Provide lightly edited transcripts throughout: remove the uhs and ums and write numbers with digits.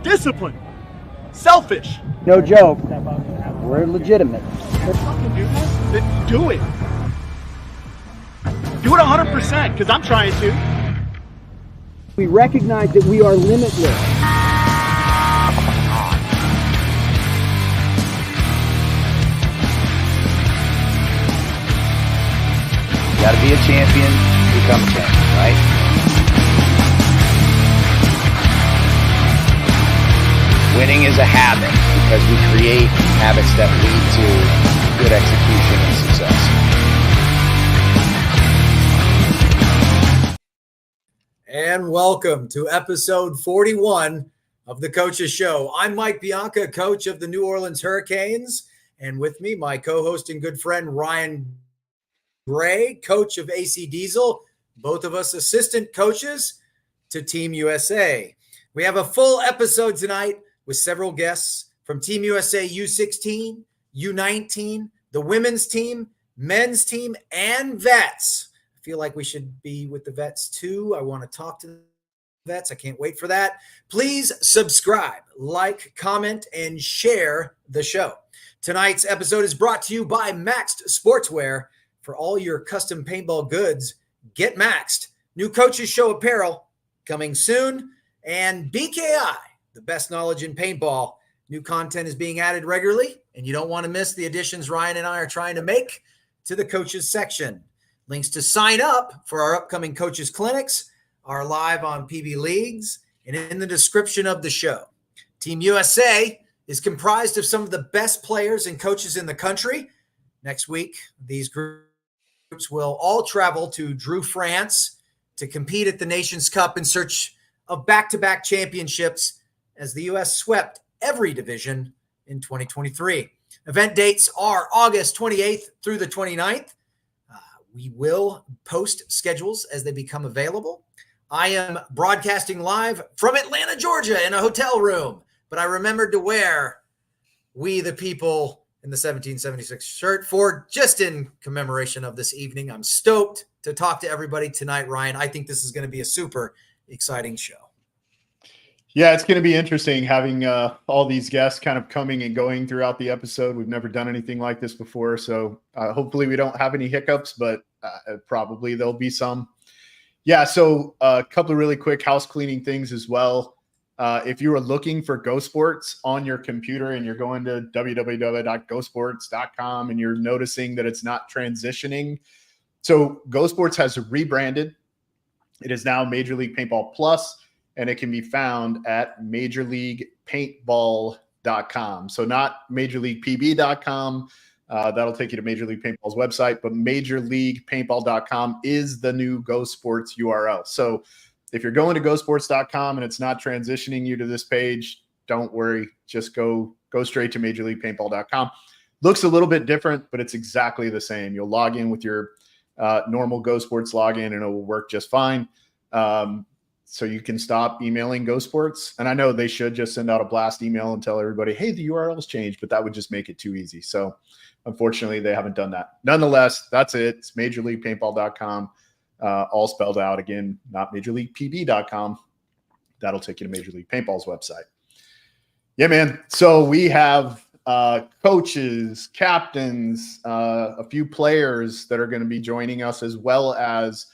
disciplined, selfish. No joke. We're legitimate. Fucking do this, then do it. Do it 100%, because I'm trying to. We recognize that we are limitless. You gotta be a champion to become a champion, right? Winning is a habit because we create habits that lead to good execution and success. And welcome to episode 41 of the Coach's Show. I'm Mike Bianca, coach of the New Orleans Hurricanes, and with me, my co-host and good friend Ryan Gray, coach of AC Diesel, both of us assistant coaches to Team USA. We have a full episode tonight with several guests from Team USA U16, U19, the women's team, men's team, and vets. I feel like we should be with the vets too. I want to talk to the vets. I can't wait for that. Please subscribe, like, comment, and share the show. Tonight's episode is brought to you by Maxed Sportswear. For all your custom paintball goods, get Maxed. New Coaches Show apparel coming soon. And BKI, the best knowledge in paintball. New content is being added regularly, and you don't want to miss the additions Ryan and I are trying to make to the coaches section. Links to sign up for our upcoming coaches clinics are live on PB Leagues and in the description of the show. Team USA is comprised of some of the best players and coaches in the country. Next week, these groups will all travel to Dreux, France to compete at the Nations Cup in search of back-to-back championships as the U.S. swept every division in 2023. Event dates are August 28th through the 29th. We will post schedules as they become available. I am broadcasting live from Atlanta, Georgia in a hotel room, but I remembered to wear We the People in the 1776 shirt for just in commemoration of this evening. I'm stoked to talk to everybody tonight, Ryan. I think this is going to be a super exciting show. Yeah, it's going to be interesting having all these guests kind of coming and going throughout the episode. We've never done anything like this before, so hopefully we don't have any hiccups, but probably there'll be some. Yeah, so a couple of really quick house cleaning things as well. If you are looking for Go Sports on your computer and you're going to www.gosports.com and you're noticing that it's not transitioning, so Go Sports has rebranded. It is now Major League Paintball Plus, and it can be found at majorleaguepaintball.com. So not majorleaguepb.com. That'll take you to Major League Paintball's website, but majorleaguepaintball.com is the new Go Sports URL. So if you're going to gosports.com and it's not transitioning you to this page, don't worry. Just go straight to majorleaguepaintball.com. Looks a little bit different, but it's exactly the same. You'll log in with your normal Go Sports login and it will work just fine. So you can stop emailing Go Sports. And I know they should just send out a blast email and tell everybody, hey, the URL's changed, but that would just make it too easy. So unfortunately, they haven't done that. Nonetheless, that's it. It's majorleaguepaintball.com, all spelled out again, not majorleaguepb.com. That'll take you to Major League Paintball's website. Yeah, man. So we have coaches, captains, a few players that are going to be joining us, as well as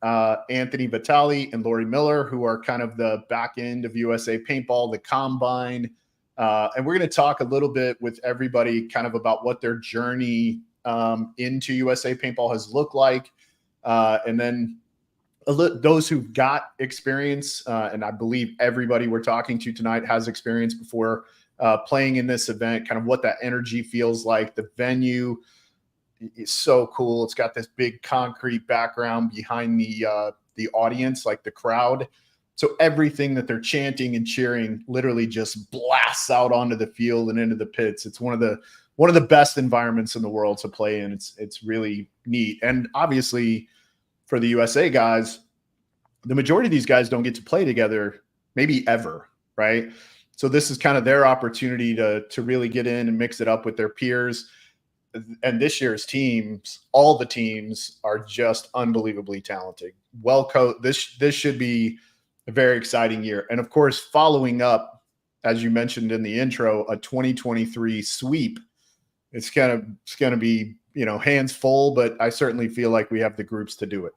Anthony Vatale and Lori Miller, who are kind of the back end of USA Paintball, the Combine. And we're going to talk a little bit with everybody kind of about what their journey into USA Paintball has looked like. And then those who've got experience, and I believe everybody we're talking to tonight has experience before playing in this event, kind of what that energy feels like. The venue is so cool. It's got this big concrete background behind the audience, like the crowd. So everything that they're chanting and cheering literally just blasts out onto the field and into the pits. It's one of the best environments in the world to play in. It's really neat. And obviously for the USA guys, the majority of these guys don't get to play together, maybe ever, right? So this is kind of their opportunity to really get in and mix it up with their peers. And this year's teams, all the teams are just unbelievably talented. Well coached. This should be a very exciting year. And of course, following up as you mentioned in the intro, a 2023 sweep. It's going to be, hands full, but I certainly feel like we have the groups to do it.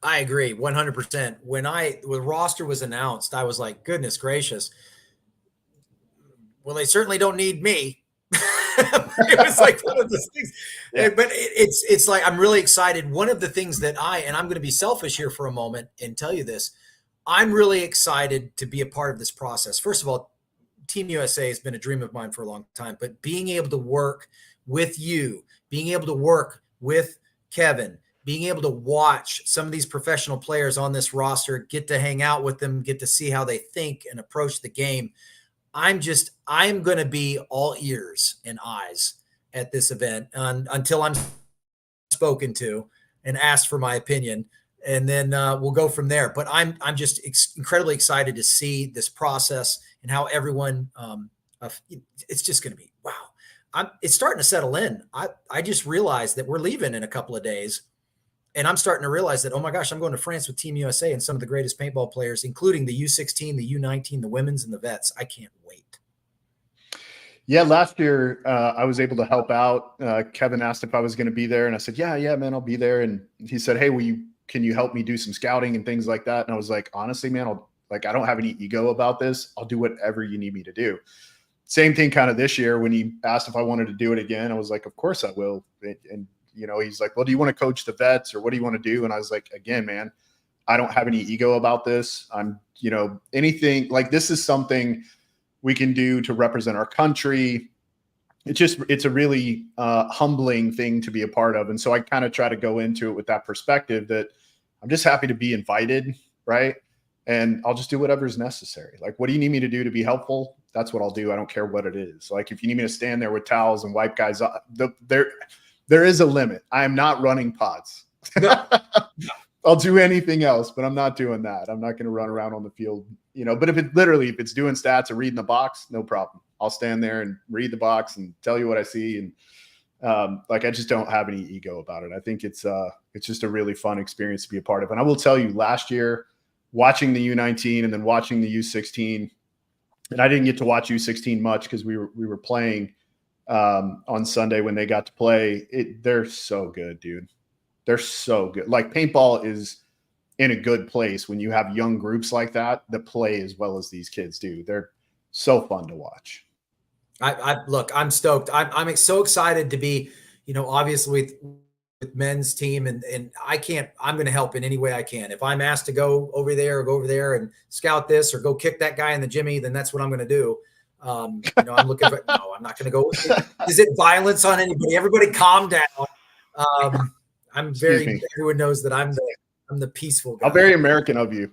I agree 100%. When the roster was announced, I was like, goodness gracious. Well, they certainly don't need me. It was like one of those things. Yeah. But it's like, I'm really excited. One of the things that and I'm going to be selfish here for a moment and tell you this, I'm really excited to be a part of this process. First of all, Team USA has been a dream of mine for a long time, but being able to work with you, being able to work with Kevin, being able to watch some of these professional players on this roster, get to hang out with them, get to see how they think and approach the game. I'm going to be all ears and eyes at this event until I'm spoken to and asked for my opinion. And then we'll go from there. But I'm just incredibly excited to see this process and how everyone, it's just going to be, wow. It's starting to settle in. I just realized that we're leaving in a couple of days. And I'm starting to realize that, oh my gosh, I'm going to France with Team USA and some of the greatest paintball players, including the U16, the U19, the women's, and the vets. I can't wait. Yeah, last year I was able to help out. Kevin asked if I was going to be there, and I said, yeah, man, I'll be there. And he said, hey, can you help me do some scouting and things like that? And I was like, honestly, man, I don't have any ego about this. I'll do whatever you need me to do. Same thing kind of this year when he asked if I wanted to do it again. I was like, of course I will. And he's like, well, do you want to coach the vets or what do you want to do? And I was like, again, man, I don't have any ego about this. I'm, anything like this is something we can do to represent our country. It's a really humbling thing to be a part of. And so I kind of try to go into it with that perspective that I'm just happy to be invited. Right. And I'll just do whatever's necessary. Like, what do you need me to do to be helpful? That's what I'll do. I don't care what it is. Like, if you need me to stand there with towels and wipe guys off, there is a limit. I am not running pods. No. I'll do anything else, but I'm not doing that. I'm not going to run around on the field, but if it's doing stats or reading the box, no problem. I'll stand there and read the box and tell you what I see. And I just don't have any ego about it. I think it's just a really fun experience to be a part of. And I will tell you, last year, watching the U19 and then watching the U16, and I didn't get to watch U16 much because we were playing on Sunday when they got to play. They're so good, dude. They're so good. Like, paintball is in a good place when you have young groups like that play as well as these kids do. They're so fun to watch. Look, I'm stoked. I'm so excited to be, obviously with men's team and I'm going to help in any way I can. If I'm asked to go over there and scout this or go kick that guy in the Jimmy, then that's what I'm going to do. I'm looking for, no, I'm not going to go. Is it violence on anybody? Everybody calm down. Everyone knows that I'm the peaceful guy. How very American of you.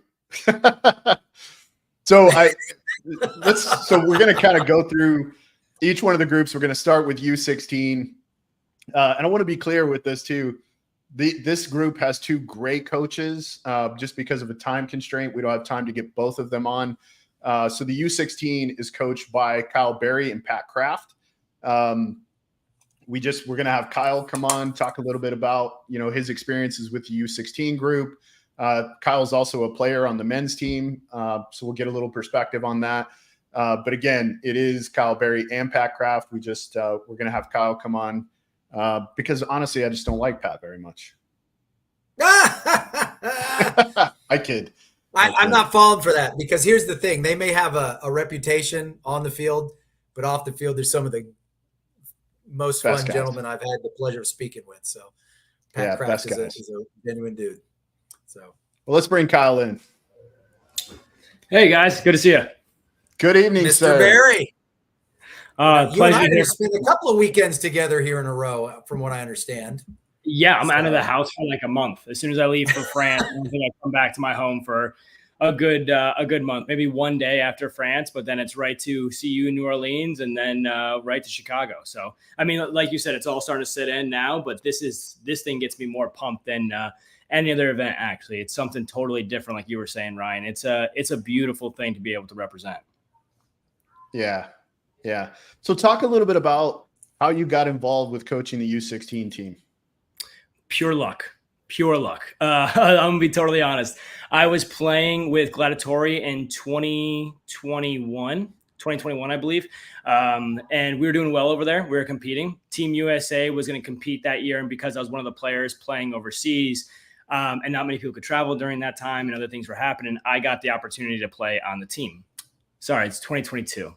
So we're going to kind of go through each one of the groups. We're going to start with U16. And I want to be clear with this too. This group has two great coaches. Just because of a time constraint, we don't have time to get both of them on. So the U16 is coached by Kyle Berry and Pat Kraft. We're going to have Kyle come on, talk a little bit about, his experiences with the U16 group. Kyle's also a player on the men's team. So we'll get a little perspective on that. But again, it is Kyle Berry and Pat Kraft. We're going to have Kyle come on because honestly, I just don't like Pat very much. I kid. I'm not falling for that because here's the thing. They may have a reputation on the field, but off the field, there's some of the most fun gentlemen I've had the pleasure of speaking with. So Pat Kraft is a genuine dude. So, well, let's bring Kyle in. Hey guys, good to see you. Good evening, Mr. Berry. You and I have spent a couple of weekends together here in a row, from what I understand. Yeah, I'm out of the house for like a month. As soon as I leave for France, I think I come back to my home for a good month, maybe one day after France, but then it's right to see you in New Orleans and then right to Chicago. So, I mean, like you said, it's all starting to sit in now, but this thing gets me more pumped than any other event. Actually, it's something totally different. Like you were saying, Ryan, it's a beautiful thing to be able to represent. Yeah. Yeah. So talk a little bit about how you got involved with coaching the U16 team. Pure luck. Pure luck. I'm gonna be totally honest. I was playing with Gladiatori in 2021, I believe. And we were doing well over there. We were competing. Team USA was going to compete that year. And because I was one of the players playing overseas, and not many people could travel during that time and other things were happening, I got the opportunity to play on the team. Sorry, it's 2022.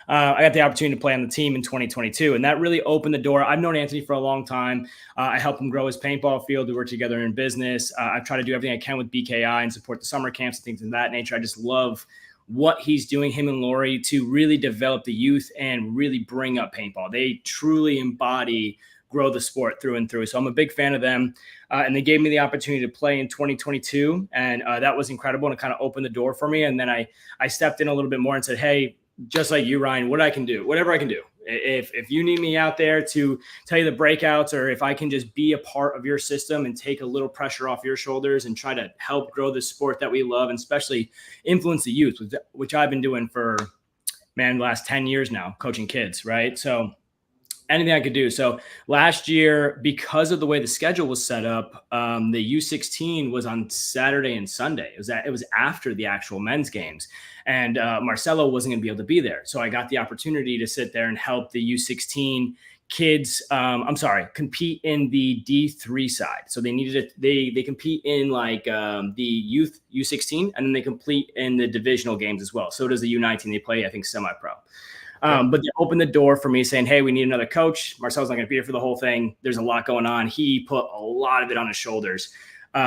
I got the opportunity to play on the team in 2022, and that really opened the door. I've known Anthony for a long time. I helped him grow his paintball field. We work together in business. I've tried to do everything I can with BKI and support the summer camps and things of that nature. I just love what he's doing, him and Lori, to really develop the youth and really bring up paintball. They truly embody grow the sport through and through. So I'm a big fan of them. And they gave me the opportunity to play in 2022. And that was incredible. And it kind of opened the door for me. And then I stepped in a little bit more and said, hey, just like you, Ryan, whatever I can do. If you need me out there to tell you the breakouts, or if I can just be a part of your system and take a little pressure off your shoulders and try to help grow the sport that we love, and especially influence the youth, which I've been doing for, the last 10 years now, coaching kids, right? So anything I could do. So last year, because of the way the schedule was set up, the U16 was on Saturday and Sunday. It was after the actual men's games, and Marcello wasn't going to be able to be there. So I got the opportunity to sit there and help the U16 kids. Compete in the D3 side. So they needed they compete in like the youth U16, and then they compete in the divisional games as well. So does the U19. They play, I think, semi-pro. But they opened the door for me saying, hey, we need another coach. Marcel's not going to be here for the whole thing. There's a lot going on. He put a lot of it on his shoulders.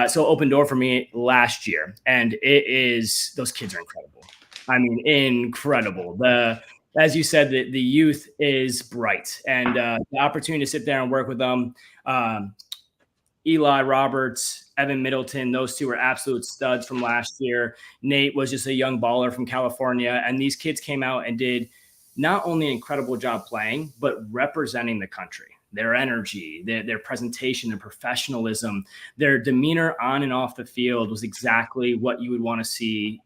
So open door for me last year. And those kids are incredible. I mean, incredible. As you said, the youth is bright. And the opportunity to sit there and work with them, Eli Roberts, Evan Middleton, those two were absolute studs from last year. Nate was just a young baller from California. And these kids came out and did not only an incredible job playing, but representing the country. Their energy, their presentation, their professionalism, their demeanor on and off the field was exactly what you would want to see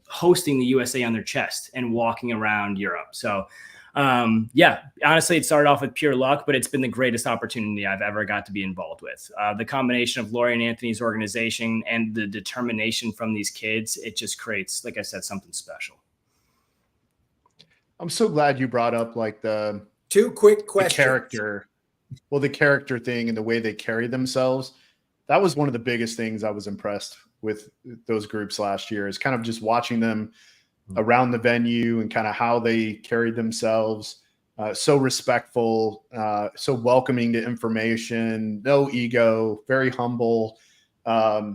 hosting the USA on their chest and walking around Europe. So, honestly, it started off with pure luck, but it's been the greatest opportunity I've ever got to be involved with. The combination of Lori and Anthony's organization and the determination from these kids, it just creates, like I said, something special. I'm so glad you brought up like the two quick questions. The character thing and the way they carry themselves. That was one of the biggest things I was impressed with those groups last year, is kind of just watching them around the venue and kind of how they carried themselves. So respectful, so welcoming to information, no ego, very humble. But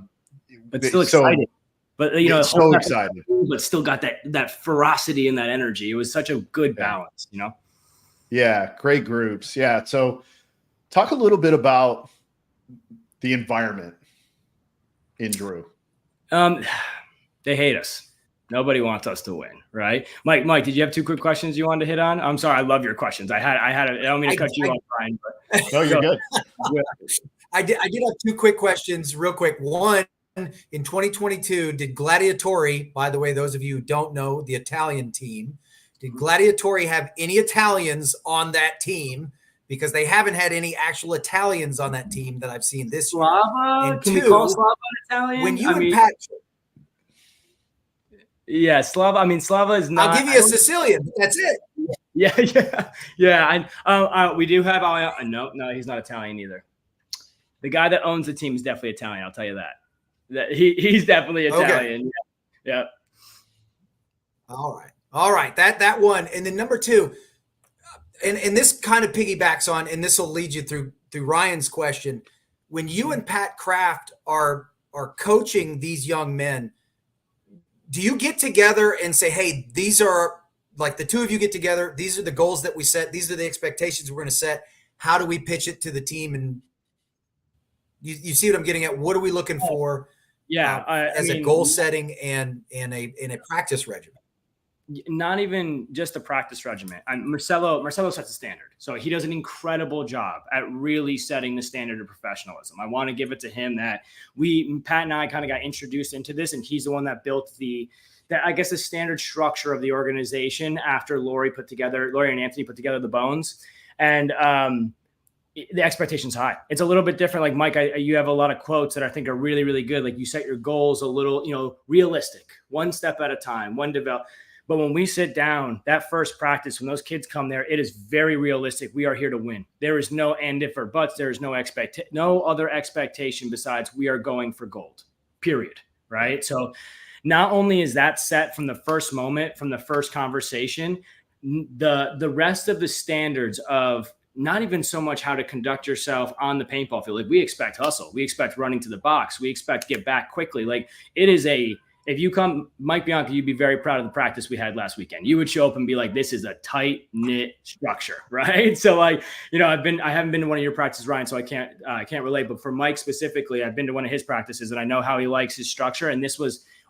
still excited. But so excited. But still got that ferocity and that energy. It was such a good balance, Yeah, great groups. Yeah. So talk a little bit about the environment in Drew. They hate us. Nobody wants us to win, right? Mike, did you have two quick questions you wanted to hit on? I'm sorry, I love your questions. I don't mean to cut you off, Brian, but no, you're good. I did have two quick questions, real quick. One, in 2022, did Gladiatori, by the way, those of you who don't know, the Italian team, did Gladiatori have any Italians on that team? Because they haven't had any actual Italians on that team that I've seen this year. And can we call Slava Italian? When you and Pat... Yeah, Slava. I mean, Slava is not... I'll give you a Sicilian, but that's it. Yeah. We do have... No, he's not Italian either. The guy that owns the team is definitely Italian, I'll tell you that. He's definitely Italian. Okay. Yeah. All right. That one. And then number two, and this kind of piggybacks on, and this will lead you through Ryan's question. When you and Pat Kraft are coaching these young men, do you get together and say, hey, these are, like, the two of you get together, these are the goals that we set, these are the expectations we're going to set, how do we pitch it to the team? And you see what I'm getting at? What are we looking for? Yeah, a goal setting and a practice regimen. Not even just a practice regimen. Marcello sets the standard. So he does an incredible job at really setting the standard of professionalism. I want to give it to him that Pat and I kind of got introduced into this, and he's the one that built the standard structure of the organization after Lori and Anthony put together the bones. And the expectation's high. It's a little bit different. Like Mike, you have a lot of quotes that I think are really, really good. Like you set your goals a little, realistic, one step at a time, one develop. But when we sit down, that first practice, when those kids come there, it is very realistic. We are here to win. There is no and if or buts. There is no other expectation besides we are going for gold, period. Right. So not only is that set from the first moment, from the first conversation, the rest of the standards of not even so much how to conduct yourself on the paintball field. Like we expect hustle. We expect running to the box. We expect to get back quickly. Like it is if you come, Mike Bianca, you'd be very proud of the practice we had last weekend. You would show up and be like, this is a tight knit structure, right? So like, I haven't been to one of your practices, Ryan, so I can't relate. But for Mike specifically, I've been to one of his practices and I know how he likes his structure. And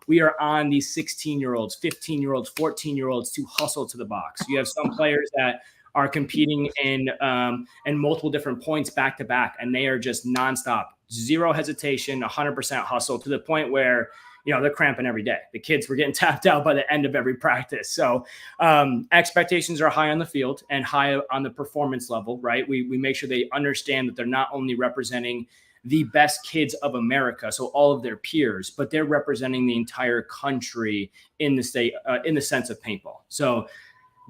we are on these 16-year-olds, 15-year-olds, 14-year-olds to hustle to the box. You have some players that are competing in multiple different points back to back, and they are just nonstop, zero hesitation, 100% hustle to the point where they're cramping every day. The kids were getting tapped out by the end of every practice. So expectations are high on the field and high on the performance level, right? We make sure they understand that they're not only representing the best kids of America, so all of their peers, but they're representing the entire country in the state, in the sense of paintball. So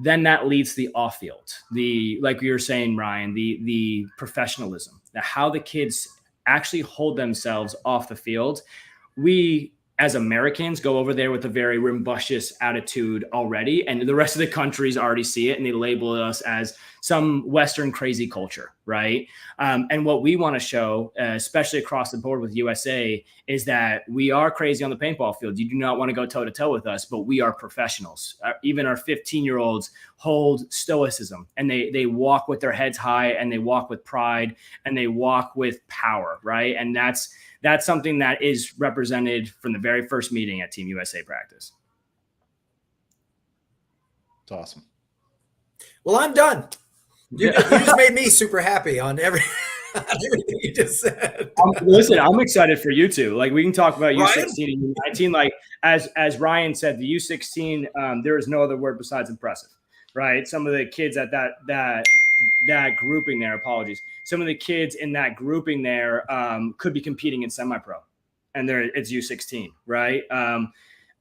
then that leads to the off field, like you were saying, Ryan, the professionalism, how the kids actually hold themselves off the field. We, as Americans, go over there with a very rambunctious attitude already, and the rest of the countries already see it, and they label us as some Western crazy culture, right? And what we want to show, especially across the board with USA, is that we are crazy on the paintball field. You do not want to go toe-to-toe with us, but we are professionals. Even our 15-year-olds hold stoicism, and they walk with their heads high, and they walk with pride, and they walk with power, right? And that's something that is represented from the very first meeting at Team USA practice. It's awesome. Well, I'm done. You just made me super happy on everything you just said. Listen, I'm excited for you two. Like we can talk about U16 and U19. Like as Ryan said, the U16, there is no other word besides impressive, right? Some of the kids at that grouping there, apologies. Some of the kids in that grouping there could be competing in semi-pro, and it's U16, right?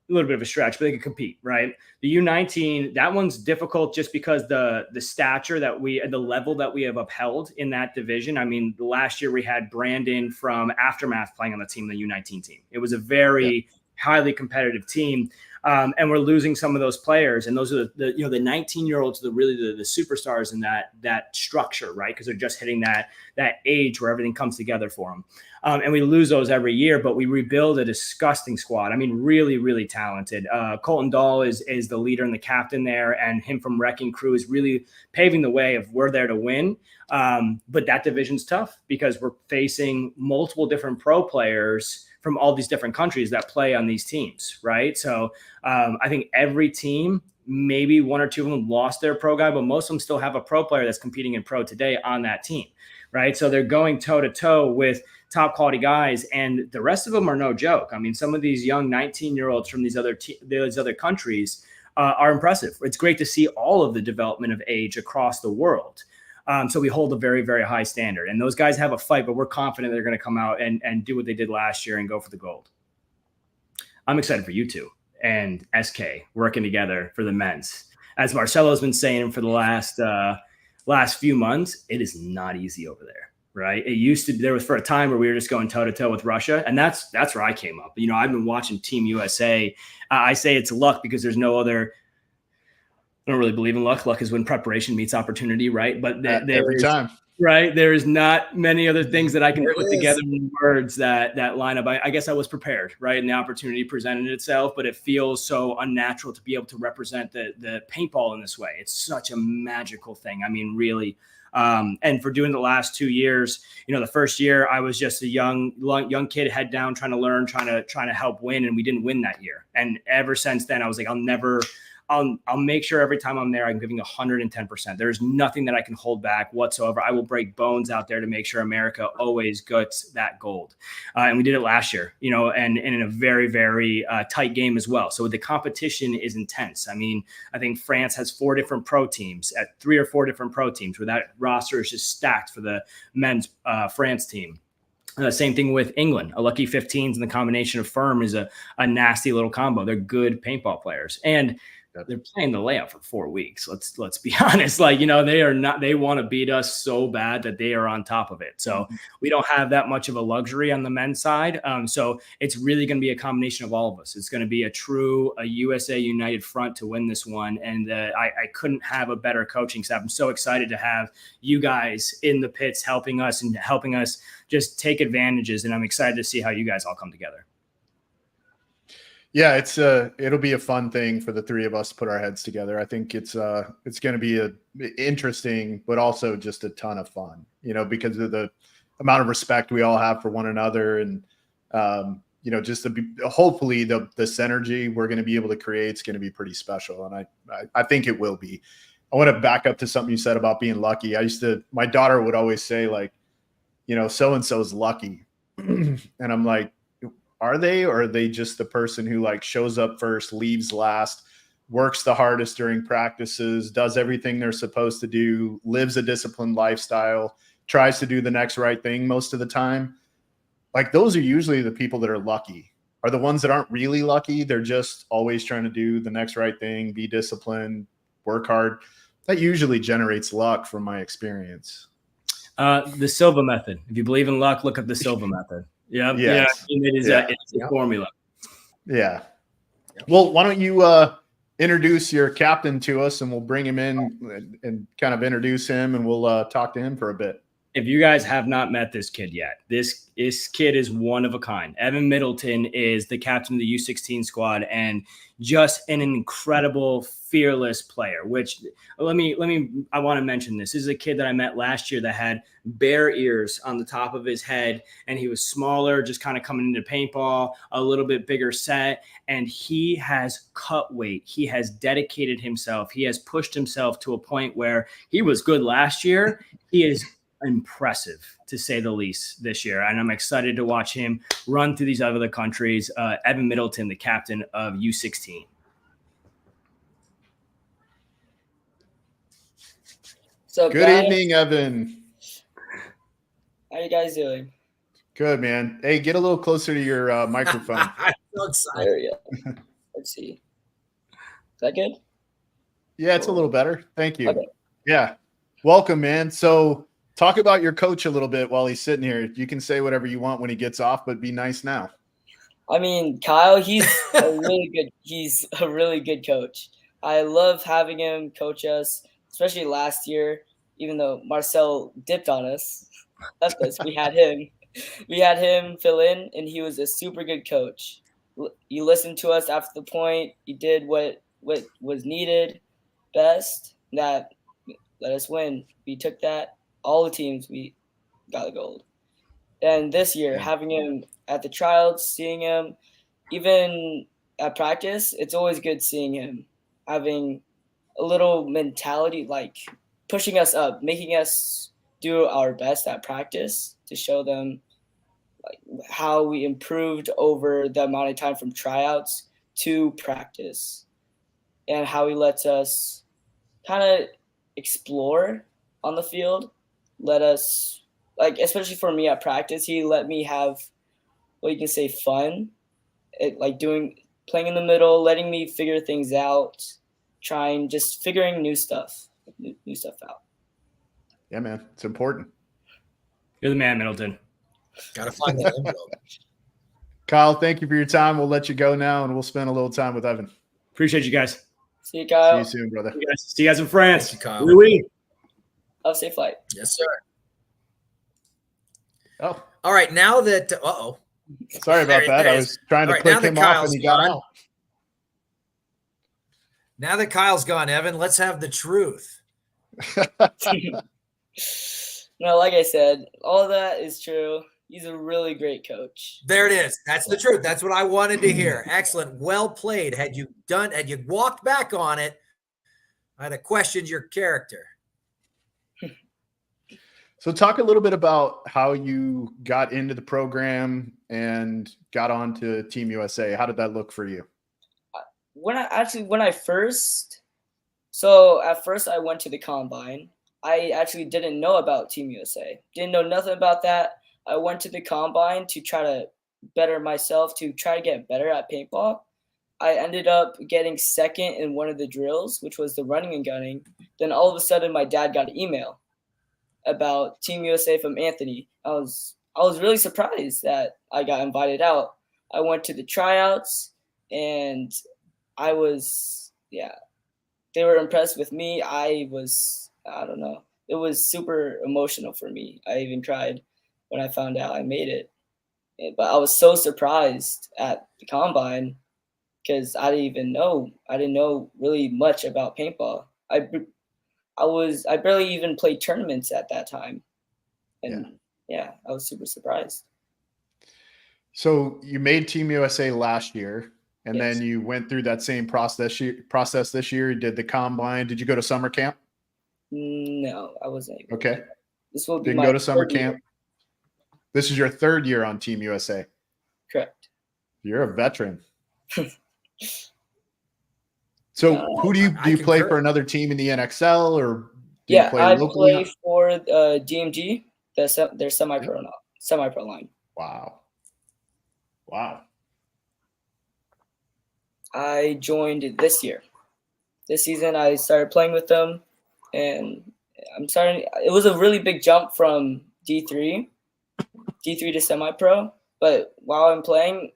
A little bit of a stretch, but they can compete, right? The U19, that one's difficult just because the stature the level that we have upheld in that division. I mean, last year we had Brandon from Aftermath playing on the team, the U19 team. It was a very highly competitive team. And we're losing some of those players, and those are the 19-year-olds, the superstars in that structure, right? Because they're just hitting that age where everything comes together for them. And we lose those every year, but we rebuild a disgusting squad. I mean, really, really talented. Colton Doll is the leader and the captain there, and him from Wrecking Crew is really paving the way of we're there to win. But that division's tough because we're facing multiple different pro players from all these different countries that play on these teams, right? So I think every team, maybe one or two of them lost their pro guy, but most of them still have a pro player that's competing in pro today on that team, right? So they're going toe-to-toe with top quality guys, and the rest of them are no joke. I mean, some of these young 19-year-olds from these other countries are impressive. It's great to see all of the development of age across the world. So we hold a very, very high standard, and those guys have a fight, but we're confident they're going to come out and do what they did last year and go for the gold. I'm excited for you two and SK working together for the men's. As Marcello has been saying for the last few months, it is not easy over there, right? It used to be, there was for a time where we were just going toe to toe with Russia. And that's where I came up. I've been watching Team USA. I say it's luck because there's no other, I don't really believe in luck. Luck is when preparation meets opportunity, right? But every time, right? There is not many other things that I can put together in words that line up. I guess I was prepared, right? And the opportunity presented itself, but it feels so unnatural to be able to represent the paintball in this way. It's such a magical thing. I mean, really. And for doing the last 2 years, the first year I was just a young kid, head down, trying to learn, trying to help win. And we didn't win that year. And ever since then, I was like, I'll make sure every time I'm there, I'm giving 110%. There's nothing that I can hold back whatsoever. I will break bones out there to make sure America always gets that gold. And we did it last year, and in a very, very tight game as well. So the competition is intense. I mean, I think France has 4 different pro teams at 3 or 4 different pro teams where that roster is just stacked for the men's France team. Same thing with England. A Lucky 15s and the combination of Firm is a nasty little combo. They're good paintball players. And they're playing the layup for 4 weeks. Let's be honest. They want to beat us so bad that they are on top of it. So we don't have that much of a luxury on the men's side. So it's really going to be a combination of all of us. It's going to be a USA United front to win this one. And I couldn't have a better coaching staff. I'm so excited to have you guys in the pits helping us just take advantages. And I'm excited to see how you guys all come together. Yeah, it'll be a fun thing for the 3 of us to put our heads together. I think it's going to be interesting, but also just a ton of fun, because of the amount of respect we all have for one another, and just hopefully the synergy we're going to be able to create is going to be pretty special, and I think it will be. I want to back up to something you said about being lucky. My daughter would always say, like, so and so's lucky, and I'm like, are they, or are they just the person who like shows up first, leaves last, works the hardest during practices, does everything they're supposed to do, lives a disciplined lifestyle, tries to do the next right thing most of the time? Like, those are usually the people that are lucky. Are the ones that aren't really lucky. They're just always trying to do the next right thing, be disciplined, work hard. That usually generates luck from my experience. The Silva method. If you believe in luck, look up the Silva method. Yeah. Yes. Yeah. It's a formula. Yeah. Well, why don't you introduce your captain to us, and we'll bring him in and kind of introduce him, and we'll talk to him for a bit. If you guys have not met this kid yet, this kid is one of a kind. Evan Middleton is the captain of the U16 squad and just an incredible, fearless player, which I want to mention this. This is a kid that I met last year that had bear ears on the top of his head, and he was smaller, just kind of coming into paintball, a little bit bigger set, and he has cut weight. He has dedicated himself. He has pushed himself to a point where he was good last year. He is impressive, to say the least, this year, and I'm excited to watch him run through these other countries. Evan Middleton, the captain of U16. So good evening, Evan. How you guys doing? Good, man. Hey, get a little closer to your microphone. I'm so excited. There we go. Let's see. Is that good? Yeah, it's a little better. Thank you. Okay. Yeah. Welcome, man. So talk about your coach a little bit while he's sitting here. You can say whatever you want when he gets off, but be nice now. I mean, Kyle, he's a really good coach. I love having him coach us, especially last year, even though Marcello dipped on us. Left us. We had him fill in, and he was a super good coach. He listened to us after the point. He did what was needed best. That let us win. We took that. All the teams, we got the gold. And this year, having him at the tryouts, seeing him, even at practice, it's always good seeing him having a little mentality, like pushing us up, making us do our best at practice to show them like how we improved over the amount of time from tryouts to practice, and how he lets us kind of explore on the field. Let us, like, especially for me at practice, he let me have what you can say fun, playing in the middle, letting me figure things out, figuring new stuff out. Yeah, man, it's important. You're the man, Middleton. Gotta find that info. Kyle, thank you for your time. We'll let you go now, and we'll spend a little time with Evan. Appreciate you guys. See you, Kyle. See you soon, brother. See you guys in France. Thank you, Kyle. Oui. Have a safe flight. Yes, sir. Oh, all right. Now that sorry about that. I was trying to click him off, and he got out. Now that Kyle's gone, Evan, let's have the truth. No, like I said, all of that is true. He's a really great coach. There it is. That's the truth. That's what I wanted to hear. Excellent. Well played. Had you walked back on it, I'd have questioned your character. So talk a little bit about how you got into the program and got on to Team USA. How did that look for you? At first I went to the combine. I actually didn't know about Team USA. Didn't know nothing about that. I went to the combine to try to better myself, to try to get better at paintball. I ended up getting second in one of the drills, which was the running and gunning. Then all of a sudden my dad got an email about Team USA from Anthony. I was really surprised that I got invited out. I went to the tryouts and they were impressed with me. I don't know. It was super emotional for me. I even cried when I found out I made it. But I was so surprised at the combine because I didn't know really much about paintball. I barely even played tournaments at that time. And I was super surprised. So you made Team USA last year, and Yes. then you went through that same process this year. You did the combine. Did you go to summer camp? No, I wasn't able. Okay. This will be Didn't my go to summer third year. camp. This is your third year on Team USA. Correct. You're a veteran. So who do you play for another team in the NXL, or do you play locally? I play for DMG. They're semi-pro line. Wow. I joined this year. This season I started playing with them, and it was a really big jump from D3 to semi-pro, but while I'm playing,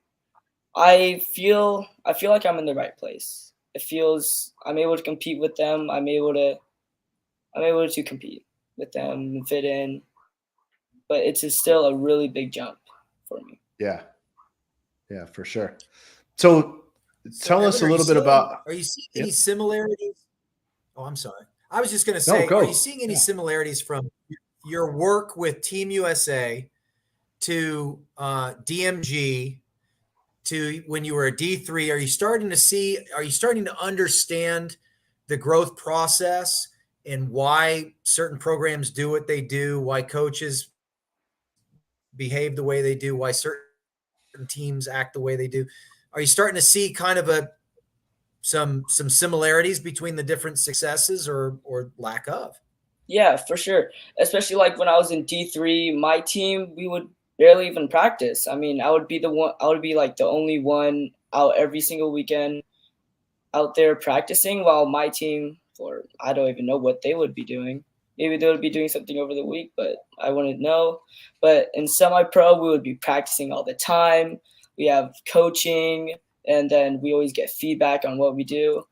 I feel like I'm in the right place. It feels I'm able to compete with them. I'm able to compete with them and fit in, but it's still a really big jump for me. Yeah, for sure. So tell us a little bit about. Are you seeing any similarities? Oh, I'm sorry. I was just going to say, are you seeing any similarities from your work with Team USA to DMG to when you were a D3? Are you starting to understand the growth process and why certain programs do what they do, why coaches behave the way they do, why certain teams act the way they do? Are you starting to see kind of some similarities between the different successes or lack of? Yeah, for sure. Especially like when I was in D3, my team, we would barely even practice. I mean, I would be like the only one out every single weekend out there practicing, while my team, I don't even know what they would be doing. Maybe they would be doing something over the week, but I wouldn't know. But in semi-pro, we would be practicing all the time. We have coaching, and then we always get feedback on what we do.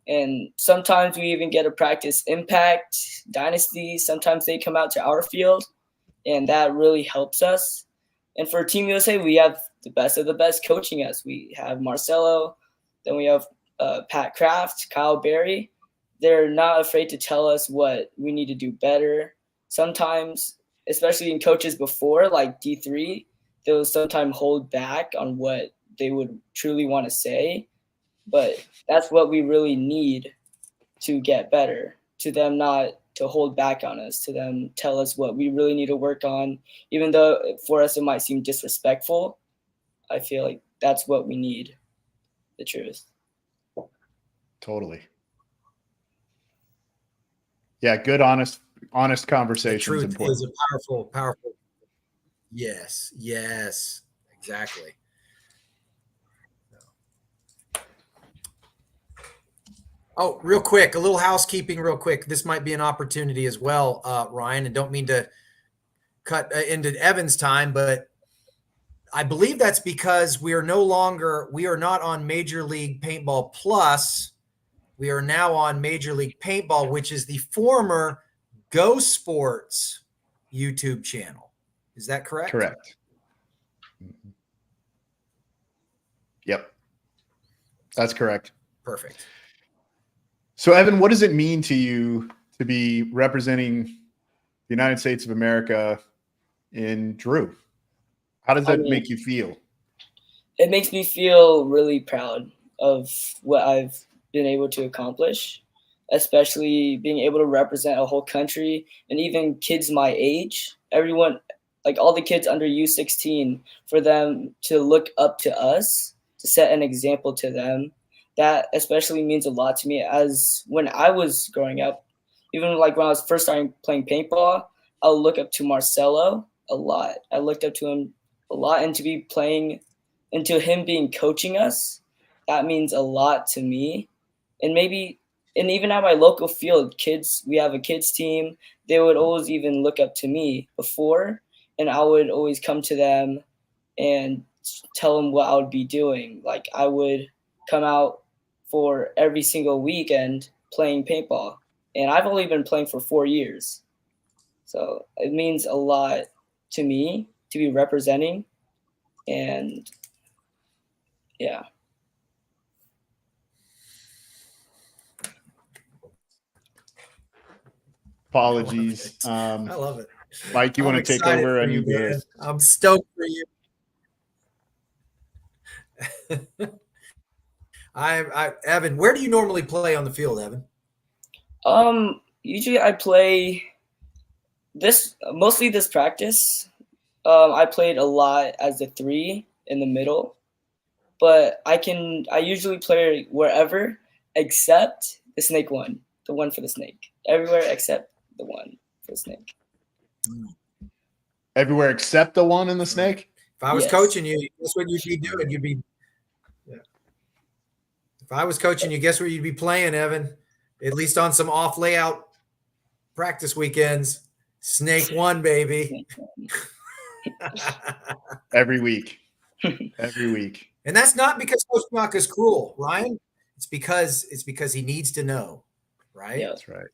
And sometimes we even get a practice Impact, Dynasty. Sometimes they come out to our field, and that really helps us. And for Team USA, we have the best of the best coaching us. We have Marcello, then we have Pat Kraft, Kyle Berry. They're not afraid to tell us what we need to do better. Sometimes, especially in coaches before, like D3, they'll sometimes hold back on what they would truly want to say. But that's what we really need to get better, to them not to hold back on us, to them tell us what we really need to work on. Even though for us it might seem disrespectful, I feel like that's what we need, the truth. Totally. Yeah, good, honest conversation. The truth is a powerful. Yes, exactly. Oh, real quick, a little housekeeping real quick. This might be an opportunity as well, Ryan, and don't mean to cut into Evan's time, but I believe that's because we are not on Major League Paintball Plus. We are now on Major League Paintball, which is the former Go Sports YouTube channel. Is that correct? Correct. Yep. That's correct. Perfect. So, Evan, what does it mean to you to be representing the United States of America in Drew? How does that make you feel? It makes me feel really proud of what I've been able to accomplish, especially being able to represent a whole country and even kids my age, everyone, like all the kids under U16, for them to look up to us, to set an example to them. That especially means a lot to me, as when I was growing up, even like when I was first starting playing paintball, I'll look up to Marcello a lot. I looked up to him a lot, and to be playing, and to him being coaching us, that means a lot to me. And even at my local field, we have a kids team. They would always even look up to me before, and I would always come to them and tell them what I would be doing. Like I would come out for every single weekend playing paintball, and I've only been playing for 4 years. So it means a lot to me to be representing, and yeah. Apologies. I love it. Mike, you want to take over? I'm stoked for you. Evan, where do you normally play on the field, Evan? Usually I play mostly this practice. I played a lot as a 3 in the middle, but I usually play wherever except the snake one, the one for the snake. Everywhere except the one for the snake. Everywhere except the one in the snake? If I was coaching you, guess what you'd be doing? If I was coaching you, guess where you'd be playing, Evan? At least on some off layout practice weekends. Snake one, baby. Every week. Every week. And that's not because Coach Bianca is cruel, Ryan. It's because he needs to know, right? Yeah, that's right.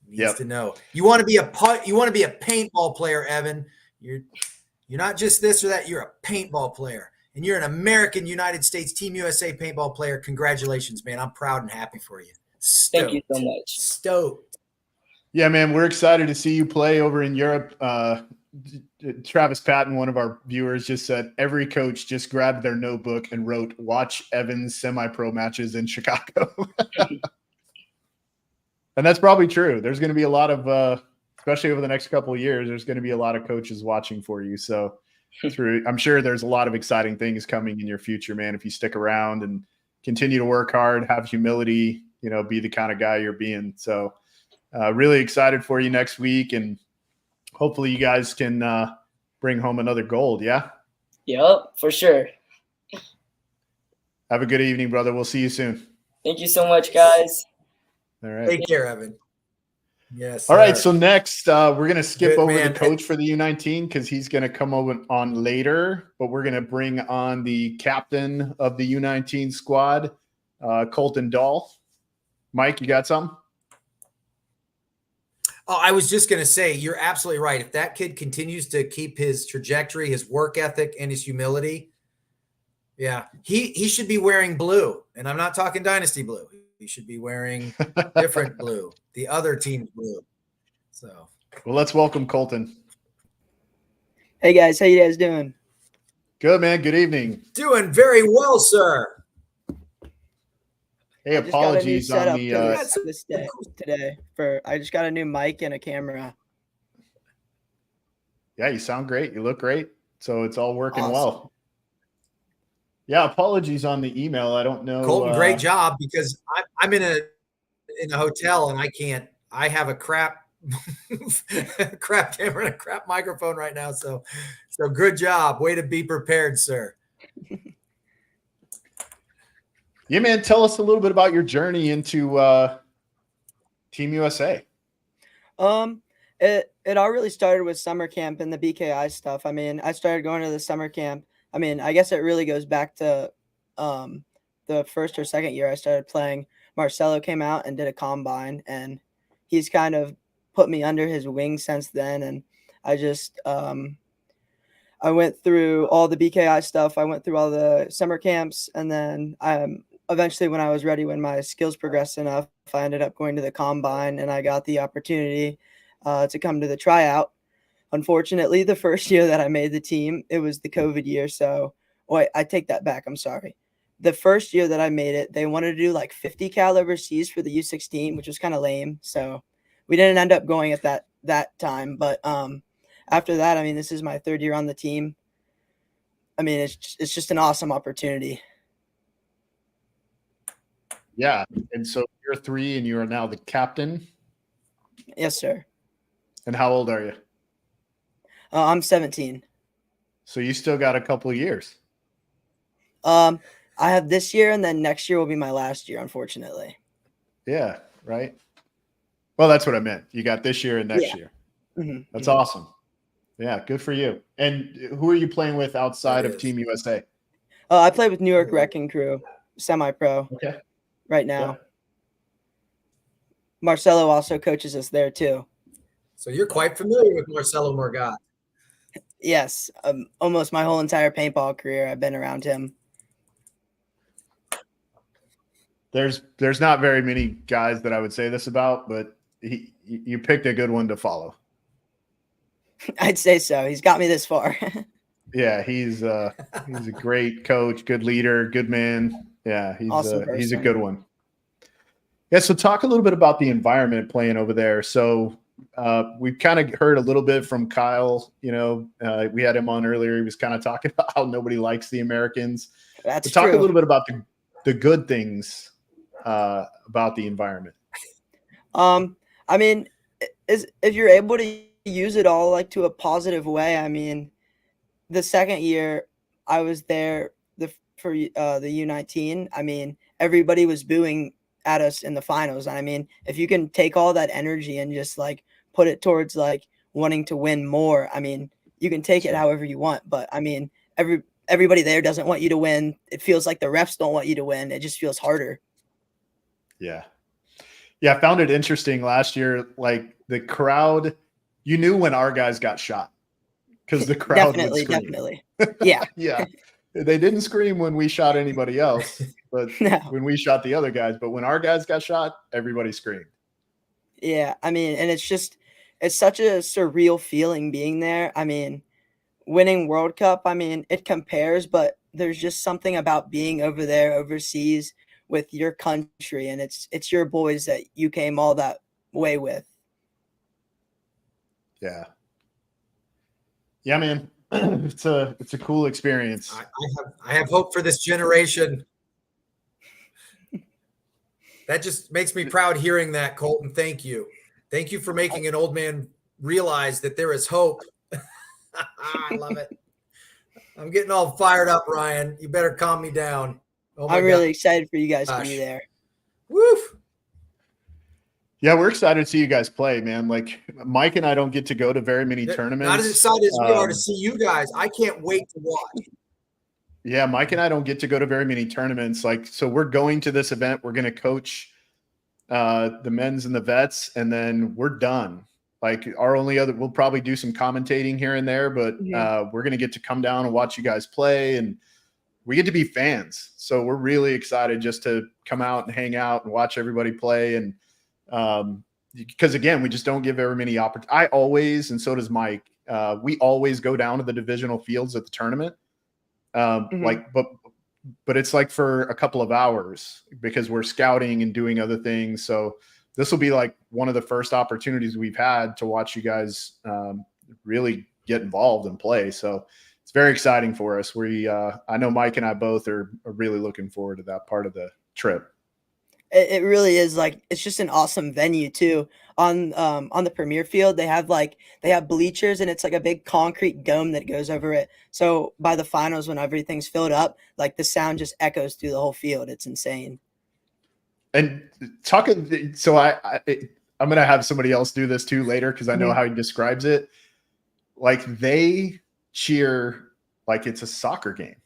He needs to know. You want to be a paintball player, Evan. You're not just this or that. You're a paintball player. And you're an American United States Team USA paintball player. Congratulations, man. I'm proud and happy for you. Stoked. Thank you so much. Stoked. Yeah, man, we're excited to see you play over in Europe. Travis Patton, one of our viewers, just said every coach just grabbed their notebook and wrote, "Watch Evan's semi-pro matches in Chicago." And that's probably true. There's going to be a lot of, especially over the next couple of years, there's going to be a lot of coaches watching for you. So I'm sure there's a lot of exciting things coming in your future, man, if you stick around and continue to work hard, have humility, be the kind of guy you're being. So really excited for you next week, and hopefully you guys can bring home another gold. Yeah. Yep, for sure. Have a good evening, brother. We'll see you soon. Thank you so much, guys. All right. Take care, Evan. Yes. All right. So next, we're going to skip over man. the coach for the U19 because he's going to come on later, but we're going to bring on the captain of the U19 squad, Colton Doll. Mike, you got something? Oh, I was just going to say, you're absolutely right. If that kid continues to keep his trajectory, his work ethic, and his humility, yeah, he should be wearing blue. And I'm not talking dynasty blue. He should be wearing different blue, the other team's blue. So, well, let's welcome Colton. Hey guys, how you guys doing? Good, man. Good evening. Doing very well, sir. Hey, apologies on the this day today. I just got a new mic and a camera. Yeah, you sound great. You look great. So it's all working awesome. Well. Yeah, apologies on the email. I don't know. Colton, great job, because I'm in a hotel and I have a crap camera and a crap microphone right now. So good job. Way to be prepared, sir. Yeah, man, tell us a little bit about your journey into Team USA. It all really started with summer camp and the BKI stuff. I mean, I started going to the summer camp. I mean, I guess it really goes back to the first or second year I started playing. Marcello came out and did a combine, and he's kind of put me under his wing since then. And I just I went through all the BKI stuff. I went through all the summer camps, and then eventually when I was ready, when my skills progressed enough, I ended up going to the combine, and I got the opportunity to come to the tryout. unfortunately, the first year that I made the team, it was the COVID year. So, wait, I take that back. I'm sorry. The first year that I made it, they wanted to do like 50 cal overseas for the U16, which was kind of lame. So we didn't end up going at that time. But after that, I mean, this is my third year on the team. I mean, it's just an awesome opportunity. Yeah. And so you're 3 and you are now the captain. Yes, sir. And how old are you? I'm 17. So you still got a couple of years. I have this year, and then next year will be my last year, unfortunately. Yeah, right. Well, that's what I meant. You got this year and next year. Mm-hmm. That's awesome. Yeah, good for you. And who are you playing with outside of Team USA? I play with New York Wrecking Crew, semi-pro. Okay. Right now. Yeah. Marcello also coaches us there too. So you're quite familiar with Marcello Margott. Yes, almost my whole entire paintball career, I've been around him. There's not very many guys that I would say this about, but you picked a good one to follow. I'd say so. He's got me this far. Yeah, he's a great coach, good leader, good man. Yeah, he's a good one. Yeah, so talk a little bit about the environment playing over there. So we've kind of heard a little bit from Kyle. You know, we had him on earlier. He was kind of talking about how nobody likes the Americans. That's talk true. a little bit about the good things about the environment. I mean, if you're able to use it all like to a positive way. I mean, the second year I was there for the U19. I mean, everybody was booing at us in the finals. And I mean, if you can take all that energy and just like put it towards like wanting to win more, I mean, you can take it however you want. But I mean, everybody there doesn't want you to win. It feels like the refs don't want you to win. It just feels harder. Yeah. Yeah, I found it interesting last year. Like the crowd, you knew when our guys got shot because the crowd would scream. Definitely. Yeah. Yeah. They didn't scream when we shot anybody else, but when we shot the other guys. But when our guys got shot, everybody screamed. Yeah. I mean, and it's such a surreal feeling being there. I mean, winning World Cup, I mean, it compares, but there's just something about being over there overseas with your country, and it's your boys that you came all that way with. Yeah. Yeah, man. It's a cool experience. I have hope for this generation. That just makes me proud hearing that, Colton. Thank you. Thank you for making an old man realize that there is hope. I love it. I'm getting all fired up, Ryan. You better calm me down. Oh my I'm really excited for you guys to be there. Woof. Yeah, we're excited to see you guys play, man. Like Mike and I don't get to go to very many tournaments. Not as excited as we are to see you guys. I can't wait to watch. Yeah, Mike and I don't get to go to very many tournaments. Like, so we're going to this event. We're going to coach the men's and the vets, and then we're done. Like we'll probably do some commentating here and there, but we're going to get to come down and watch you guys play, and we get to be fans. So we're really excited just to come out and hang out and watch everybody play. And because again, we just don't give very many opportunities. I always, and so does Mike, we always go down to the divisional fields at the tournament. Like, but it's like for a couple of hours because we're scouting and doing other things. So this will be like one of the first opportunities we've had to watch you guys really get involved and play. So it's very exciting for us. I know Mike and I both are really looking forward to that part of the trip. It really is like, it's just an awesome venue too. On the premier field, they have bleachers, and it's like a big concrete dome that goes over it. So by the finals, when everything's filled up, like the sound just echoes through the whole field. It's insane. And talking, so I'm going to have somebody else do this too later, because I know how he describes it. Like they cheer like it's a soccer game.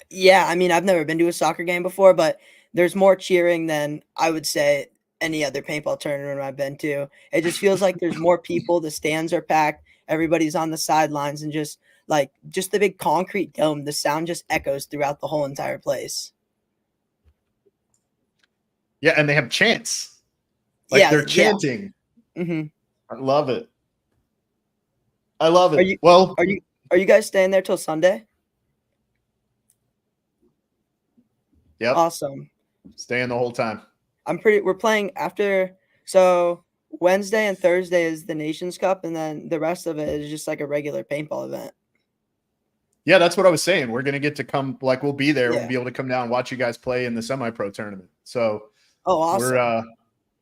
Yeah, I mean, I've never been to a soccer game before, but there's more cheering than I would say any other paintball tournament I've been to. It just feels like there's more people. The stands are packed. Everybody's on the sidelines, and just the big concrete dome, the sound just echoes throughout the whole entire place. Yeah, and they have chants. Like they're chanting. Yeah. I love it. I love it. Are you guys staying there till Sunday? Yep. Awesome. Staying the whole time. We're playing after, so Wednesday and Thursday is the Nations Cup, and then the rest of it is just like a regular paintball event. Yeah, that's what I was saying. We're going to get to come, we'll be there. Yeah. We'll be able to come down and watch you guys play in the semi-pro tournament. So awesome.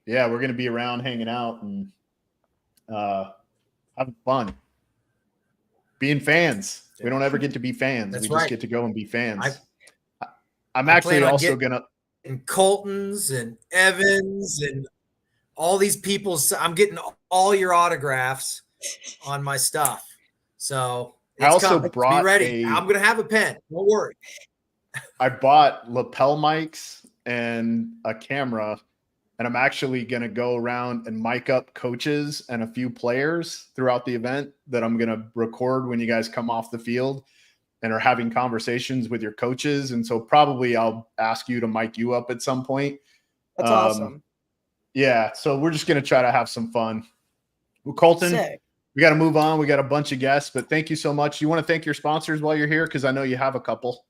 we're going to be around hanging out and having fun. Being fans. We don't ever get to be fans. That's we right. just get to go and be fans. I'm actually also going to. And Colton's and Evans and all these people. I'm getting all your autographs on my stuff. So I also brought be ready. I'm going to have a pen. Don't worry. I bought lapel mics and a camera, and I'm actually going to go around and mic up coaches and a few players throughout the event that I'm going to record when you guys come off the field and are having conversations with your coaches. And so probably I'll ask you to mic you up at some point. That's awesome. Yeah. So we're just going to try to have some fun. Well, Colton, Sick. We got to move on. We got a bunch of guests, but thank you so much. You want to thank your sponsors while you're here? Cause I know you have a couple.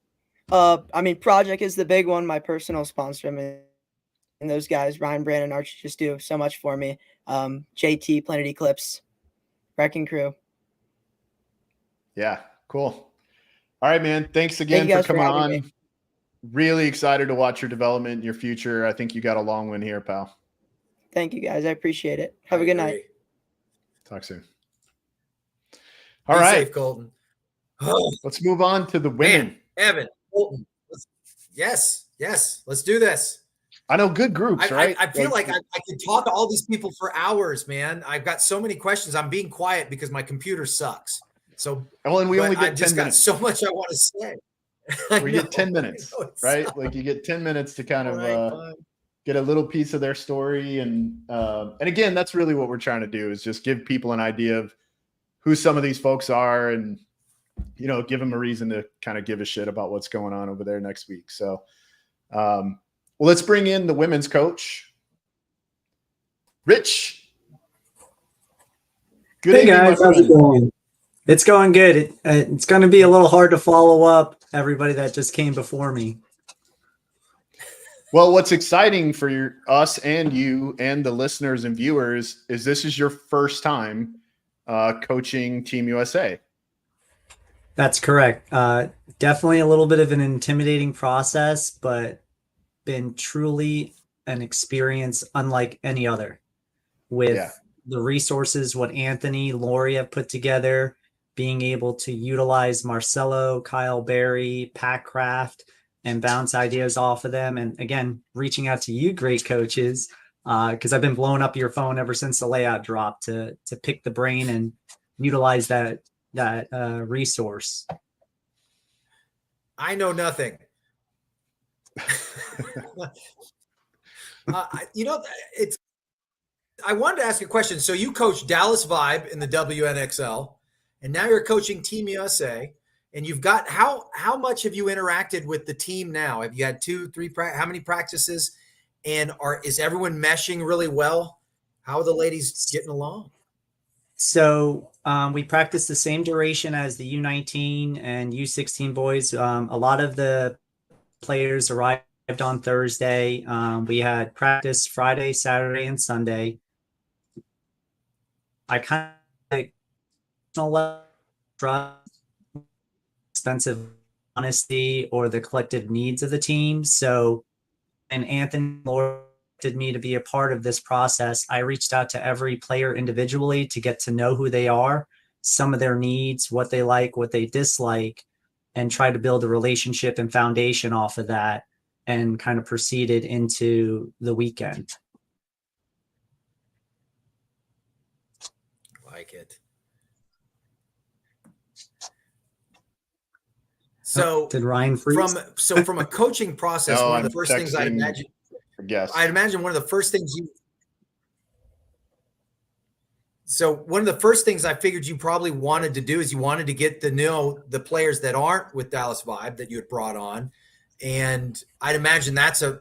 Project is the big one, my personal sponsor. And those guys, Ryan, Brandon, Archie, just do so much for me. JT, Planet Eclipse, Wrecking Crew. Yeah. Cool. All right, man. Thanks again for coming on. Me. Really excited to watch your development in your future. I think you got a long one here, pal. Thank you, guys. I appreciate it. Have a good night. Talk soon. All right, safe, Colton. Let's move on to the women. Man, Evan, Colton. Yes. Let's do this. I know, good groups, right? I feel like I could talk to all these people for hours, man. I've got so many questions. I'm being quiet because my computer sucks. So, and we only get 10 minutes. Got so much I want to say. We get 10 minutes, right? Like you get 10 minutes to kind of get a little piece of their story. And again, that's really what we're trying to do is just give people an idea of who some of these folks are and, give them a reason to kind of give a shit about what's going on over there next week. So, well, let's bring in the women's coach, Rich. Good evening, guys. How's it going? It's going good. It's going to be a little hard to follow up everybody that just came before me. Well, what's exciting for us and you and the listeners and viewers is this is your first time coaching Team USA. That's correct. Definitely a little bit of an intimidating process, but been truly an experience unlike any other with the resources, what Anthony, Lori have put together, being able to utilize Marcello, Kyle Berry, Pat Kraft, and bounce ideas off of them. And again, reaching out to you great coaches, because I've been blowing up your phone ever since the layout dropped to pick the brain and utilize that resource. I know nothing. I wanted to ask a question. So you coach Dallas Vibe in the WNXL, and now you're coaching Team USA. And you've got how much have you interacted with the team now? Have you had 2, 3? How many practices? And is everyone meshing really well? How are the ladies getting along? So we practice the same duration as the U19 and U16 boys. A lot of the players arrived on Thursday. We had practice Friday, Saturday, and Sunday. I kind of trust expensive honesty or the collective needs of the team. So, and Anthony wanted me to be a part of this process. I reached out to every player individually to get to know who they are, some of their needs, what they like, what they dislike, and try to build a relationship and foundation off of that, and kind of proceeded into the weekend. Like it. So did Ryan freeze? From a coaching process, no, one of the first things I'd imagine one of the first things one of the first things I figured you probably wanted to do is you wanted to get to know the players that aren't with Dallas Vibe that you had brought on. And I'd imagine that's a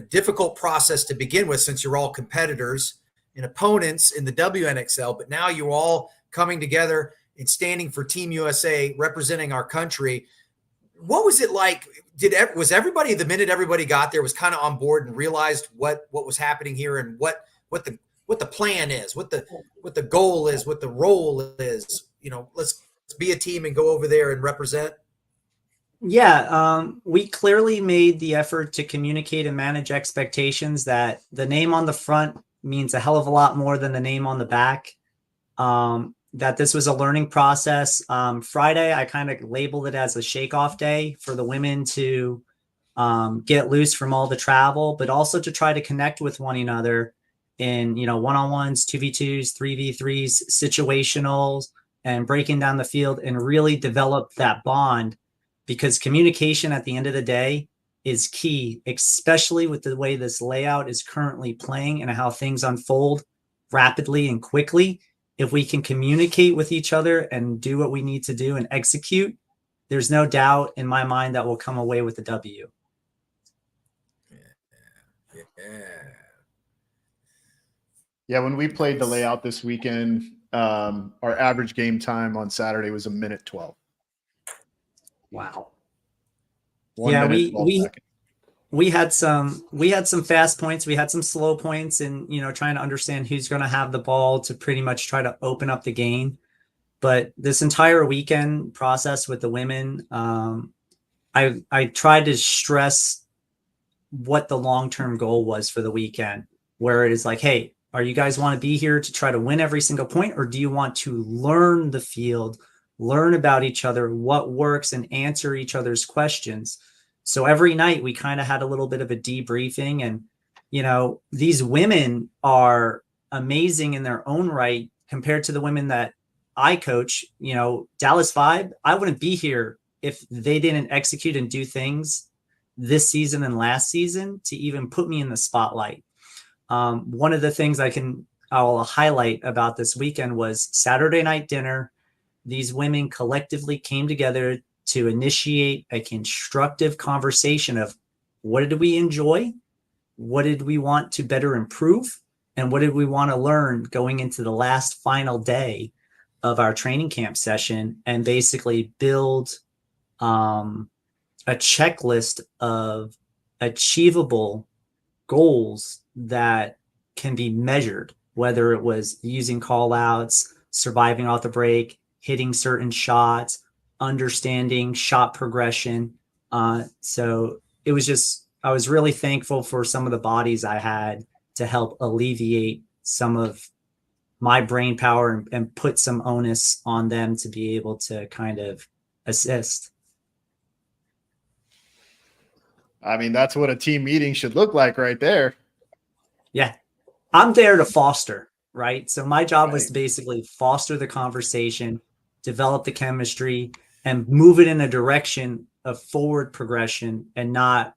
difficult process to begin with, since you're all competitors and opponents in the WNXL, but now you're all coming together and standing for Team USA, representing our country. What was it like? Was everybody, the minute everybody got there, was kind of on board and realized what was happening here and what the plan is, what the goal is, what the role is? Let's be a team and go over there and represent. Yeah, we clearly made the effort to communicate and manage expectations that the name on the front means a hell of a lot more than the name on the back. That this was a learning process. Friday, I kind of labeled it as a shake-off day for the women to get loose from all the travel, but also to try to connect with one another in, one-on-ones, 2v2s, 3v3s, situationals, and breaking down the field and really develop that bond, because communication at the end of the day is key, especially with the way this layout is currently playing and how things unfold rapidly and quickly. If we can communicate with each other and do what we need to do and execute, there's no doubt in my mind that we'll come away with the W. Yeah, when we played the layout this weekend, our average game time on Saturday was 1:12. Wow. 1 Yeah, minute, 12 seconds. we had some fast points, we had some slow points, and trying to understand who's going to have the ball to pretty much try to open up the game. But this entire weekend process with the women, I tried to stress what the long-term goal was for the weekend, where it is like, hey, are you guys want to be here to try to win every single point, or do you want to learn the field, learn about each other, what works, and answer each other's questions? So every night we kind of had a little bit of a debriefing, and, these women are amazing in their own right compared to the women that I coach. Dallas Vibe, I wouldn't be here if they didn't execute and do things this season and last season to even put me in the spotlight. One of the things I'll highlight about this weekend was Saturday night dinner. These women collectively came together to initiate a constructive conversation of what did we enjoy, what did we want to better improve, and what did we want to learn going into the last final day of our training camp session, and basically build a checklist of achievable goals that can be measured, whether it was using call outs, surviving off the break, hitting certain shots, understanding shot progression. So it was just, I was really thankful for some of the bodies I had to help alleviate some of my brain power and put some onus on them to be able to kind of assist. I mean, that's what a team meeting should look like right there. Yeah. I'm there to foster, right? So my job was to basically foster the conversation, develop the chemistry, and move it in a direction of forward progression and not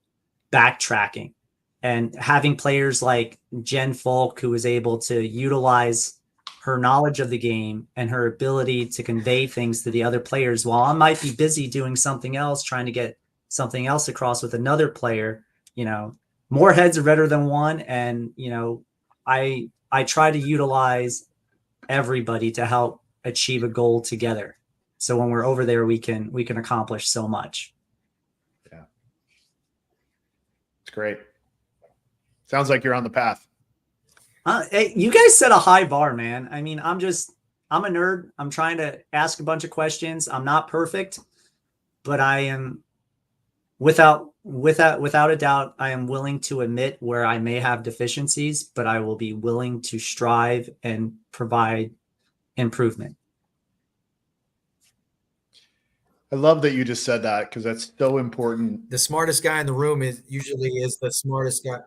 backtracking. And having players like Jen Falk, who was able to utilize her knowledge of the game and her ability to convey things to the other players while I might be busy doing something else, trying to get something else across with another player. More heads are better than one. And, I try to utilize everybody to help achieve a goal together. So when we're over there, we can accomplish so much. Yeah. It's great. Sounds like you're on the path. Hey, you guys set a high bar, man. I mean, I'm a nerd. I'm trying to ask a bunch of questions. I'm not perfect, but I am without a doubt, I am willing to admit where I may have deficiencies, but I will be willing to strive and provide improvement. I love that you just said that, because that's so important. The smartest guy in the room usually is the smartest guy.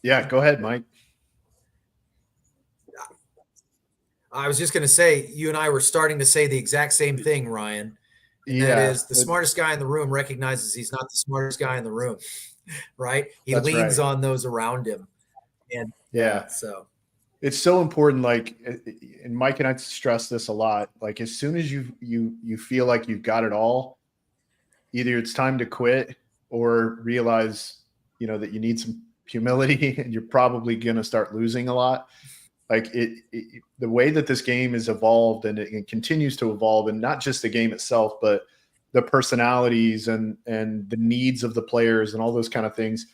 Yeah, go ahead, Mike. I was just going to say, you and I were starting to say the exact same thing, Ryan. And that is, the smartest guy in the room recognizes he's not the smartest guy in the room, right? He leans on those around him. And so it's so important. Like, and Mike and I stress this a lot. Like, as soon as you feel like you've got it all, either it's time to quit or realize, that you need some humility and you're probably going to start losing a lot. Like the way that this game has evolved and it continues to evolve, and not just the game itself, but the personalities and the needs of the players and all those kind of things,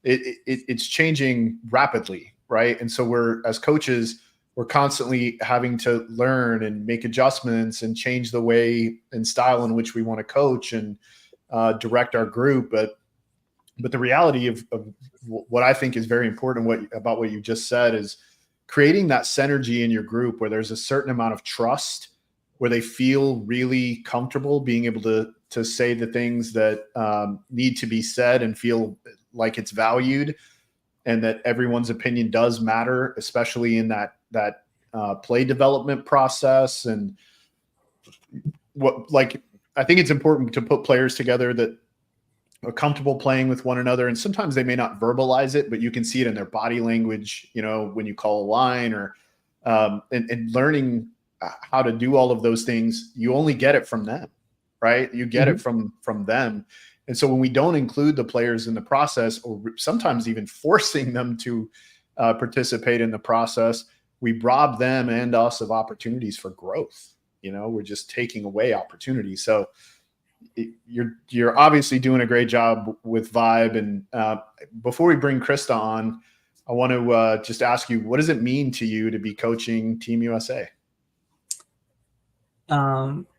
it's changing rapidly, right? And so as coaches, we're constantly having to learn and make adjustments and change the way and style in which we want to coach and direct our group. But the reality of what I think is very important about what you just said is creating that synergy in your group where there's a certain amount of trust, where they feel really comfortable being able to say the things that need to be said and feel like it's valued, and that everyone's opinion does matter, especially in that play development process. And I think it's important to put players together that are comfortable playing with one another. And sometimes they may not verbalize it, but you can see it in their body language, when you call a line or and learning how to do all of those things. You only get it from them, right? You get it from them. And so when we don't include the players in the process, or sometimes even forcing them to participate in the process, we rob them and us of opportunities for growth. We're just taking away opportunities. So you're obviously doing a great job with Vibe. And before we bring Krista on, I want to just ask you, what does it mean to you to be coaching Team USA?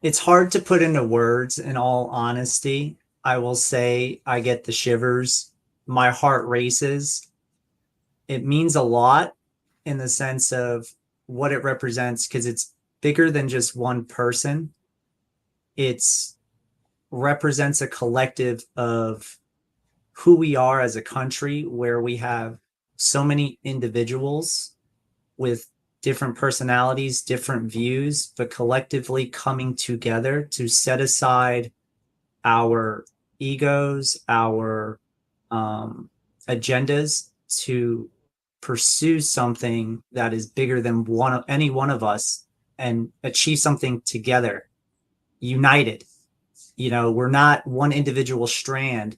It's hard to put into words, in all honesty. I will say I get the shivers. My heart races. It means a lot in the sense of what it represents, because it's bigger than just one person. It's represents a collective of who we are as a country, where we have so many individuals with different personalities, different views, but collectively coming together to set aside our egos, our agendas, to pursue something that is bigger than any one of us, and achieve something together, united. We're not one individual strand.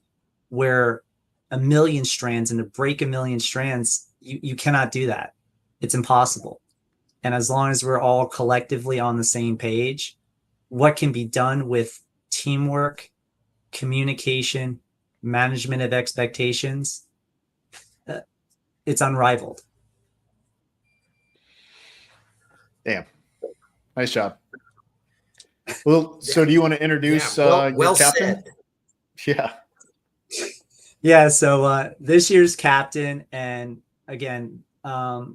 We're a million strands, and to break a million strands, you cannot do that. It's impossible. And as long as we're all collectively on the same page, what can be done with teamwork, communication, management of expectations, it's unrivaled. Damn. Nice job. Well, so do you want to introduce your captain? Said. Yeah. So this year's captain, and again, I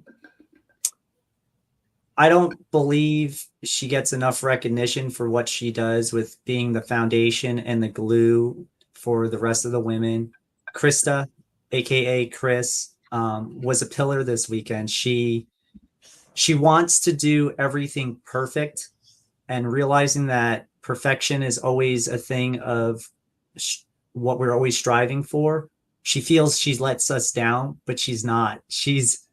don't believe she gets enough recognition for what she does with being the foundation and the glue for the rest of the women. Krista, aka Chris, was a pillar this weekend. She wants to do everything perfect, and realizing that perfection is always a thing of what we're always striving for. She feels she lets us down, but she's not. She's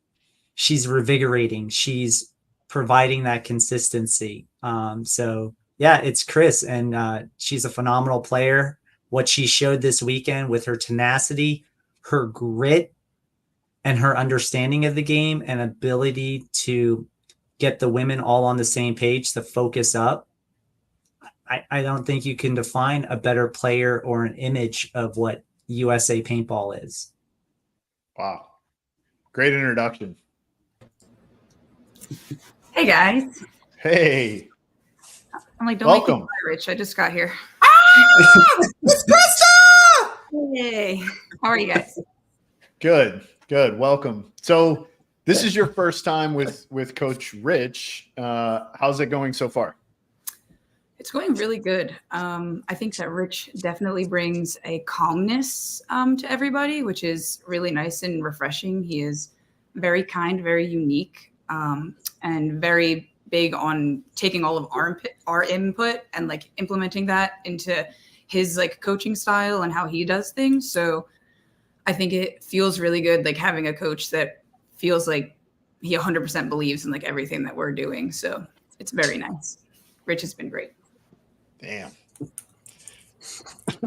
revigorating. She's providing that consistency. So yeah, it's Chris, and she's a phenomenal player. What she showed this weekend with her tenacity, her grit, and her understanding of the game and ability to get the women all on the same page to focus up. I don't think you can define a better player or an image of what USA paintball is. Wow. Great introduction. Hey guys. Hey. I'm like, don't Welcome. make me cry, Rich. I just got here. It's Krista! Hey. How are you guys? Good. Welcome. So this is your first time with Coach Rich. How's it going so far? It's going really good. I think that Rich definitely brings a calmness to everybody, which is really nice and refreshing. He is very kind, very unique, and very big on taking all of our input and like implementing that into his like coaching style and how he does things. So I think it feels really good, like having a coach that feels like he 100% believes in like everything that we're doing. So it's very nice. Rich has been great. Damn.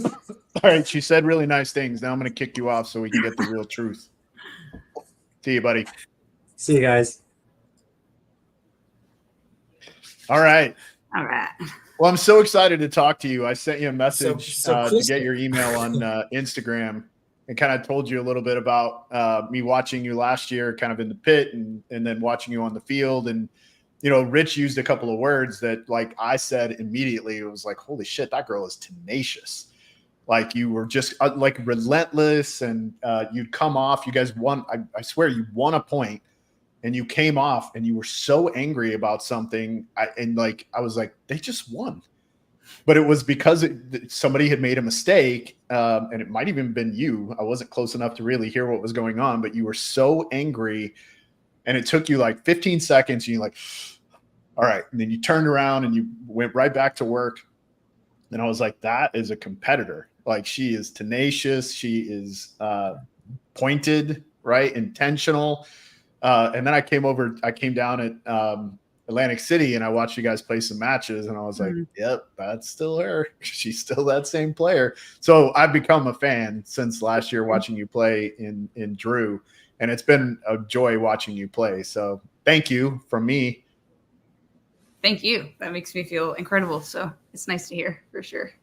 All right. She said really nice things. Now I'm going to kick you off so we can get the real truth. See you, buddy. See you guys. All right. All right. Well, I'm so excited to talk to you. I sent you a message to Krista, get your email on Instagram and kind of told you a little bit about me watching you last year, kind of in the pit and then watching you on the field. And, you know, Rich used a couple of words that, like, I said immediately. It was like, holy shit, that girl is tenacious. Like, you were just like relentless, and you'd come off. You guys won. I swear you won a point, and you came off and you were so angry about something. I was like, they just won. But it was because somebody had made a mistake, and it might even been you. I wasn't close enough to really hear what was going on, but you were so angry, and it took you like 15 seconds. And you're like, all right. And then you turned around and you went right back to work. And I was like, that is a competitor. Like, she is tenacious. She is pointed, right? Intentional. And then I came down at Atlantic City, and I watched you guys play some matches, and I was like, yep, that's still her. She's still that same player. So I've become a fan since last year watching you play in Drew, and it's been a joy watching you play. So thank you from me. Thank you. That makes me feel incredible. So it's nice to hear, for sure.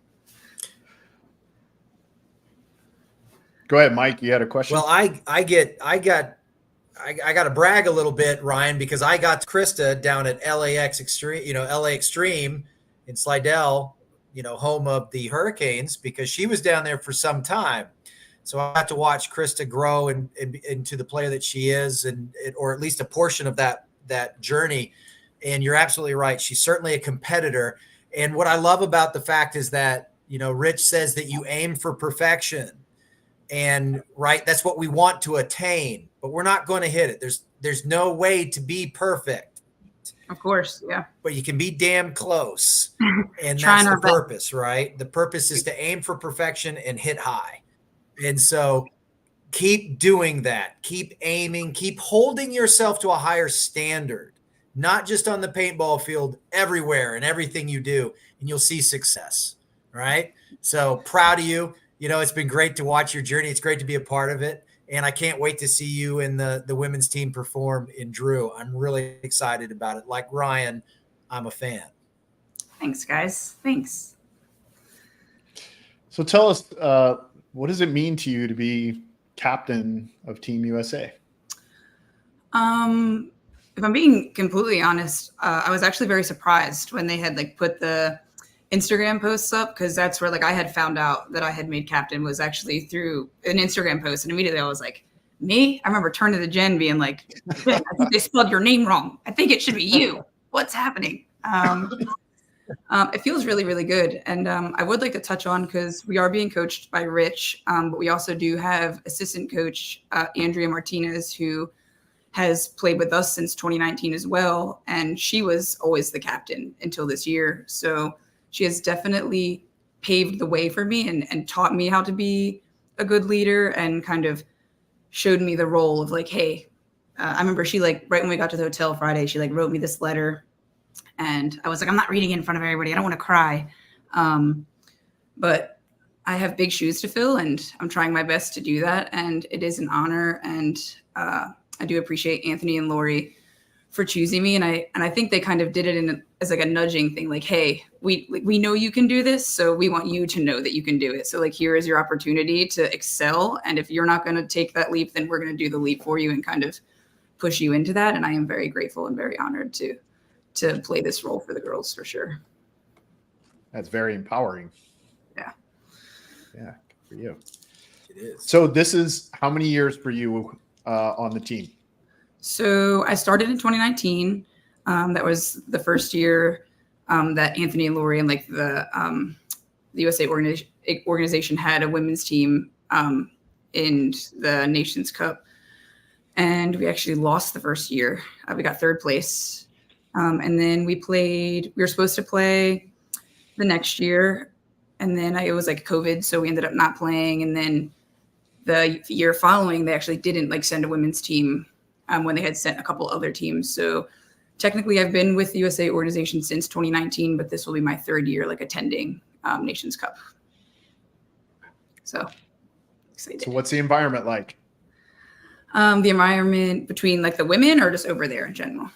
Go ahead, Mike. You had a question? Well, I got to brag a little bit, Ryan, because I got Krista down at LA Extreme in Slidell, home of the Hurricanes, because she was down there for some time. So I got to watch Krista grow into the player that she is, or at least a portion of that journey. And you're absolutely right. She's certainly a competitor. And what I love about the fact is that, Rich says that you aim for perfection. And right, that's what we want to attain, but we're not going to hit it. There's no way to be perfect. Of course, yeah. But you can be damn close. And Trying that's the our purpose, right? The purpose is to aim for perfection and hit high. And so keep doing that. Keep aiming, keep holding yourself to a higher standard, not just on the paintball field, everywhere and everything you do, and you'll see success, right? So proud of you. It's been great to watch your journey. It's great to be a part of it. And I can't wait to see you and the women's team perform in Drew. I'm really excited about it. Like Ryan, I'm a fan. Thanks, guys. Thanks. So tell us, what does it mean to you to be captain of Team USA? If I'm being completely honest, I was actually very surprised when they had put the Instagram posts up, because that's where I had found out that I had made captain was actually through an Instagram post. And immediately I was like, me? I remember turning to Jen being like, I think they spelled your name wrong. I think it should be you. What's happening? It feels really, really good. And I would like to touch on, because we are being coached by Rich, but we also do have assistant coach Andrea Martinez, who has played with us since 2019 as well. And she was always the captain until this year. So she has definitely paved the way for me and taught me how to be a good leader, and kind of showed me the role of hey, I remember she right when we got to the hotel Friday, she wrote me this letter, and I was like, I'm not reading it in front of everybody. I don't want to cry. But I have big shoes to fill, and I'm trying my best to do that. And it is an honor. And I do appreciate Anthony and Lori for choosing me. And I think they kind of did it as a nudging thing. Hey, we know you can do this. So we want you to know that you can do it. So here is your opportunity to excel. And if you're not going to take that leap, then we're going to do the leap for you and kind of push you into that. And I am very grateful and very honored to play this role for the girls, for sure. That's very empowering. Yeah. Yeah. Good for you. It is. So this is how many years for you on the team? So I started in 2019. That was the first year that Anthony and Lori and the USA organization had a women's team in the Nations Cup. And we actually lost the first year. We got third place. And then we were supposed to play the next year. And then it was COVID. So we ended up not playing. And then the year following, they actually didn't send a women's team when they had sent a couple other teams. So technically I've been with the USA organization since 2019, but this will be my third year attending Nations Cup. So excited. So what's the environment like? The environment between the women, or just over there in general?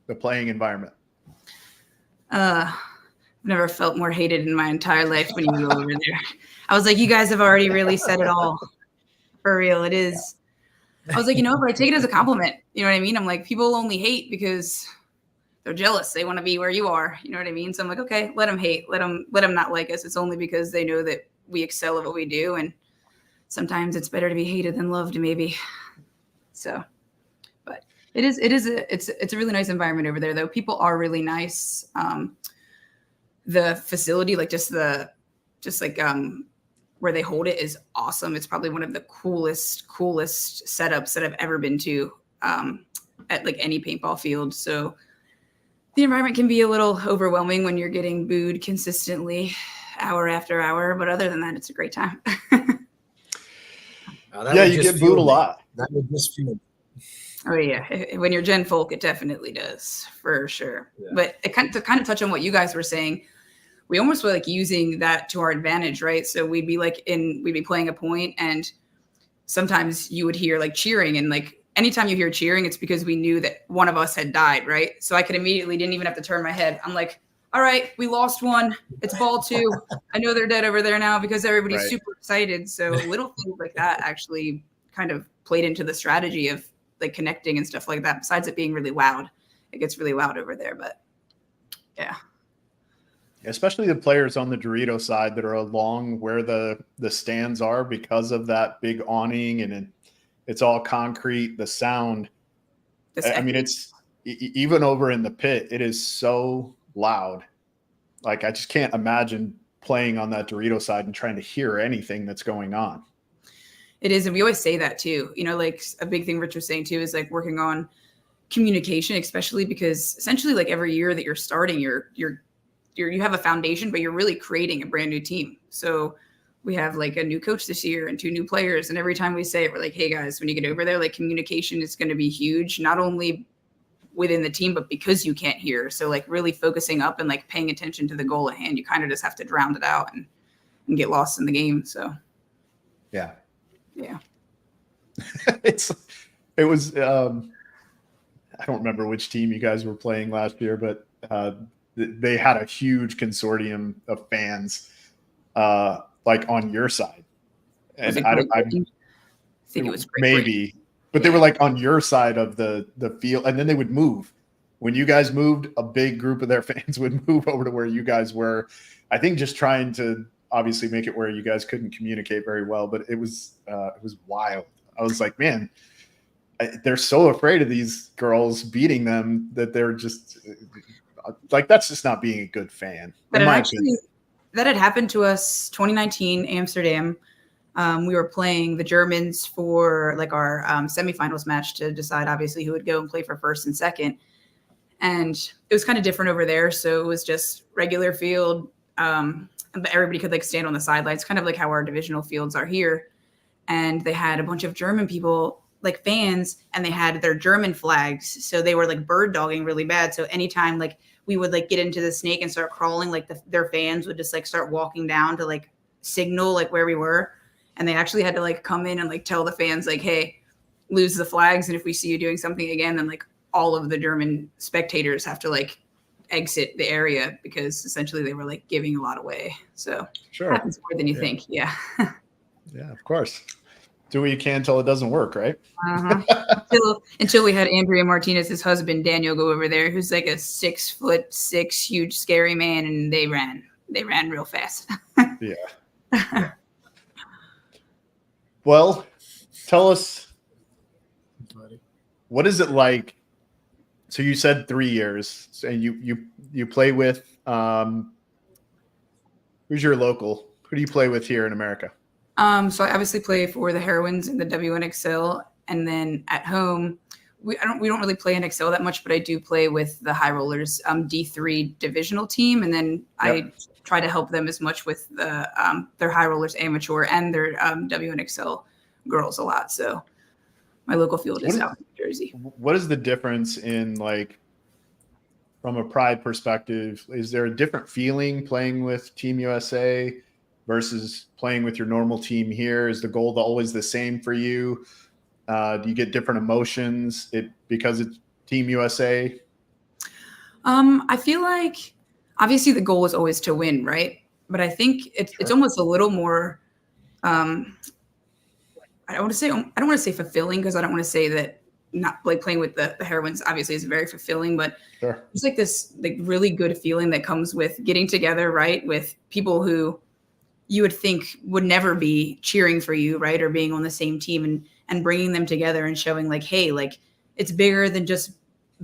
The playing environment. I've never felt more hated in my entire life when you go over there. I was like, you guys have already really said it all. For real, it is. I was like, but I take it as a compliment. You know what I mean? I'm like, people only hate because they're jealous. They want to be where you are. You know what I mean? So I'm like, okay, let them hate. Let them not like us. It's only because they know that we excel at what we do. And sometimes it's better to be hated than loved, maybe. So, but it's a really nice environment over there, though. People are really nice. The facility, like where they hold it is awesome. It's probably one of the coolest setups that I've ever been to at like any paintball field. So the environment can be a little overwhelming when you're getting booed consistently hour after hour. But other than that, it's a great time. You get booed a lot. That would just feel. Oh yeah, when you're Gen Folk, it definitely does for sure. Yeah. But to kind of touch on what you guys were saying, we almost were like using that to our advantage, right? So we'd be playing a point, and sometimes you would hear like cheering, and like anytime you hear cheering, it's because we knew that one of us had died, right? So I could immediately didn't even have to turn my head. I'm like, all right, we lost one. It's ball 2. I know they're dead over there now because everybody's super excited. So little things like that actually kind of played into the strategy of like connecting and stuff like that. Besides it being really loud, it gets really loud over there. But yeah. Especially the players on the Dorito side that are along where the stands are because of that big awning, and it's all concrete. The sound, I mean, it's even over in the pit, it is so loud. Like I just can't imagine playing on that Dorito side and trying to hear anything that's going on. It is. And we always say that too, like a big thing Rich was saying too, is like working on communication, especially because essentially like every year that you're starting, you have a foundation, but you're really creating a brand new team. So we have like a new coach this year and 2 new players. And every time we say it, we're like, hey guys, when you get over there, like communication is going to be huge, not only within the team, but because you can't hear. So like really focusing up and like paying attention to the goal at hand, you kind of just have to drown it out and get lost in the game. So yeah. It was, I don't remember which team you guys were playing last year, but they had a huge consortium of fans like on your side. And I think it was maybe, but they were like on your side of the field, and then they would move. When you guys moved, a big group of their fans would move over to where you guys were. I think just trying to obviously make it where you guys couldn't communicate very well, but it was wild. I was like, man, they're so afraid of these girls beating them that they're just like, that's just not being a good fan. But that had happened to us 2019 Amsterdam. We were playing the Germans for like our semifinals match to decide obviously who would go and play for first and second. And it was kind of different over there. So it was just regular field. But everybody could like stand on the sidelines, kind of like how our divisional fields are here. And they had a bunch of German people, like fans, and they had their German flags. So they were like bird dogging really bad. So anytime like we would like get into the snake and start crawling, like their fans would just like start walking down to like signal like where we were. And they actually had to like come in and like tell the fans like, hey, lose the flags. And if we see you doing something again, then like all of the German spectators have to like exit the area, because essentially they were like giving a lot away. So sure, it happens more than you think. Yeah. Yeah, of course. Do what you can until it doesn't work, right? Until we had Andrea Martinez's husband Daniel go over there, who's like a 6'6" huge scary man, and they ran real fast. Yeah. Well, tell us, what is it like? So you said 3 years, and you play with who's your local? Who do you play with here in America? So I obviously play for the Heroines in the WNXL, and then at home we don't really play in Excel that much, but I do play with the High Rollers D3 divisional team, and then I try to help them as much with the their High Rollers amateur and their WNXL girls a lot. So my local field is out in New Jersey. What is the difference in, like, from a pride perspective? Is there a different feeling playing with Team USA versus playing with your normal team here? Is the goal always the same for you? Do you get different emotions because it's Team USA? I feel like obviously the goal is always to win, right? But I think it's almost a little more, I don't want to say fulfilling, because I don't want to say that not like playing with the heroines obviously is very fulfilling, but it's like this like really good feeling that comes with getting together, right, with people who you would think would never be cheering for you, right, or being on the same team, and bringing them together and showing like, hey, like it's bigger than just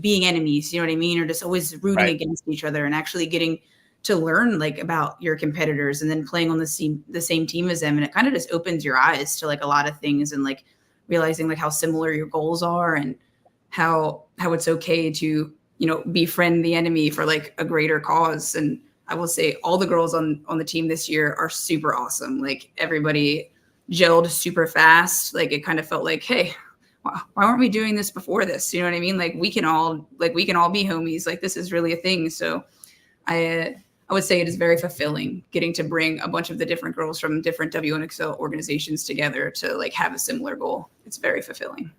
being enemies, you know what I mean, or just always rooting against each other, and actually getting to learn like about your competitors and then playing on the same team as them. And it kind of just opens your eyes to like a lot of things, and like realizing like how similar your goals are, and how it's okay to, you know, befriend the enemy for like a greater cause. And I will say all the girls on the team this year are super awesome. Like everybody gelled super fast. Like it kind of felt like, hey, why weren't we doing this before this? You know what I mean? Like we can all be homies. Like this is really a thing. So I would say it is very fulfilling getting to bring a bunch of the different girls from different WNXL organizations together to like have a similar goal. It's very fulfilling.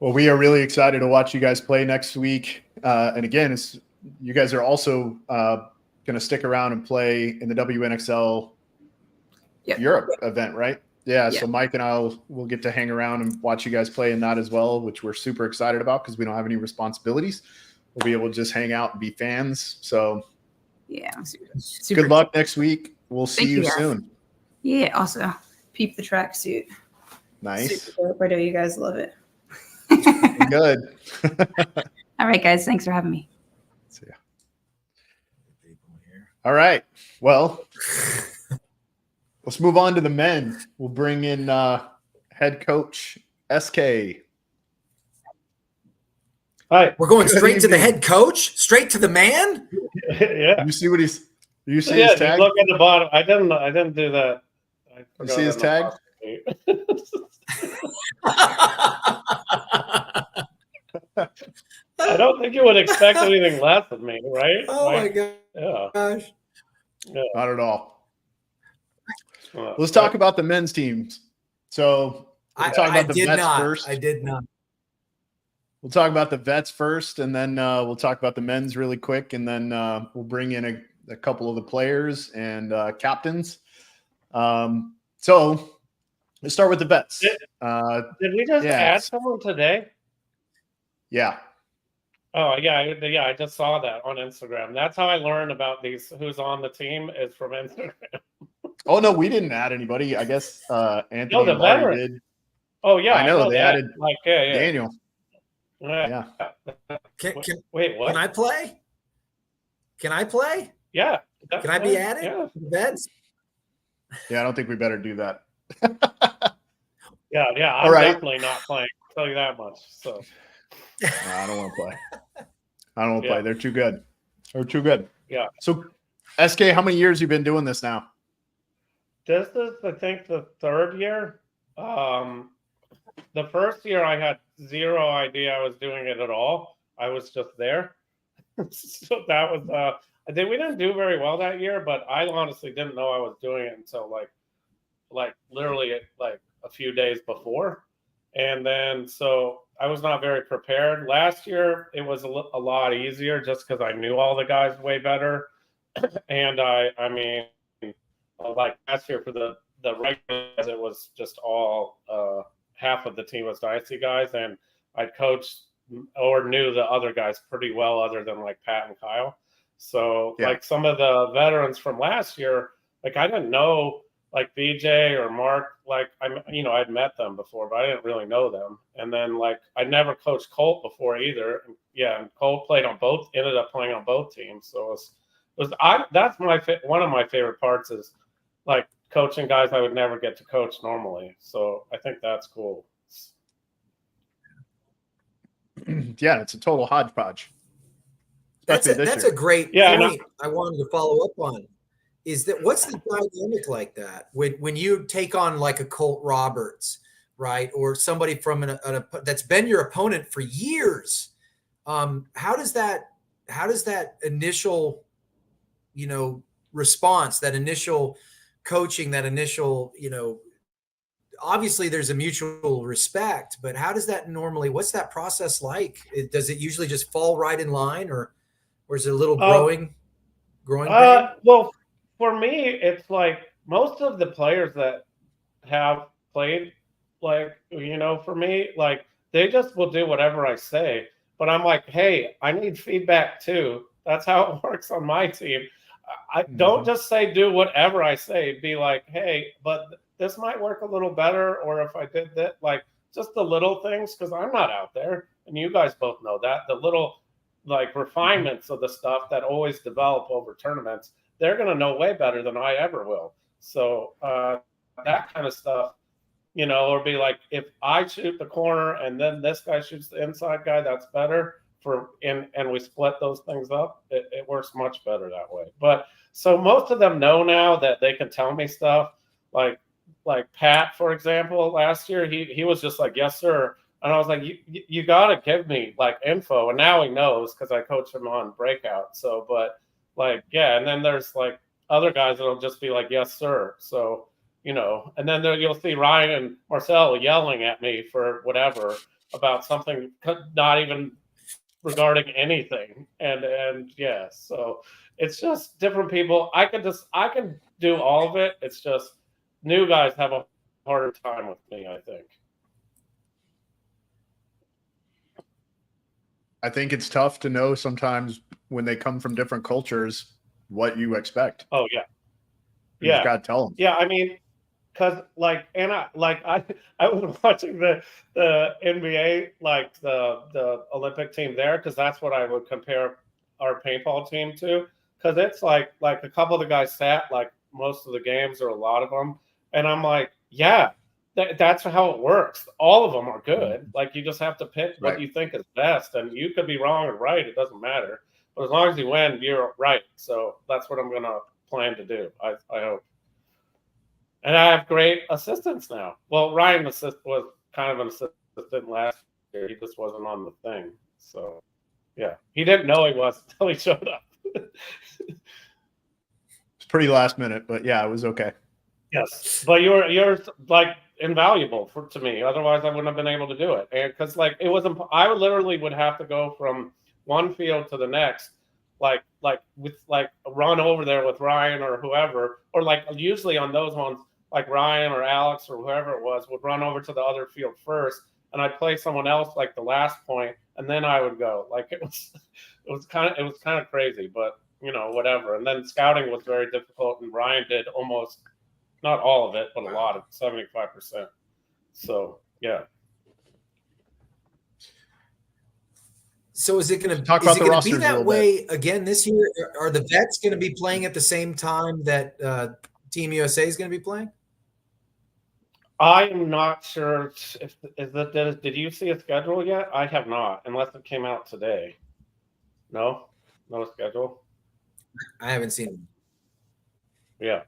Well, we are really excited to watch you guys play next week. And again, you guys are also going to stick around and play in the WNXL Europe event, right? Yeah. So Mike and I will get to hang around and watch you guys play in that as well, which we're super excited about because we don't have any responsibilities. We'll be able to just hang out and be fans. So yeah, super good luck next week. We'll see you soon. Yeah. Also, peep the tracksuit. Nice. Super dope. I know you guys love it. Good. All right, guys. Thanks for having me. See ya. All right. Well, let's move on to the men. We'll bring in head coach SK. Hi. We're going straight to the head coach, straight to the man. Yeah. You see what he's? You see his tag? Look at the bottom. I didn't do that. You see his tag? I don't think you would expect anything less of me, right? Oh my gosh. Yeah. Not at all. Let's talk about the men's teams. So we'll talk about the vets first. I did not. We'll talk about the vets first, and then we'll talk about the men's really quick, and then we'll bring in a couple of the players and captains. So let's start with the vets. Did we just add someone today? Yeah. Oh, yeah. I just saw that on Instagram. That's how I learned about who's on the team is from Instagram. Oh, no, we didn't add anybody. I guess Anthony the veteran did. Oh, yeah. I know they added Daniel. Yeah. Wait, what? Can I play? Yeah. Can I be added? Yeah. Vets? Yeah, I don't think we better do that. Yeah. I'm definitely not playing. I'll tell you that much. So no, I don't want to play. I don't want to play. They're too good. Yeah. So SK, how many years you been doing this now? This is, I think, the third year. The first year I had zero idea I was doing it at all. I was just there. So that was I think we didn't do very well that year, but I honestly didn't know I was doing it until like literally like a few days before. And then so I was not very prepared. Last year it was a lot easier just because I knew all the guys way better. And I mean, like last year for the regulars, it was just all half of the team was Dynasty guys, and I coached or knew the other guys pretty well, other than like Pat and Kyle. So like some of the veterans from last year, like I didn't know like BJ or Mark, like I'd met them before, but I didn't really know them. And then like I never coached Colt before either. And Colt ended up playing on both teams. So that's one of my favorite parts is like coaching guys I would never get to coach normally. So I think that's cool. Yeah, it's a total hodgepodge. That's a great point I wanted to follow up on. Is that what's the dynamic like that when you take on like a Colt Roberts, right, or somebody from that's been your opponent for years? How does that initial, response, that initial coaching, that initial, obviously there's a mutual respect, but how does that normally? What's that process like? Does it usually just fall right in line, or or is it a little growing? Well, for me, it's like most of the players that have played, like, for me, like, they just will do whatever I say. But I'm like, hey, I need feedback too. That's how it works on my team. I don't just say do whatever I say. Be like, hey, but this might work a little better, or if I did that, like just the little things, because I'm not out there, and you guys both know that the little like refinements of the stuff that always develop over tournaments, they're gonna know way better than I ever will. So that kind of stuff, or be like, if I shoot the corner and then this guy shoots the inside guy, that's better. And we split those things up, it works much better that way. But so most of them know now that they can tell me stuff. Like Pat, for example, last year he was just like, yes sir, and I was like, you gotta give me like info, and now he knows because I coach him on breakout. So but like, yeah, and then there's like other guys that'll just be like, yes sir. So and then you'll see Ryan and Marcello yelling at me for whatever about something not even regarding anything. And yeah, so it's just different people. I can do all of it. It's just new guys have a harder time with me, I think. I think it's tough to know sometimes when they come from different cultures what you expect. Oh yeah. You just gotta tell them. Yeah, I mean, because I was watching the NBA, like the Olympic team there, because that's what I would compare our paintball team to. Because it's like a couple of the guys sat like most of the games or a lot of them, and I'm like, yeah, that's how it works. All of them are good. Like you just have to pick what you think is best, and you could be wrong or right. It doesn't matter. But as long as you win, you're right. So that's what I'm gonna plan to do. I hope. And I have great assistants now. Well, Ryan was kind of an assistant last year. He just wasn't on the thing. So, yeah. He didn't know he was until he showed up. It's pretty last minute, but yeah, it was okay. Yes. But you're like invaluable to me. Otherwise, I wouldn't have been able to do it. And because like it was, I literally would have to go from one field to the next, like run over there with Ryan or whoever, or like usually on those ones, like Ryan or Alex or whoever it was would run over to the other field first, and I'd play someone else like the last point, and then I would go. Like it was kind of crazy, but whatever. And then scouting was very difficult, and Ryan did almost not all of it, but a lot of 75%. So yeah. So is it going to be that way again this year? Are the vets going to be playing at the same time that Team USA is going to be playing? I am not sure. Did you see a schedule yet? I have not, unless it came out today. No schedule. I haven't seen it. Yeah.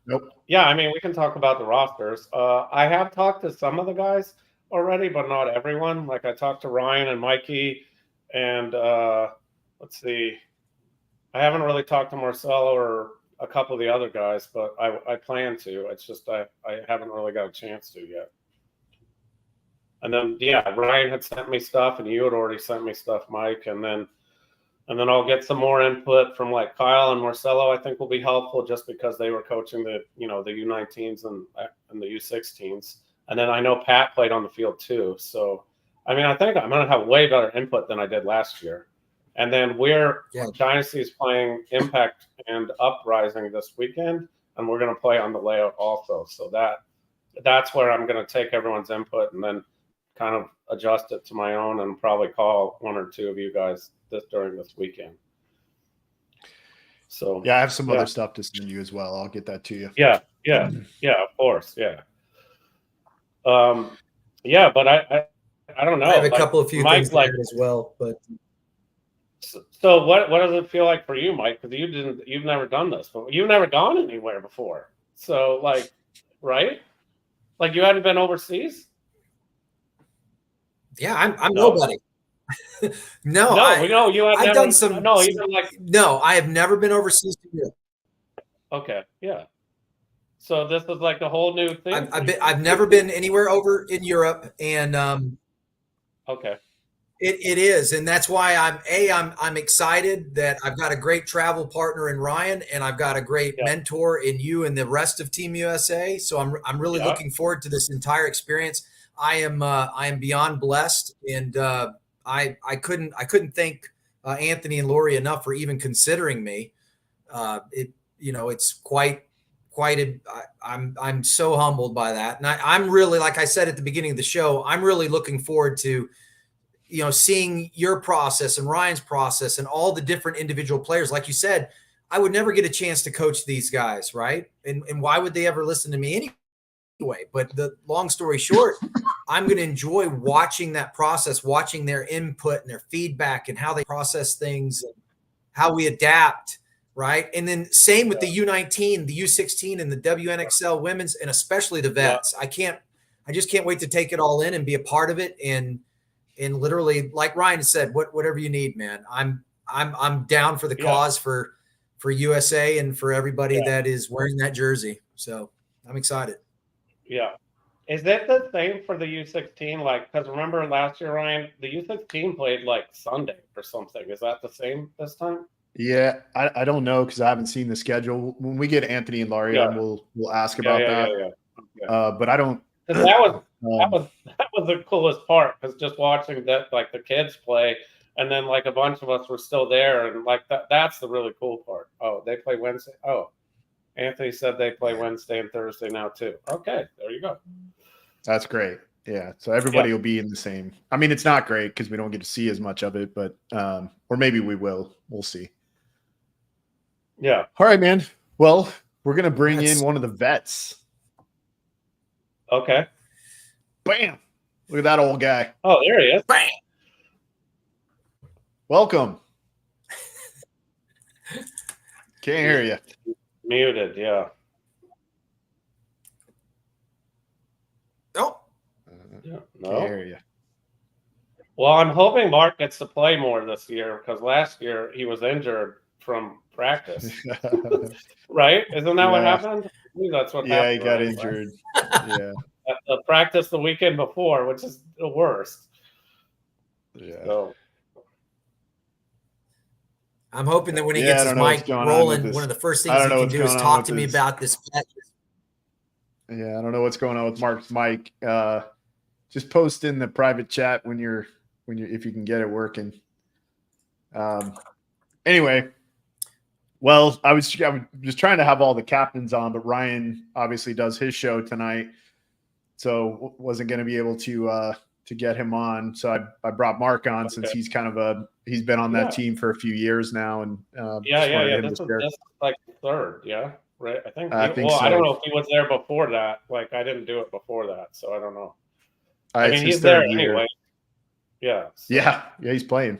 Nope. Yeah, I mean, we can talk about the rosters. I have talked to some of the guys already, but not everyone. Like I talked to Ryan and Mikey, and let's see. I haven't really talked to Marcello or a couple of the other guys, but I plan to. It's just I haven't really got a chance to yet. And then yeah, Ryan had sent me stuff, and you had already sent me stuff, Mike, and then I'll get some more input from like Kyle and Marcello. I think will be helpful just because they were coaching the the U19s and the U16s. And then I know Pat played on the field too. So, I mean, I think I'm going to have way better input than I did last year. And then Dynasty is playing Impact and Uprising this weekend, and we're going to play on the layout also. So that's where I'm going to take everyone's input and then kind of adjust it to my own, and probably call one or two of you guys during this weekend. So yeah, I have some other stuff to send you as well. I'll get that to you. Yeah, of course, yeah. Yeah, but I don't know. I have a couple of few things to add as well, but so what does it feel like for you, Mike? Because you've never done this, but you've never gone anywhere before. So like, right? Like you hadn't been overseas? Yeah, I'm nobody. No, you have I've done some. No, even like no, I have never been overseas to Europe. Okay, yeah. So this is like a whole new thing. I've never been anywhere over in Europe, and okay. It is, and that's why I'm excited that I've got a great travel partner in Ryan, and I've got a great mentor in you and the rest of Team USA. So I'm really looking forward to this entire experience. I am beyond blessed, and I couldn't thank Anthony and Lori enough for even considering me. It's quite I'm so humbled by that, and I'm really, like I said at the beginning of the show, I'm really looking forward to seeing your process and Ryan's process and all the different individual players. Like you said, I would never get a chance to coach these guys, right? And why would they ever listen to me anyway? But the long story short, I'm going to enjoy watching that process, watching their input and their feedback and how they process things and how we adapt, right? And then same with the U19, the U16, and the WNXL women's, and especially the vets. I just can't wait to take it all in and be a part of it. And literally, like Ryan said, whatever you need, man. I'm down for the cause for USA and for everybody that is wearing that jersey. So I'm excited. Yeah. Is that the same for the U16? Like, because remember last year, Ryan, the U16 played like Sunday or something. Is that the same this time? Yeah, I don't know because I haven't seen the schedule. When we get Anthony and Laurie on, we'll ask about that. Okay. But I don't. That was the coolest part, because just watching that, like the kids play, and then like a bunch of us were still there, and like that's the really cool part. Oh, they play Wednesday. Oh, Anthony said they play Wednesday and Thursday now too. Okay, there you go. That's great. Yeah, so everybody will be in the same. I mean, it's not great because we don't get to see as much of it, but or maybe we will. We'll see. Yeah. All right, man. Well, we're gonna bring in one of the vets. Okay. Bam! Look at that old guy. Oh, there he is. Bam! Welcome. Can't hear you. Muted, yeah. Nope. No. Can't hear you. Well, I'm hoping Mark gets to play more this year, because last year he was injured from practice. Right? Isn't that what happened? I believe that's what happened. Yeah, he got injured. Yeah. The practice the weekend before, which is the worst. Yeah. So I'm hoping that when he gets his mic rolling, one of the first things he can do is talk to me about this. Yeah, I don't know what's going on with Mark's mic. Just post in the private chat when you're if you can get it working. Anyway, well, I was just trying to have all the captains on, but Ryan obviously does his show tonight, so wasn't going to be able to get him on. So I brought Mark on since he's kind of he's been on that team for a few years now, and This is like third, right? I think so. I don't know if he was there before that. Like, I didn't do it before that, so I don't know. I mean, he's there anyway. Yeah. So. Yeah, he's playing.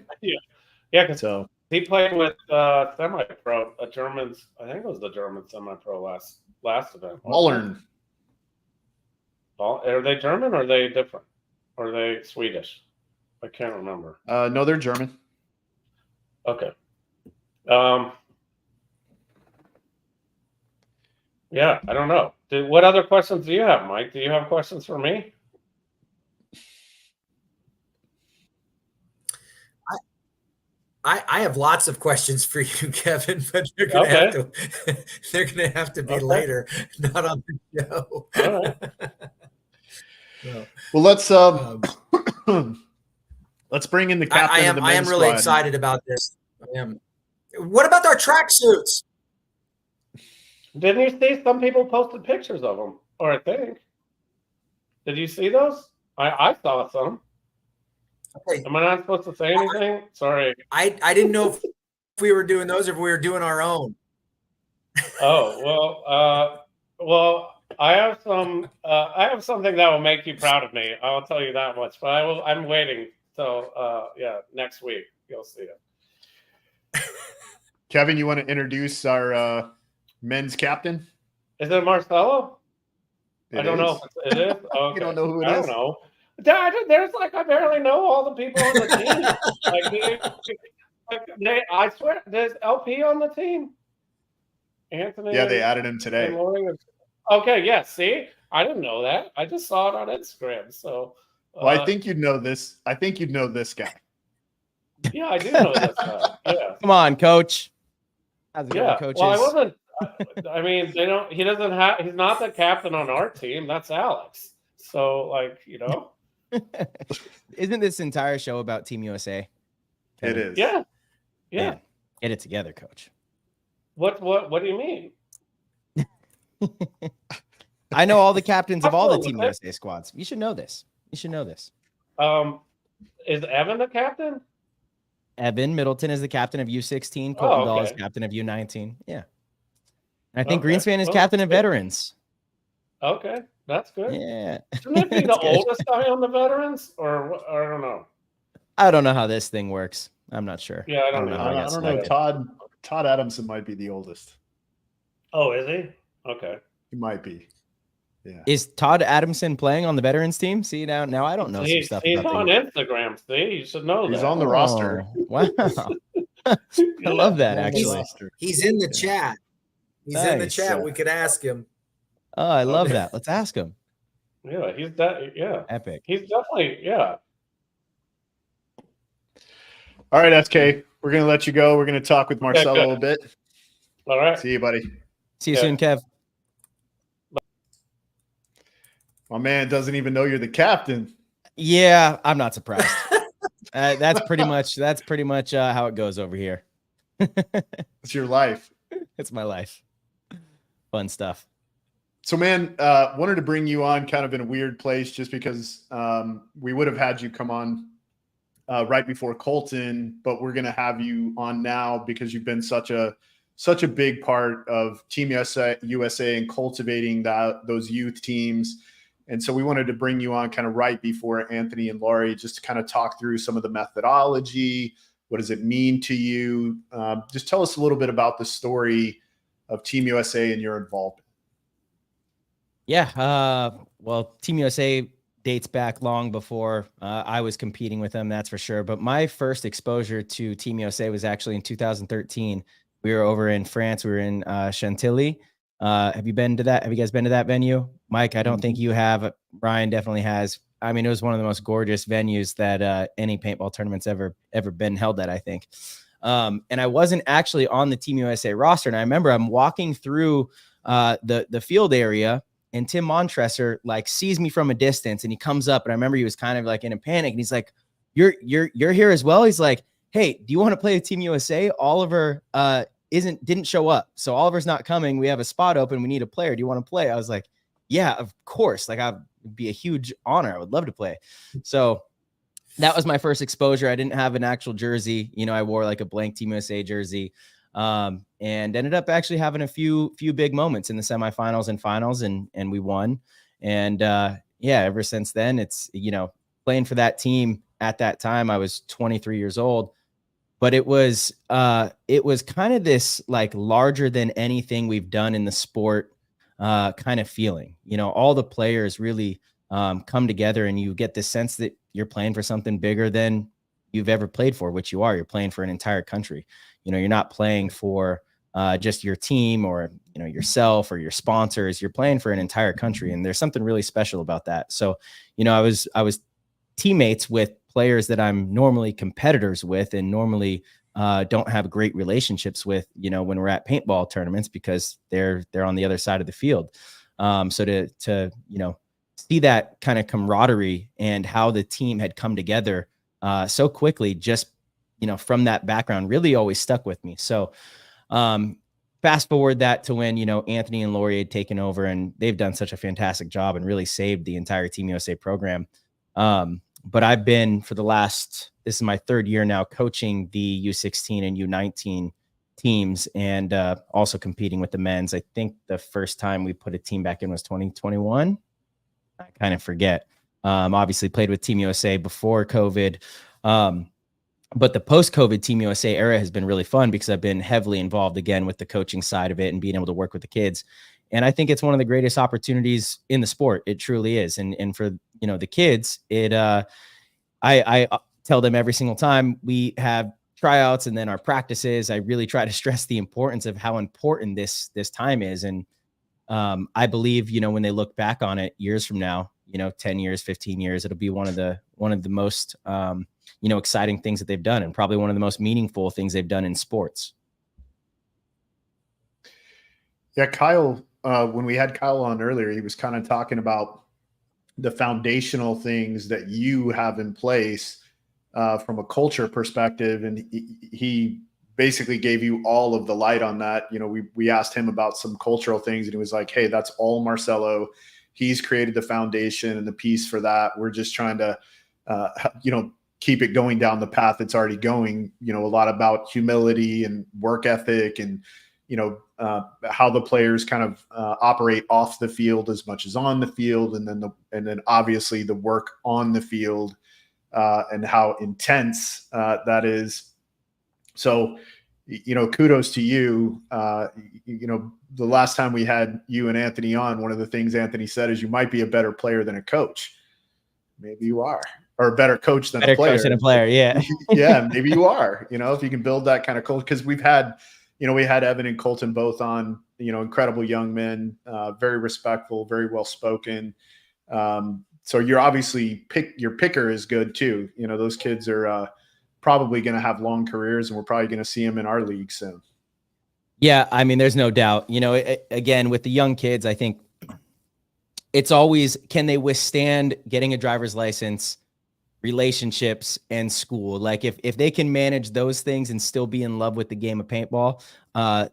Yeah, because he played with semi-pro, I think it was the German semi-pro last event. Wallern. Are they German or are they different? Or are they Swedish? I can't remember. No, they're German. Okay. Yeah, I don't know. What other questions do you have, Mike? Do you have questions for me? I have lots of questions for you, Kevin, but they're gonna have to be later, not on the show. All right. Well, let's bring in the captain of the men's I am really squad. excited about this. I am. What about our tracksuits? Didn't you see some people posted pictures of them? Or I think. Did you see those? I saw some. Okay. Am I not supposed to say anything? Sorry. I didn't know if we were doing those or if we were doing our own. Oh, well, I have something that will make you proud of me. I'll tell you that much. But I'm waiting till next week. You'll see it. Kevin, you want to introduce our men's captain? Is it Marcello? I don't know if it is. Okay. You don't know who it is? I don't know. There's I barely know all the people on the team. I swear, there's LP on the team. Anthony. Yeah, they added him today. Okay, yeah. See, I didn't know that. I just saw it on Instagram. So, well, I think you'd know this. I think you'd know this guy. Yeah, I do know this guy. Yeah. Come on, coach. How's it going, coaches? Well, I wasn't. I mean, they don't. He doesn't have. He's not the captain on our team. That's Alex. So, like, Isn't this entire show about Team USA? It is. Yeah. Man, get it together, coach. What do you mean? I know all the captains of all the Team USA squads. You should know this. Is Evan the captain? Evan Middleton is the captain of U16. Colton Doll is captain of U19. Yeah. And I think Greenspan is captain of veterans. Okay, that's good. Yeah. Shouldn't it be the oldest guy on the veterans? Or I don't know. I don't know how this thing works. I'm not sure. Yeah, I don't know. I don't know. Todd Adamson might be the oldest. Oh, is he? Okay. He might be. Yeah. Is Todd Adamson playing on the veterans team? See, now I don't know some stuff. He's on Instagram. See, you should know that. He's on the roster. Wow. I love that, actually. He's in the chat. He's in the chat. We could ask him. Oh, I love that. Let's ask him. Yeah, he's that. Yeah, epic. He's definitely All right, SK. We're gonna let you go. We're gonna talk with Marcello a bit. All right. See you, buddy. See you soon, Kev. My man doesn't even know you're the captain. Yeah, I'm not surprised. That's pretty much how it goes over here. It's your life. It's my life. Fun stuff. So, man, wanted to bring you on kind of in a weird place just because we would have had you come on right before Colton, but we're going to have you on now because you've been such a big part of Team USA and cultivating those youth teams. And so we wanted to bring you on kind of right before Anthony and Lori just to kind of talk through some of the methodology. What does it mean to you? Just tell us a little bit about the story of Team USA and your involvement. Yeah. Well, Team USA dates back long before I was competing with them, that's for sure. But my first exposure to Team USA was actually in 2013. We were over in France. We were in Chantilly. Have you been to that? Have you guys been to that venue? Mike, I don't think you have. Ryan definitely has. I mean, it was one of the most gorgeous venues that any paintball tournament's ever been held at, I think. And I wasn't actually on the Team USA roster. And I remember I'm walking through the field area, and Tim Montresor like sees me from a distance, and he comes up, and I remember he was kind of like in a panic, and he's like, "You're here as well?" He's like, "Hey, do you want to play with Team USA? Oliver didn't show up, so Oliver's not coming. We have a spot open. We need a player. Do you want to play?" I was like, "Yeah, of course. Like, it'd be a huge honor. I would love to play." So that was my first exposure. I didn't have an actual jersey. I wore like a blank Team USA jersey, and ended up actually having a few big moments in the semifinals and finals, and we won. And ever since then, it's playing for that team. At that time, I was 23 years old. But it was kind of this like larger than anything we've done in the sport kind of feeling. All the players really come together, and you get this sense that you're playing for something bigger than you've ever played for, which you are. You're playing for an entire country. You're not playing for just your team or yourself or your sponsors. You're playing for an entire country, and there's something really special about that. So I was teammates with players that I'm normally competitors with and normally don't have great relationships with, when we're at paintball tournaments, because they're on the other side of the field. So to see that kind of camaraderie and how the team had come together so quickly, just, from that background, really always stuck with me. So fast forward that to when, Anthony and Lori had taken over, and they've done such a fantastic job and really saved the entire Team USA program. But I've been this is my third year now coaching the U16 and U19 teams, and also competing with the men's. I think the first time we put a team back in was 2021. I kind of forget. Obviously played with Team USA before COVID. But the post-COVID Team USA era has been really fun because I've been heavily involved again with the coaching side of it and being able to work with the kids. And I think it's one of the greatest opportunities in the sport. It truly is. And for, the kids, I tell them every single time we have tryouts and then our practices, I really try to stress the importance of how important this time is. And I believe, when they look back on it years from now, 10 years, 15 years, it'll be one of the most exciting things that they've done, and probably one of the most meaningful things they've done in sports. Yeah, Kyle, when we had Kyle on earlier, he was kind of talking about the foundational things that you have in place from a culture perspective. And he basically gave you all of the light on that. We asked him about some cultural things, and he was like, hey, that's all Marcello. He's created the foundation and the piece for that. We're just trying to, keep it going down the path it's already going, a lot about humility and work ethic and, how the players kind of operate off the field as much as on the field. And then obviously the work on the field and how intense that is. So, kudos to you. The last time we had you and Anthony on, one of the things Anthony said is you might be a better player than a coach. Maybe you are, or a better coach than a player. Coach than a player, yeah. Yeah, maybe you are, if you can build that kind of culture. Because we had Evan and Colton both on, incredible young men, very respectful, very well-spoken. So you're obviously your picker is good too. Those kids are probably going to have long careers, and we're probably going to see them in our league soon. Yeah, I mean, there's no doubt. Again, with the young kids, I think it's always, can they withstand getting a driver's license, relationships, and school? Like if they can manage those things and still be in love with the game of paintball,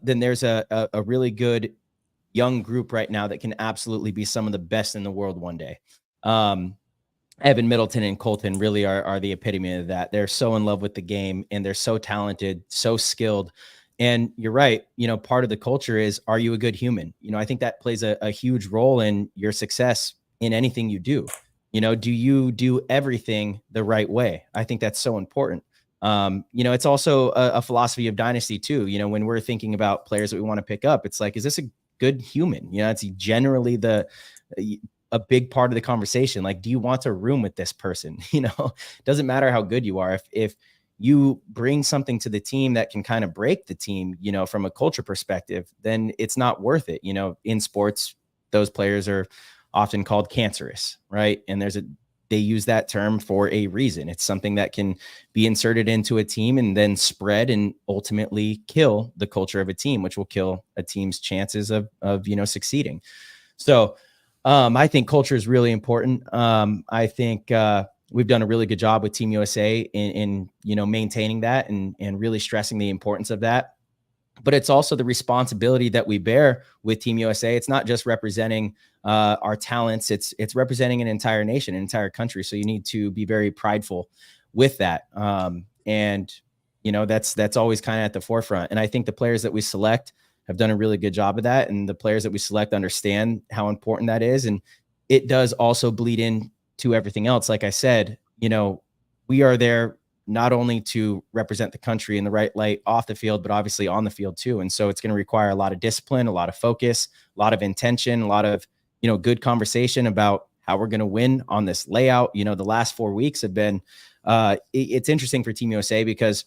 then there's a really good young group right now that can absolutely be some of the best in the world one day. Evan Middleton and Colton really are the epitome of that. They're so in love with the game, and they're so talented, so skilled. And you're right. Part of the culture is, are you a good human? I think that plays a huge role in your success in anything you do. Do you do everything the right way? I think that's so important. It's also a philosophy of dynasty too. When we're thinking about players that we want to pick up, it's like, is this a good human? It's generally a big part of the conversation. Like, do you want to room with this person? Doesn't matter how good you are. If you bring something to the team that can kind of break the team, from a culture perspective, then it's not worth it. In sports, those players are often called cancerous, right? And they use that term for a reason. It's something that can be inserted into a team and then spread and ultimately kill the culture of a team, which will kill a team's chances of succeeding. So I think culture is really important. I think we've done a really good job with Team USA in maintaining that and really stressing the importance of that. But it's also the responsibility that we bear with Team USA. It's not just representing our talents. It's representing an entire nation, an entire country. So you need to be very prideful with that. That's always kind of at the forefront. And I think the players that we select have done a really good job of that. And the players that we select understand how important that is. And it does also bleed into everything else. Like I said, we are there not only to represent the country in the right light off the field, but obviously on the field too. And so it's going to require a lot of discipline, a lot of focus, a lot of intention, a lot of, good conversation about how we're going to win on this layout. The last 4 weeks have been, it's interesting for Team USA because,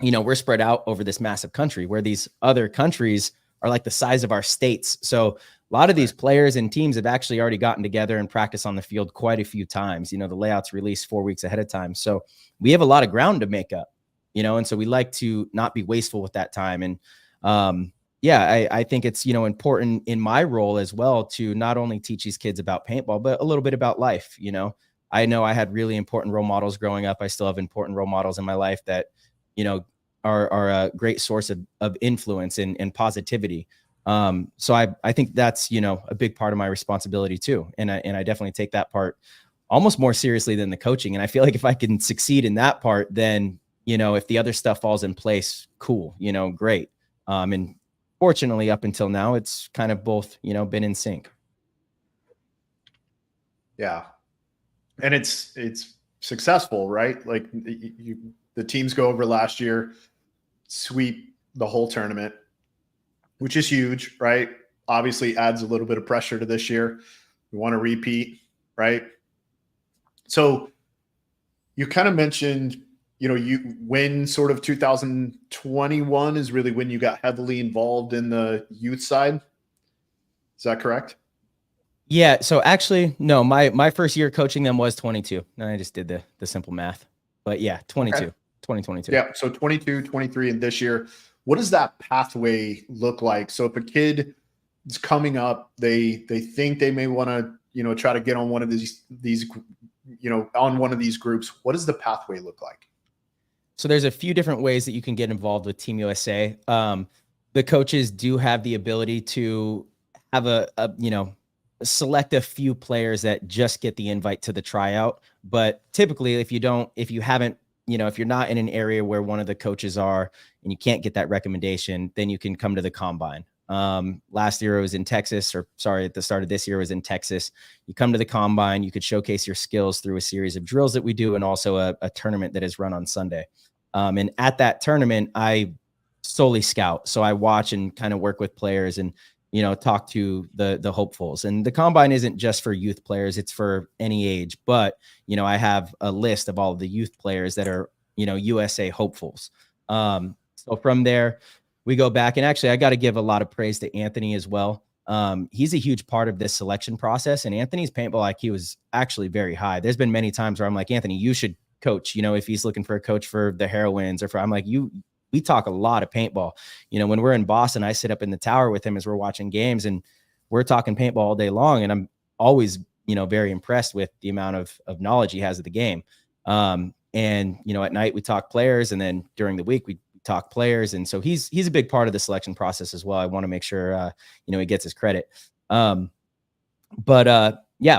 we're spread out over this massive country where these other countries are like the size of our states. So a lot of these players and teams have actually already gotten together and practiced on the field quite a few times. The layout's released 4 weeks ahead of time. So we have a lot of ground to make up, and so we like to not be wasteful with that time. And I think it's, important in my role as well to not only teach these kids about paintball, but a little bit about life. I know I had really important role models growing up. I still have important role models in my life that, are a great source of influence and positivity. So I think that's, a big part of my responsibility too. And I definitely take that part almost more seriously than the coaching. And I feel like if I can succeed in that part, then, if the other stuff falls in place, cool, great. And fortunately up until now, it's kind of both, been in sync. Yeah. And it's successful, right? Like the teams go over last year, sweep the whole tournament, which is huge, right? Obviously adds a little bit of pressure to this year. We want to repeat, right? So you kind of mentioned, you when sort of 2021 is really when you got heavily involved in the youth side. Is that correct? Yeah. So actually, no, my first year coaching them was 22. And I just did the simple math. But yeah, 2022. Yeah. So 22, 23, and this year, what does that pathway look like? So if a kid is coming up, they think they may want to, try to get on one of these, on one of these groups, what does the pathway look like? So there's a few different ways that you can get involved with Team USA. The coaches do have the ability to have select a few players that just get the invite to the tryout. But typically, if you're not in an area where one of the coaches are and you can't get that recommendation, then you can come to the combine. Last year it was in Texas, at the start of this year it was in Texas. You come to the combine, you could showcase your skills through a series of drills that we do, and also a tournament that is run on Sunday. And at that tournament, I solely scout. So I watch and kind of work with players and, talk to the hopefuls. And the combine isn't just for youth players, it's for any age. But, I have a list of all of the youth players that are, USA hopefuls. So from there, we go back, and actually I got to give a lot of praise to Anthony as well. He's a huge part of this selection process, and Anthony's paintball IQ is actually very high. There's been many times where I'm like, Anthony, you should coach, if he's looking for a coach for the Heroines I'm like, we talk a lot of paintball. When we're in Boston, I sit up in the tower with him as we're watching games, and we're talking paintball all day long. And I'm always, very impressed with the amount of knowledge he has of the game. And, at night we talk players, and then during the week we talk players. And so he's a big part of the selection process as well. I want to make sure, he gets his credit. Yeah,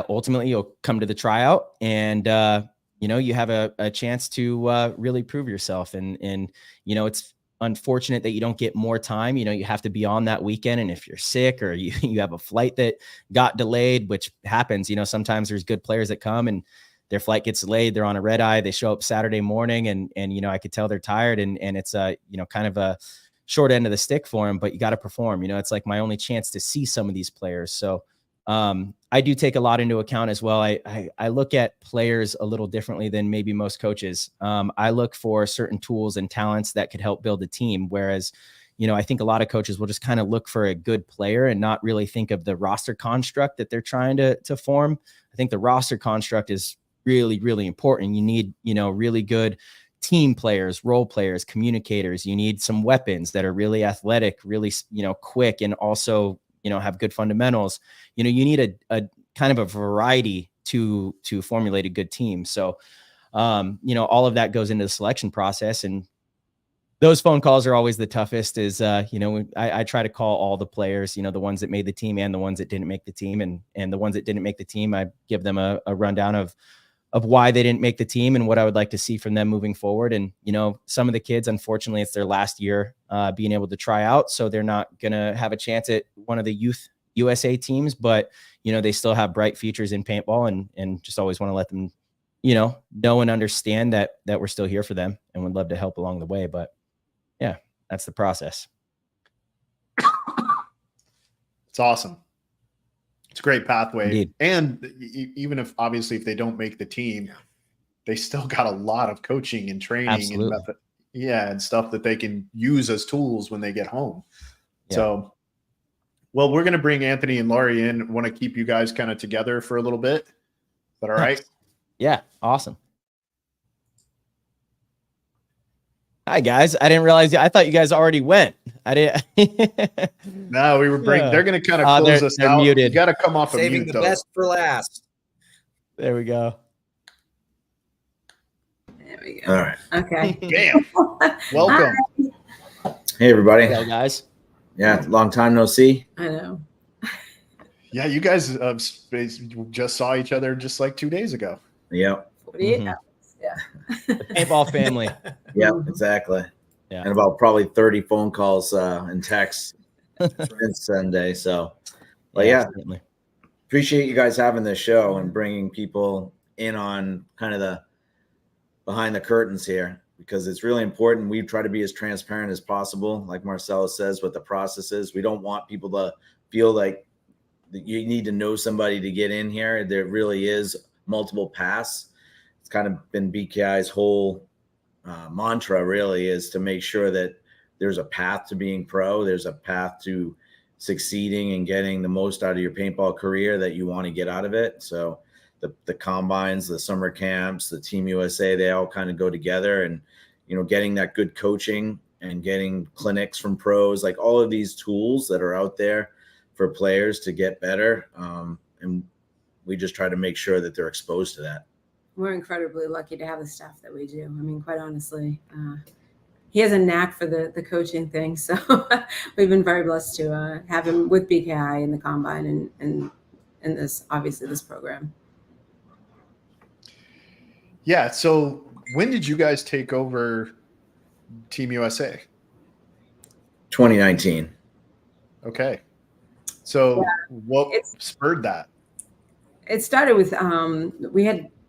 ultimately you'll come to the tryout, and, you have a chance to really prove yourself. And it's unfortunate that you don't get more time. You have to be on that weekend. And if you're sick or you have a flight that got delayed, which happens, sometimes there's good players that come and their flight gets delayed. They're on a red eye. They show up Saturday morning and I could tell they're tired, and it's kind of a short end of the stick for them, but you got to perform. It's like my only chance to see some of these players. So I do take a lot into account as well. I look at players a little differently than maybe most coaches. I look for certain tools and talents that could help build a team. Whereas, I think a lot of coaches will just kind of look for a good player and not really think of the roster construct that they're trying to form. I think the roster construct is really, really important. You need, really good team players, role players, communicators. You need some weapons that are really athletic, really, quick, and also, have good fundamentals. You need a kind of a variety to formulate a good team. So, all of that goes into the selection process, and those phone calls are always the toughest. I try to call all the players, the ones that made the team and the ones that didn't make the team, and the ones that didn't make the team, I give them a rundown of why they didn't make the team and what I would like to see from them moving forward. And, some of the kids, unfortunately, it's their last year being able to try out. So they're not going to have a chance at one of the youth USA teams, but, they still have bright futures in paintball, and just always want to let them, know and understand that we're still here for them and would love to help along the way. But yeah, that's the process. It's awesome. It's a great pathway. Indeed. And even if they don't make the team, they still got a lot of coaching and training Absolutely. and method, and stuff that they can use as tools when they get home. Yeah. So, well, we're going to bring Anthony and Lori in. Want to keep you guys kind of together for a little bit. Is that all right? Yeah. Awesome. Hi guys. I didn't realize. I thought you guys already went. I didn't. No, we were bringing. They're going to kind of close us they're out. muted. You got to come off Saving of mute, the though. best for last. There we go. There we go. All right. Okay. Damn. Welcome. Hey, everybody. Hello, guys. Yeah, long time no see. I know. Yeah, you guys just saw each other just like 2 days ago. Yeah. Yeah. Yeah. The paintball family. Yeah, exactly. Yeah. And about probably 30 phone calls and texts since Sunday. So, but yeah, Certainly. appreciate you guys having this show and bringing people in on kind of the behind the curtains here, because it's really important. We try to be as transparent as possible, like Marcello says, with the processes. We don't want people to feel like you need to know somebody to get in here. There really is multiple paths. It's kind of been BKI's whole mantra, really, is to make sure that there's a path to being pro. There's a path to succeeding and getting the most out of your paintball career that you want to get out of it. So the combines, the summer camps, the Team USA, they all kind of go together, and, getting that good coaching and getting clinics from pros, like all of these tools that are out there for players to get better. And we just try to make sure that they're exposed to that. We're incredibly lucky to have the staff that we do. I mean, quite honestly, he has a knack for the coaching thing. So we've been very blessed to have him with BKI in the combine and this, obviously, this program. Yeah. So when did you guys take over Team USA? 2019. Okay. So what spurred that? It started with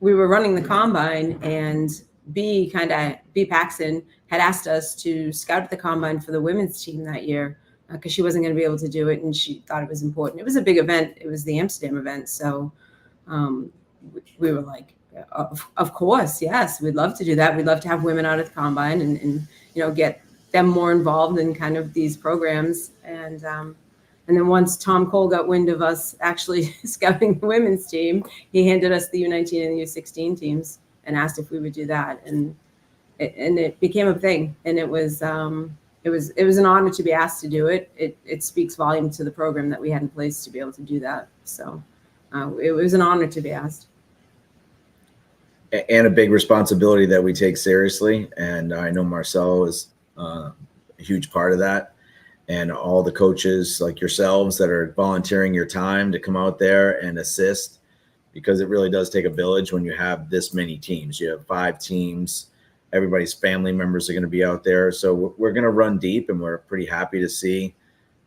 we were running the combine, and B Paxson had asked us to scout at the combine for the women's team that year because she wasn't going to be able to do it, and she thought it was important. It was a big event. It was the Amsterdam event, so we were like, of course, yes, we'd love to do that. We'd love to have women out at the combine and get them more involved in kind of these programs. And then once Tom Cole got wind of us actually scouting the women's team, he handed us the U19 and the U16 teams and asked if we would do that. And it became a thing. And it was an honor to be asked to do it. It speaks volume to the program that we had in place to be able to do that. So it was an honor to be asked. And a big responsibility that we take seriously. And I know Marcello is a huge part of that. And all the coaches like yourselves that are volunteering your time to come out there and assist, because it really does take a village when you have this many teams. You have 5 teams, everybody's family members are going to be out there. So we're going to run deep, and we're pretty happy to see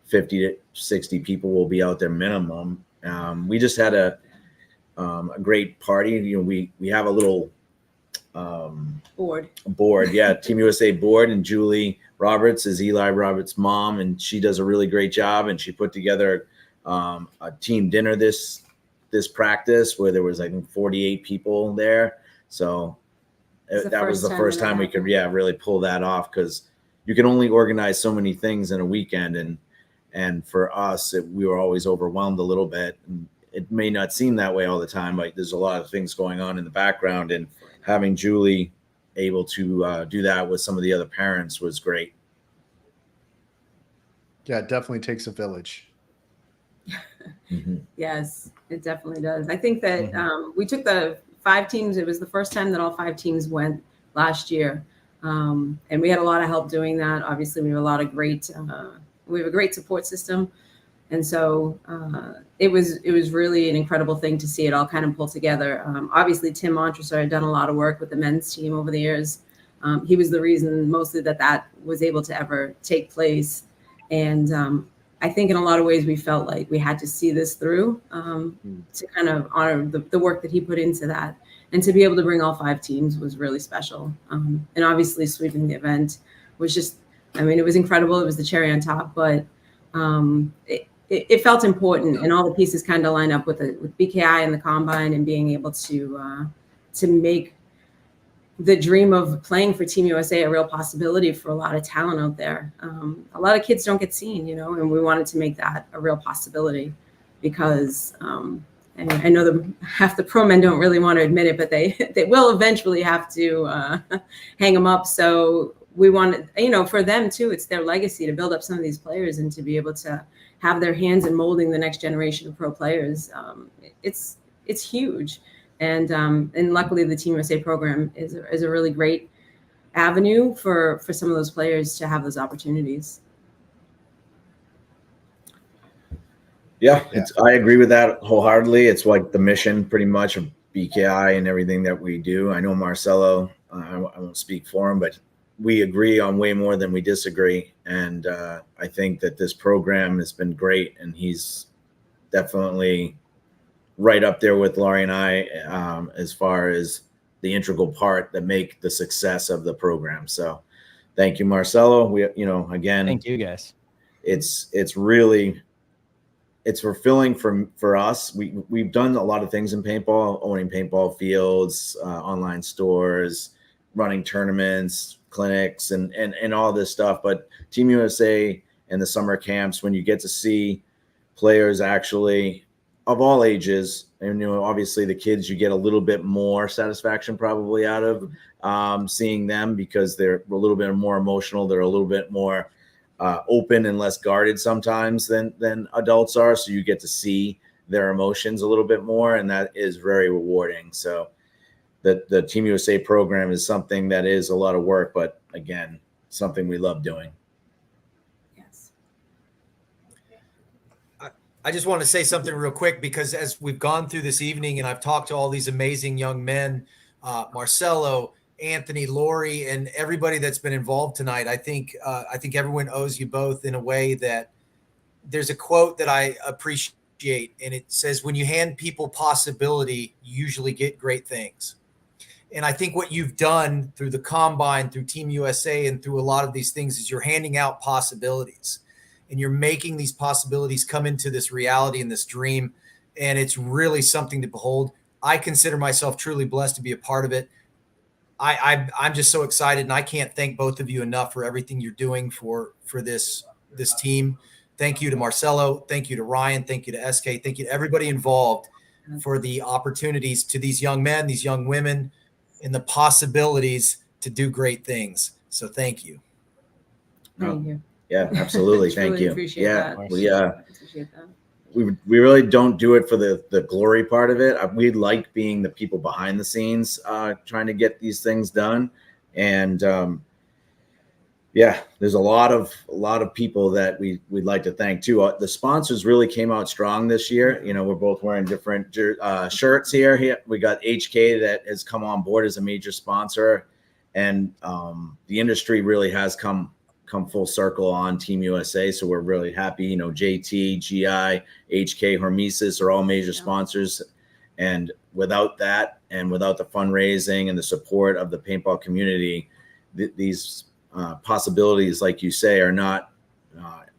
50 to 60 people will be out there minimum. We just had a great party. We have a little board. Yeah. Team USA board, and Julie Roberts is Eli Roberts' mom, and she does a really great job. And she put together a team dinner this practice where there was, I think, 48 people there. So that was the first time we could, really pull that off, because you can only organize so many things in a weekend. And for us, we were always overwhelmed a little bit. And it may not seem that way all the time, but there's a lot of things going on in the background, and having Julie able to do that with some of the other parents was great. Yeah, it definitely takes a village. Mm-hmm. Yes, it definitely does. I think that we took the 5 teams. It was the first time that all 5 teams went last year. And we had a lot of help doing that. Obviously, we have a great support system. And so it was really an incredible thing to see it all kind of pull together. Obviously, Tim Montresor had done a lot of work with the men's team over the years. He was the reason mostly that was able to ever take place. And I think in a lot of ways we felt like we had to see this through to kind of honor the work that he put into that. And to be able to bring all 5 teams was really special. And obviously sweeping the event was just, it was incredible. It was the cherry on top, but it felt important, and all the pieces kind of line up with BKI and the combine, and being able to make the dream of playing for Team USA a real possibility for a lot of talent out there. A lot of kids don't get seen, and we wanted to make that a real possibility, because and I know half the pro men don't really want to admit it, but they will eventually have to hang them up. So we wanted, for them too, it's their legacy to build up some of these players and to be able to have their hands in molding the next generation of pro players. It's huge. And luckily the Team USA program is a really great avenue for some of those players to have those opportunities. Yeah, I agree with that wholeheartedly. It's like the mission pretty much of BKI and everything that we do. I know Marcello, I won't speak for him, but we agree on way more than we disagree. And I think that this program has been great, and he's definitely right up there with Lori and I as far as the integral part that make the success of the program. So thank you, Marcello. We, again, thank you guys. It's really, it's fulfilling for us. We've done a lot of things in paintball, owning paintball fields, online stores, running tournaments, clinics, and all this stuff. But Team USA and the summer camps, when you get to see players actually of all ages And, obviously the kids, you get a little bit more satisfaction probably out of seeing them because they're a little bit more emotional. They're a little bit more open and less guarded sometimes than adults are. So you get to see their emotions a little bit more, and that is very rewarding. So the Team USA program is something that is a lot of work, but again, something we love doing. Yes. I just want to say something real quick, because as we've gone through this evening and I've talked to all these amazing young men, Marcello, Anthony, Lori, and everybody that's been involved tonight, I think everyone owes you both in a way that there's a quote that I appreciate, and it says, when you hand people possibility, you usually get great things. And I think what you've done through the Combine, through Team USA, and through a lot of these things is you're handing out possibilities, and you're making these possibilities come into this reality and this dream. And it's really something to behold. I consider myself truly blessed to be a part of it. I'm just so excited, and I can't thank both of you enough for everything you're doing for this team. Thank you to Marcello. Thank you to Ryan. Thank you to SK. Thank you to everybody involved for the opportunities to these young men, these young women, and the possibilities to do great things. So thank you. Thank you. Yeah, absolutely. Thank you. Appreciate Yeah, that. Appreciate that. We really don't do it for the glory part of it. We like being the people behind the scenes, trying to get these things done. And there's a lot of people that we'd like to thank too. The sponsors really came out strong this year. We're both wearing different shirts here. We got HK that has come on board as a major sponsor, and the industry really has come full circle on Team USA. So we're really happy. JT, GI, HK, Hormesis are all major sponsors. And without that, and without the fundraising and the support of the paintball community, these possibilities, like you say, are not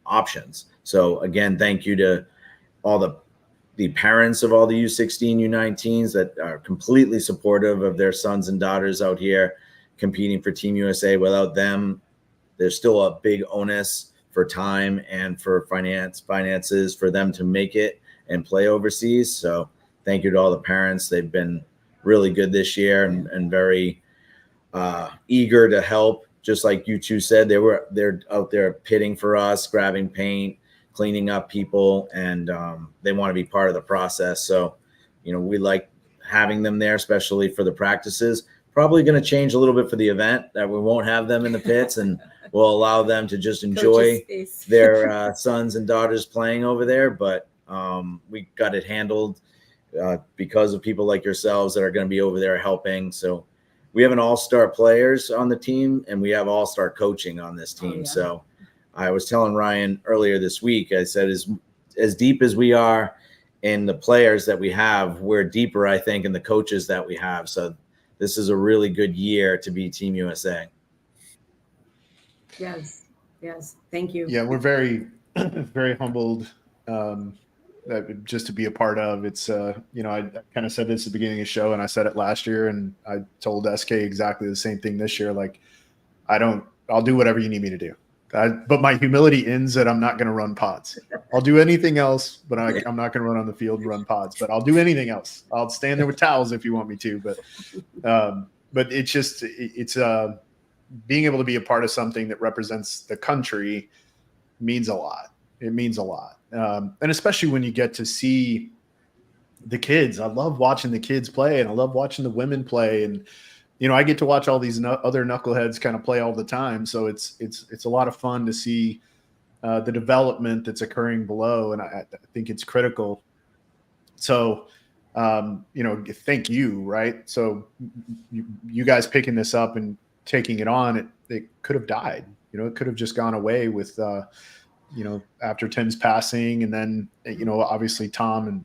options. So again, thank you to all the parents of all the U16, U19s that are completely supportive of their sons and daughters out here competing for Team USA. Without them, there's still a big onus for time and for finances for them to make it and play overseas. So thank you to all the parents. They've been really good this year and very eager to help. Just like you two said, they're out there pitting for us, grabbing paint, cleaning up people, and they want to be part of the process. So, we like having them there, especially for the practices. Probably going to change a little bit for the event, that we won't have them in the pits, and we'll allow them to just enjoy their sons and daughters playing over there. But we got it handled because of people like yourselves that are going to be over there helping. So we have an all-star players on the team, and we have all-star coaching on this team. Oh, yeah. So I was telling Ryan earlier this week, I said, as deep as we are in the players that we have, we're deeper, I think, in the coaches that we have. So this is a really good year to be Team USA. Yes. Thank you. Yeah, we're very, very humbled just to be a part of. It's, I kind of said this at the beginning of the show, and I said it last year, and I told SK exactly the same thing this year. Like, I'll do whatever you need me to do. But my humility ends that I'm not going to run pods. I'll do anything else, but I'm not going to run on the field and run pods. But I'll do anything else. I'll stand there with towels if you want me to. But it's being able to be a part of something that represents the country means a lot. It means a lot, and especially when you get to see the kids. I love watching the kids play, and I love watching the women play, and I get to watch all these other knuckleheads kind of play all the time. So it's a lot of fun to see the development that's occurring below. And I think it's critical. So, thank you. Right. So you guys picking this up and taking it on, it could have died, it could have just gone away with, after Tim's passing. And then, obviously Tom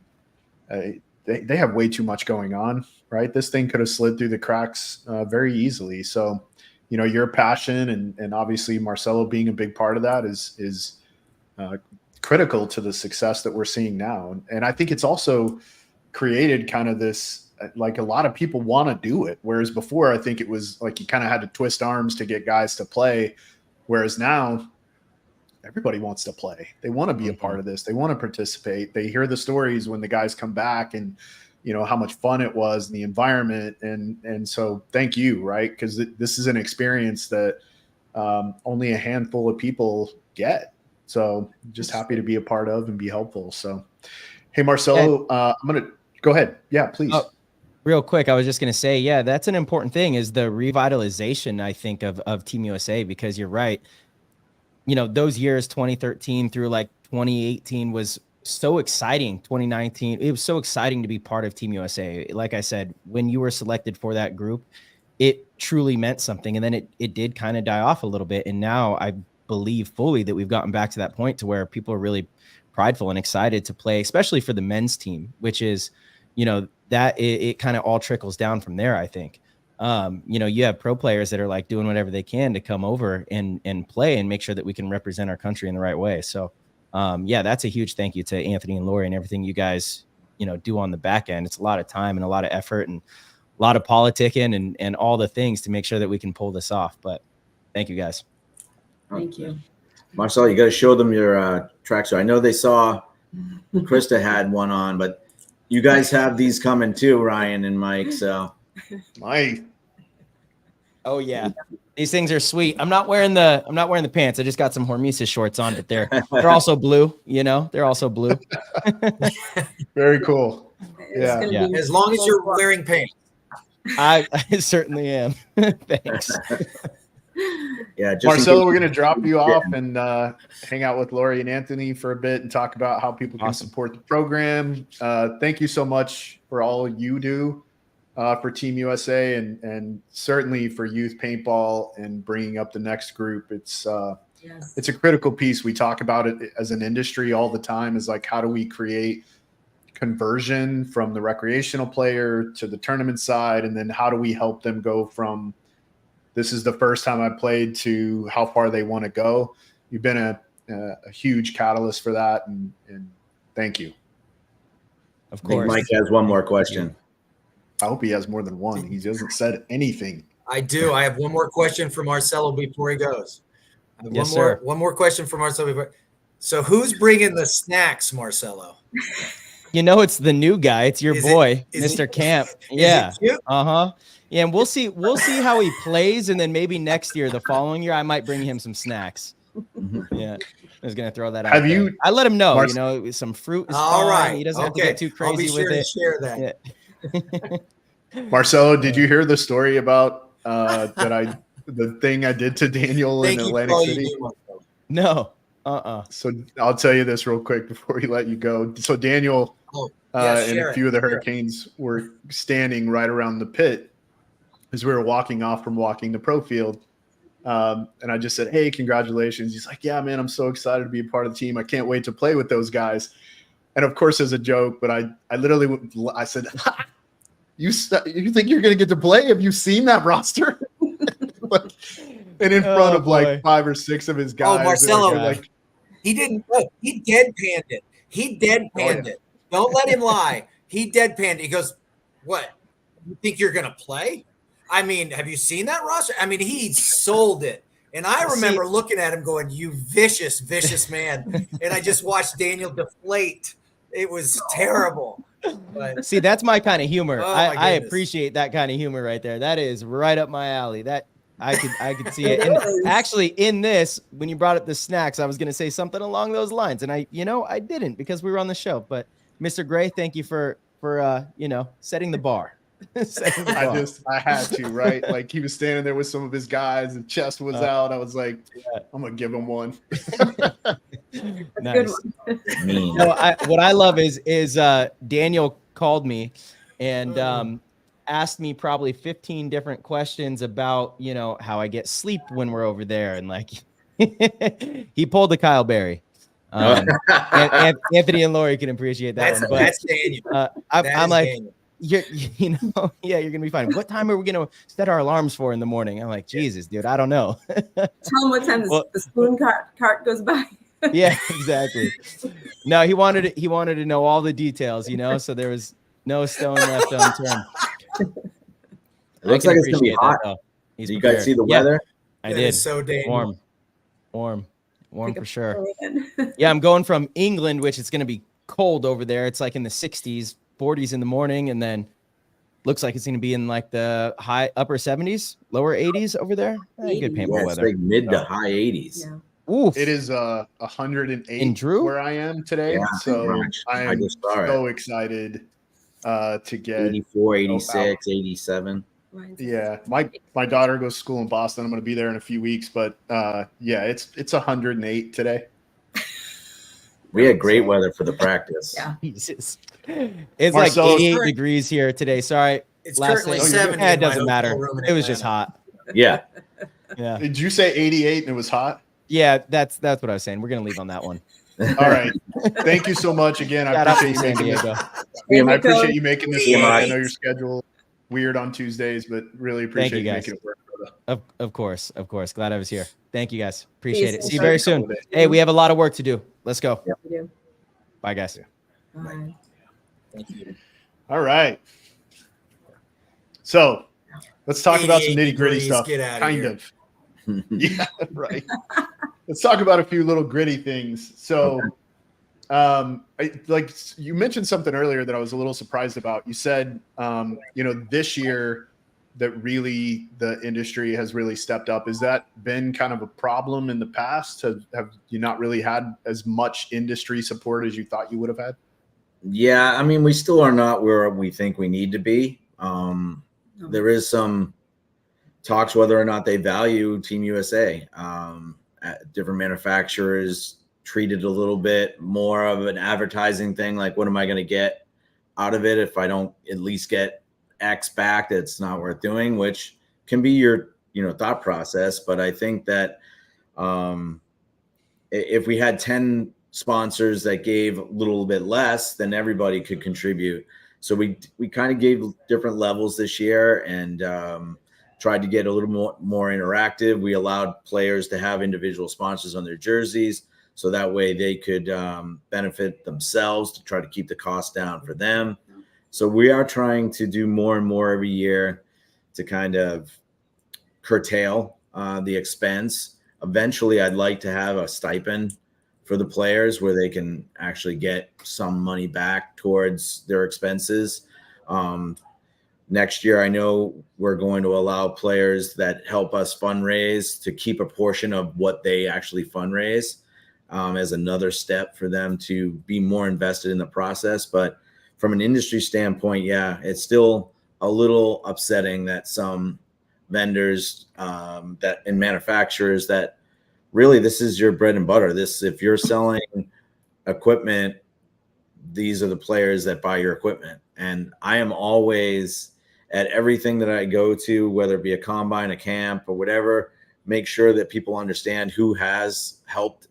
and they have way too much going on, right? This thing could have slid through the cracks very easily. So, your passion and obviously Marcello being a big part of that is critical to the success that we're seeing now. And I think it's also created kind of this, like, a lot of people want to do it. Whereas before, I think it was like you kind of had to twist arms to get guys to play. Whereas now everybody wants to play. They want to be a part of this. They want to participate. They hear the stories when the guys come back, and how much fun it was and the environment. And so thank you, right? Because this is an experience that only a handful of people get. So just happy to be a part of and be helpful. So, hey, Marcelo, I'm going to go ahead. Yeah, please. Oh, real quick, I was just going to say, yeah, that's an important thing is the revitalization, I think, of Team USA, because you're right. Those years, 2013 through like 2018 was so exciting. 2019, it was so exciting to be part of Team USA. Like I said, when you were selected for that group, it truly meant something. And then it did kind of die off a little bit. And now I believe fully that we've gotten back to that point to where people are really prideful and excited to play, especially for the men's team, which is, that it kind of all trickles down from there, I think. You have pro players that are like doing whatever they can to come over and play and make sure that we can represent our country in the right way. So, yeah, that's a huge thank you to Anthony and Lori and everything you guys, do on the back end. It's a lot of time and a lot of effort and a lot of politicking and all the things to make sure that we can pull this off. But thank you guys. Thank you. Marcelo, you got to show them your tracksuit. I know they saw Krista had one on, but you guys have these coming too, Ryan and Mike. So, Mike. Oh yeah, these things are sweet. I'm not wearing the pants. I just got some Hormesis shorts on, but they're also blue. They're also blue. Very cool. Yeah. As long as you're wearing pants. I certainly am. Thanks. Yeah, Marcelo, we're going to drop you off and hang out with Lori and Anthony for a bit and talk about how people can support the program. Thank you so much for all you do for Team USA and certainly for youth paintball and bringing up the next group. It's a critical piece. We talk about it as an industry all the time, is like, how do we create conversion from the recreational player to the tournament side? And then how do we help them go from this is the first time I played to how far they want to go? You've been a huge catalyst for that. And thank you. Of course. Mike has one more question. I hope he has more than one. He hasn't said anything. I do. I have one more question for Marcelo before he goes. Yes, one more question for Marcelo before. So who's bringing the snacks, Marcelo? It's the new guy. It's your boy, Mr. Camp. Yeah. Uh-huh. Yeah, and we'll see how he plays, and then maybe next year, the following year, I might bring him some snacks. Yeah. I was gonna throw that out. I let him know, some fruit is all fine. right. He doesn't have to get too crazy I'll be sure with to it. share that. Yeah. Marcelo, did you hear the story about the thing I did to Daniel in Atlantic City? No. So I'll tell you this real quick before we let you go. So Daniel and a few of the Hurricanes were standing right around the pit as we were walking off from walking the pro field. And I just said, hey, congratulations. He's like, yeah, man, I'm so excited to be a part of the team. I can't wait to play with those guys. And of course, as a joke, but I literally said, you think you're going to get to play? Have you seen that roster? And in front of like 5 or 6 of his guys. Oh, Marcelo, he didn't look. He deadpanned it. It. Don't let him lie. He deadpanned it. He goes, what? You think you're going to play? I mean, have you seen that roster? I mean, he sold it. And I remember looking at him going, you vicious, vicious man. And I just watched Daniel deflate. It was terrible. But, see, that's my kind of humor. Oh, I appreciate that kind of humor right there. That is right up my alley. That I could see it. And actually in this, when you brought up the snacks, I was going to say something along those lines. And I didn't because we were on the show. But Mr. Gray, thank you for setting the bar. I had to, right? Like he was standing there with some of his guys, and chest was out. I was like, I'm gonna give him one. Nice. What I love is Daniel called me and asked me probably 15 different questions about how I get sleep when we're over there, and like he pulled the Kyle Berry. And Anthony and Lori can appreciate that one. But that's Daniel. I'm like, Daniel. you're gonna be fine. What time are we gonna set our alarms for in the morning? I'm like, Jesus, dude, I don't know. Tell him what time the spoon cart goes by. Yeah, exactly. No, he wanted to know all the details, so there was no stone left unturned. It looks like it's gonna be hot. Did you guys see the weather? I did. So Daniel. Warm for sure. Yeah, I'm going from England, which it's gonna be cold over there. It's like in the 60s. 40s in the morning, and then looks like it's going to be in like the upper 70s, lower 80s over there. Good paintball weather. It's like mid to high 80s. Yeah. Oof. It is 108 in Drew where I am today. Yeah, so I I'm just saw so excited to get 84, 86, 87. Yeah, my daughter goes to school in Boston. I'm going to be there in a few weeks, but yeah, it's 108 today. We had great weather for the practice. Yeah. Jesus. It's Marcello, like 88 degrees here today. Sorry. It's currently 70. It in my doesn't hotel matter. room in It was just Atlanta. hot. Yeah. Yeah. Did you say 88 and it was hot? Yeah, that's what I was saying. We're gonna leave on that one. All right. Thank you so much again. I Shout out appreciate to you San making Diego. this. I appreciate you making this work. I Right. know your schedule weird on Tuesdays, but really Thank appreciate you you guys. making it work. Of course. Glad I was here. Thank you guys. Appreciate it. See See you you very soon. soon. Hey, we have a lot of work to do. Let's go. We do. Bye, guys. Bye. All right. So let's talk about some 88 nitty gritty degrees, stuff. get outta Kind here. of. Yeah, right. Let's talk about a few little gritty things. So, like you mentioned something earlier that I was a little surprised about. You said, this year that really the industry has really stepped up. Has that been kind of a problem in the past? Have you not really had as much industry support as you thought you would have had? Yeah, I mean, we still are not where we think we need to be. There is some talks whether or not they value Team USA. Different manufacturers treat it a little bit more of an advertising thing. Like, what am I going to get out of it if I don't at least get X back? That's not worth doing, which can be your, thought process. But I think that if we had 10 sponsors that gave a little bit less, then everybody could contribute. So we kind of gave different levels this year and tried to get a little more interactive. We allowed players to have individual sponsors on their jerseys, so that way they could benefit themselves to try to keep the cost down for them. So we are trying to do more and more every year to kind of curtail the expense. Eventually, I'd like to have a stipend for the players where they can actually get some money back towards their expenses. Next year, I know we're going to allow players that help us fundraise to keep a portion of what they actually fundraise as another step for them to be more invested in the process. But from an industry standpoint, yeah, it's still a little upsetting that some vendors and manufacturers that really this is your bread and butter. If you're selling equipment, these are the players that buy your equipment. And I am always at everything that I go to, whether it be a combine, a camp, or whatever, make sure that people understand who has helped,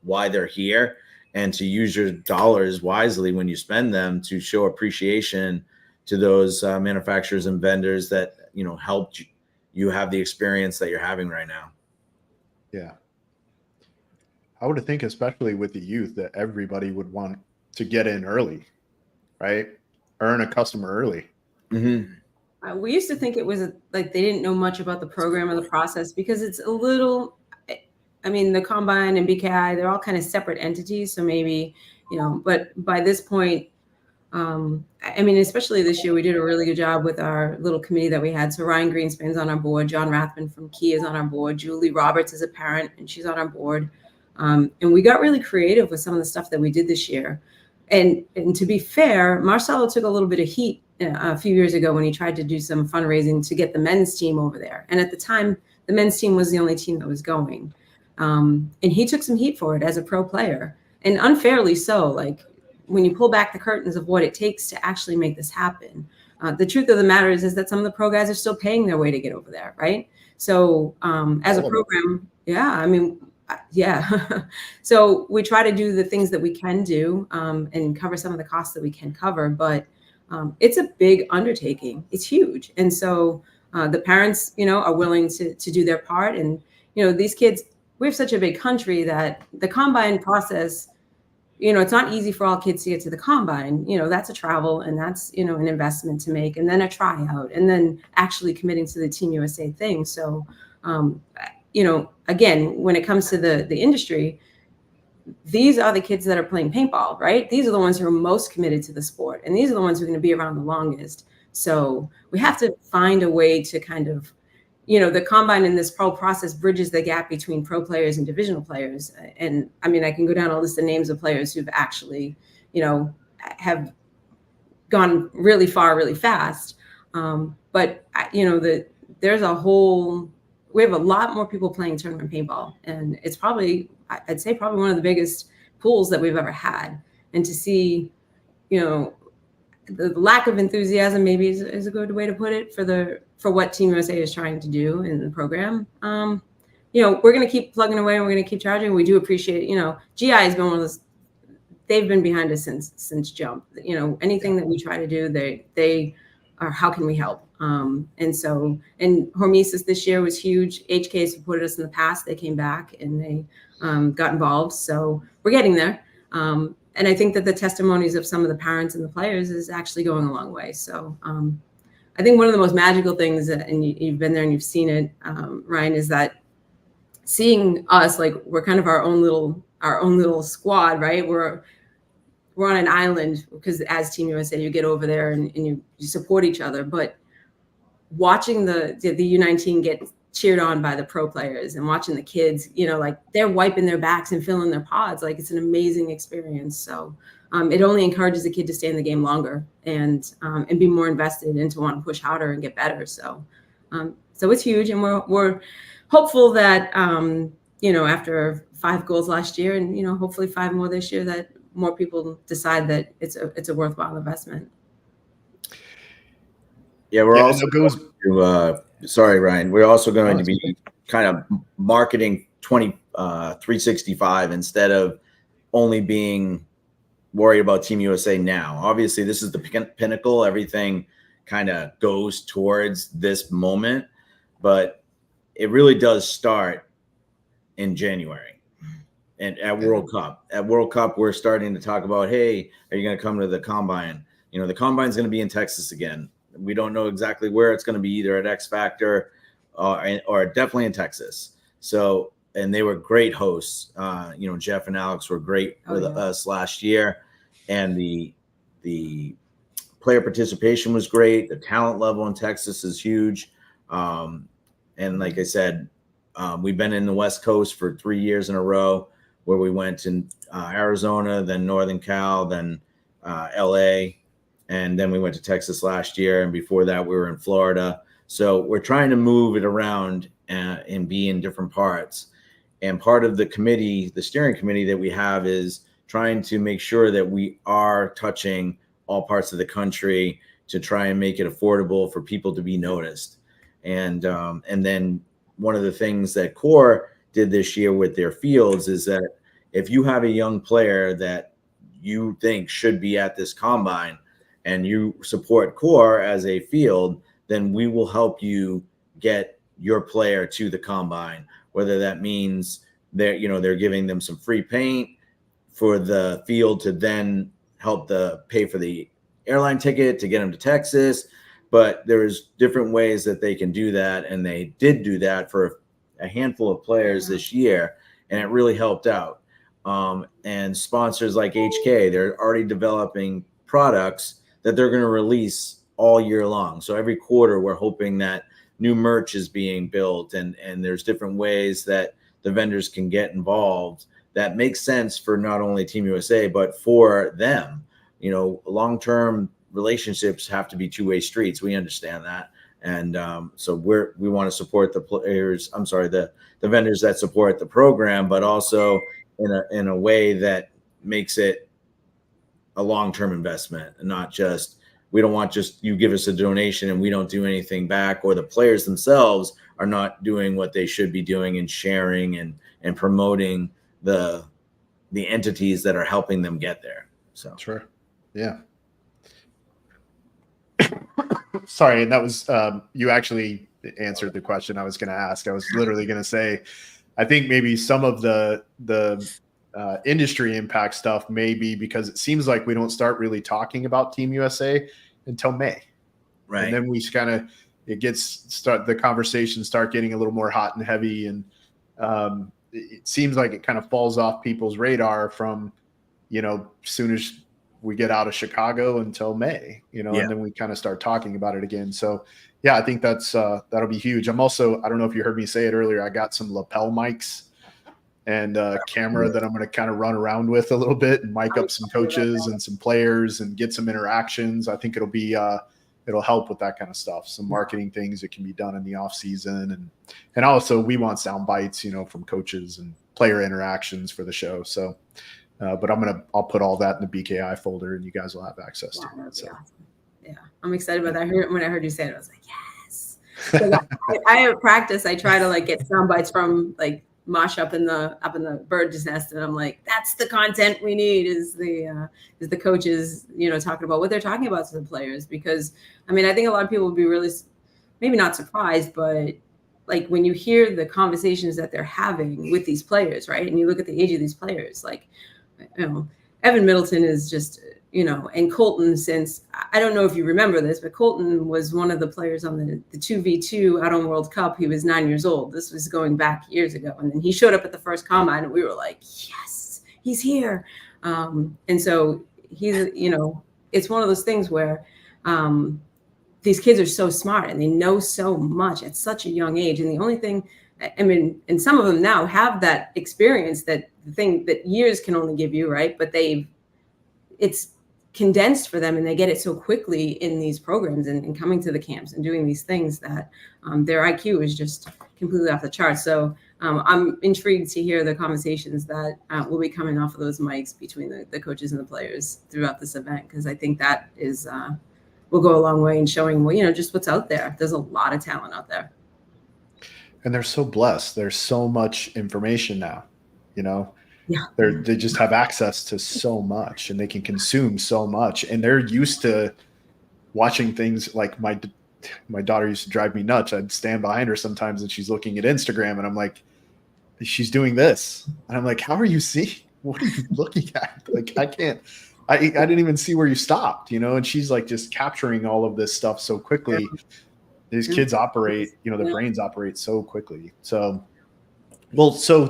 why they're here, and to use your dollars wisely when you spend them to show appreciation to those manufacturers and vendors that, helped you have the experience that you're having right now. Yeah. I would think, especially with the youth, that everybody would want to get in early, right? Earn a customer early. Mm-hmm. We used to think it was like they didn't know much about the program or the process because it's a little, the Combine and BKI, they're all kind of separate entities. So maybe, but by this point, especially this year, we did a really good job with our little committee that we had. So Ryan Greenspan's on our board. John Rathman from Key is on our board. Julie Roberts is a parent and she's on our board. And we got really creative with some of the stuff that we did this year. And to be fair, Marcello took a little bit of heat a few years ago when he tried to do some fundraising to get the men's team over there. And at the time, the men's team was the only team that was going. And he took some heat for it as a pro player, and unfairly so. Like, when you pull back the curtains of what it takes to actually make this happen, the truth of the matter is that some of the pro guys are still paying their way to get over there, right? So as a program, yeah. So we try to do the things that we can do and cover some of the costs that we can cover, but it's a big undertaking. It's huge. And so the parents, are willing to do their part. And, these kids, we have such a big country that the combine process, it's not easy for all kids to get to the combine. That's a travel and that's, an investment to make, and then a tryout, and then actually committing to the Team USA thing. So, again, when it comes to the industry, these are the kids that are playing paintball, right? These are the ones who are most committed to the sport. And these are the ones who are going to be around the longest. So we have to find a way to kind of, the combine in this pro process bridges the gap between pro players and divisional players. And I mean, I can go down a list of names of players who've actually, have gone really far, really fast. But there's we have a lot more people playing tournament paintball, and it's I'd say probably one of the biggest pools that we've ever had. And to see, the lack of enthusiasm maybe is a good way to put it for what Team USA is trying to do in the program. We're going to keep plugging away and we're going to keep charging. We do appreciate, GI has been one of those, they've been behind us since jump. Anything that we try to do, they are, how can we help? And Hormesis this year was huge. HK supported us in the past. They came back and they got involved. So we're getting there. And I think that the testimonies of some of the parents and the players is actually going a long way. So I think one of the most magical things, and you've been there and you've seen it, Ryan, is that seeing us, like we're kind of our own little squad, right? We're on an island because as Team USA, you get over there and you support each other. But watching the U19 get cheered on by the pro players and watching the kids, like they're wiping their backs and filling their pods, like it's an amazing experience. So it only encourages the kid to stay in the game longer and be more invested and to want to push harder and get better. So it's huge, and we're hopeful that after 5 goals last year and hopefully 5 more this year, that more people decide that it's a worthwhile investment. Yeah, we're also going to, sorry, Ryan, we're also going to be kind of marketing 365 instead of only being worried about Team USA now. Obviously, this is the pinnacle. Everything kind of goes towards this moment, but it really does start in January. And at World Cup. At World Cup, we're starting to talk about, hey, are you going to come to the Combine? The Combine's going to be in Texas again. We don't know exactly where it's going to be, either at X Factor or definitely in Texas. So, and they were great hosts. Jeff and Alex were great with us last year, and the player participation was great. The talent level in Texas is huge. And like I said, we've been in the West Coast for 3 years in a row, where we went in Arizona, then Northern Cal, then LA. And then we went to Texas last year. And before that, we were in Florida. So we're trying to move it around and be in different parts. And part of the committee, the steering committee that we have, is trying to make sure that we are touching all parts of the country to try and make it affordable for people to be noticed. And then one of the things that Core did this year with their fields is that if you have a young player that you think should be at this Combine, and you support Core as a field, then we will help you get your player to the Combine, whether that means they're giving them some free paint for the field to then help pay for the airline ticket to get them to Texas. But there's different ways that they can do that. And they did do that for a handful of players this year, and it really helped out. And sponsors like HK, they're already developing products that they're going to release all year long. So every quarter, we're hoping that new merch is being built, and there's different ways that the vendors can get involved that makes sense for not only Team USA, but for them. Long-term relationships have to be two-way streets. We understand that. And so we want to support the players. I'm sorry, the vendors that support the program, but also in a way that makes it a long-term investment, and not just, we don't want just you give us a donation and we don't do anything back, or the players themselves are not doing what they should be doing and sharing and promoting the entities that are helping them get there. So sure. Yeah. Sorry. And that was, you actually answered the question I was going to ask. I was literally going to say, I think maybe some of the industry impact stuff may be because it seems like we don't start really talking about Team USA until May. Right. And then we kind of, the conversations start getting a little more hot and heavy. And it seems like it kind of falls off people's radar from, as soon as we get out of Chicago until May, and then we kind of start talking about it again. So yeah, I think that'll be huge. I'm also, I don't know if you heard me say it earlier, I got some lapel mics and a camera that I'm going to kind of run around with a little bit and mic up some coaches and some players and get some interactions. I think it'll help with that kind of stuff. Some marketing things that can be done in the off season. And also we want sound bites, from coaches and player interactions for the show. So, but I'll put all that in the BKI folder and you guys will have access to it. So. Awesome. Yeah, I'm excited about that. When I heard you say it, I was like, yes. I have practice. I try to get sound bites from Mosh up in the bird's nest, and I'm like, that's the content we need. Is the coaches, talking about what they're talking about to the players? Because I think a lot of people would be really, maybe not surprised, but when you hear the conversations that they're having with these players, right? And you look at the age of these players, Evan Middleton is just, and Colton, since I don't know if you remember this, but Colton was one of the players on the 2v2 out on World Cup. He was 9 years old. This was going back years ago. And then he showed up at the first combine and we were like, yes, he's here. And so he's, it's one of those things where these kids are so smart and they know so much at such a young age. And the only thing, and some of them now have that experience, that the thing that years can only give you, right? But it's condensed for them and they get it so quickly in these programs and coming to the camps and doing these things that their IQ is just completely off the charts. So I'm intrigued to hear the conversations that will be coming off of those mics between the coaches and the players throughout this event, because I think that is will go a long way in showing, just what's out there. There's a lot of talent out there. And they're so blessed. There's so much information now, Yeah. They just have access to so much and they can consume so much. And they're used to watching things like my daughter used to drive me nuts. I'd stand behind her sometimes and she's looking at Instagram and I'm like, she's doing this. And I'm like, how are you seeing? What are you looking at? I didn't even see where you stopped, and she's just capturing all of this stuff so quickly. These kids operate, their brains operate so quickly. So,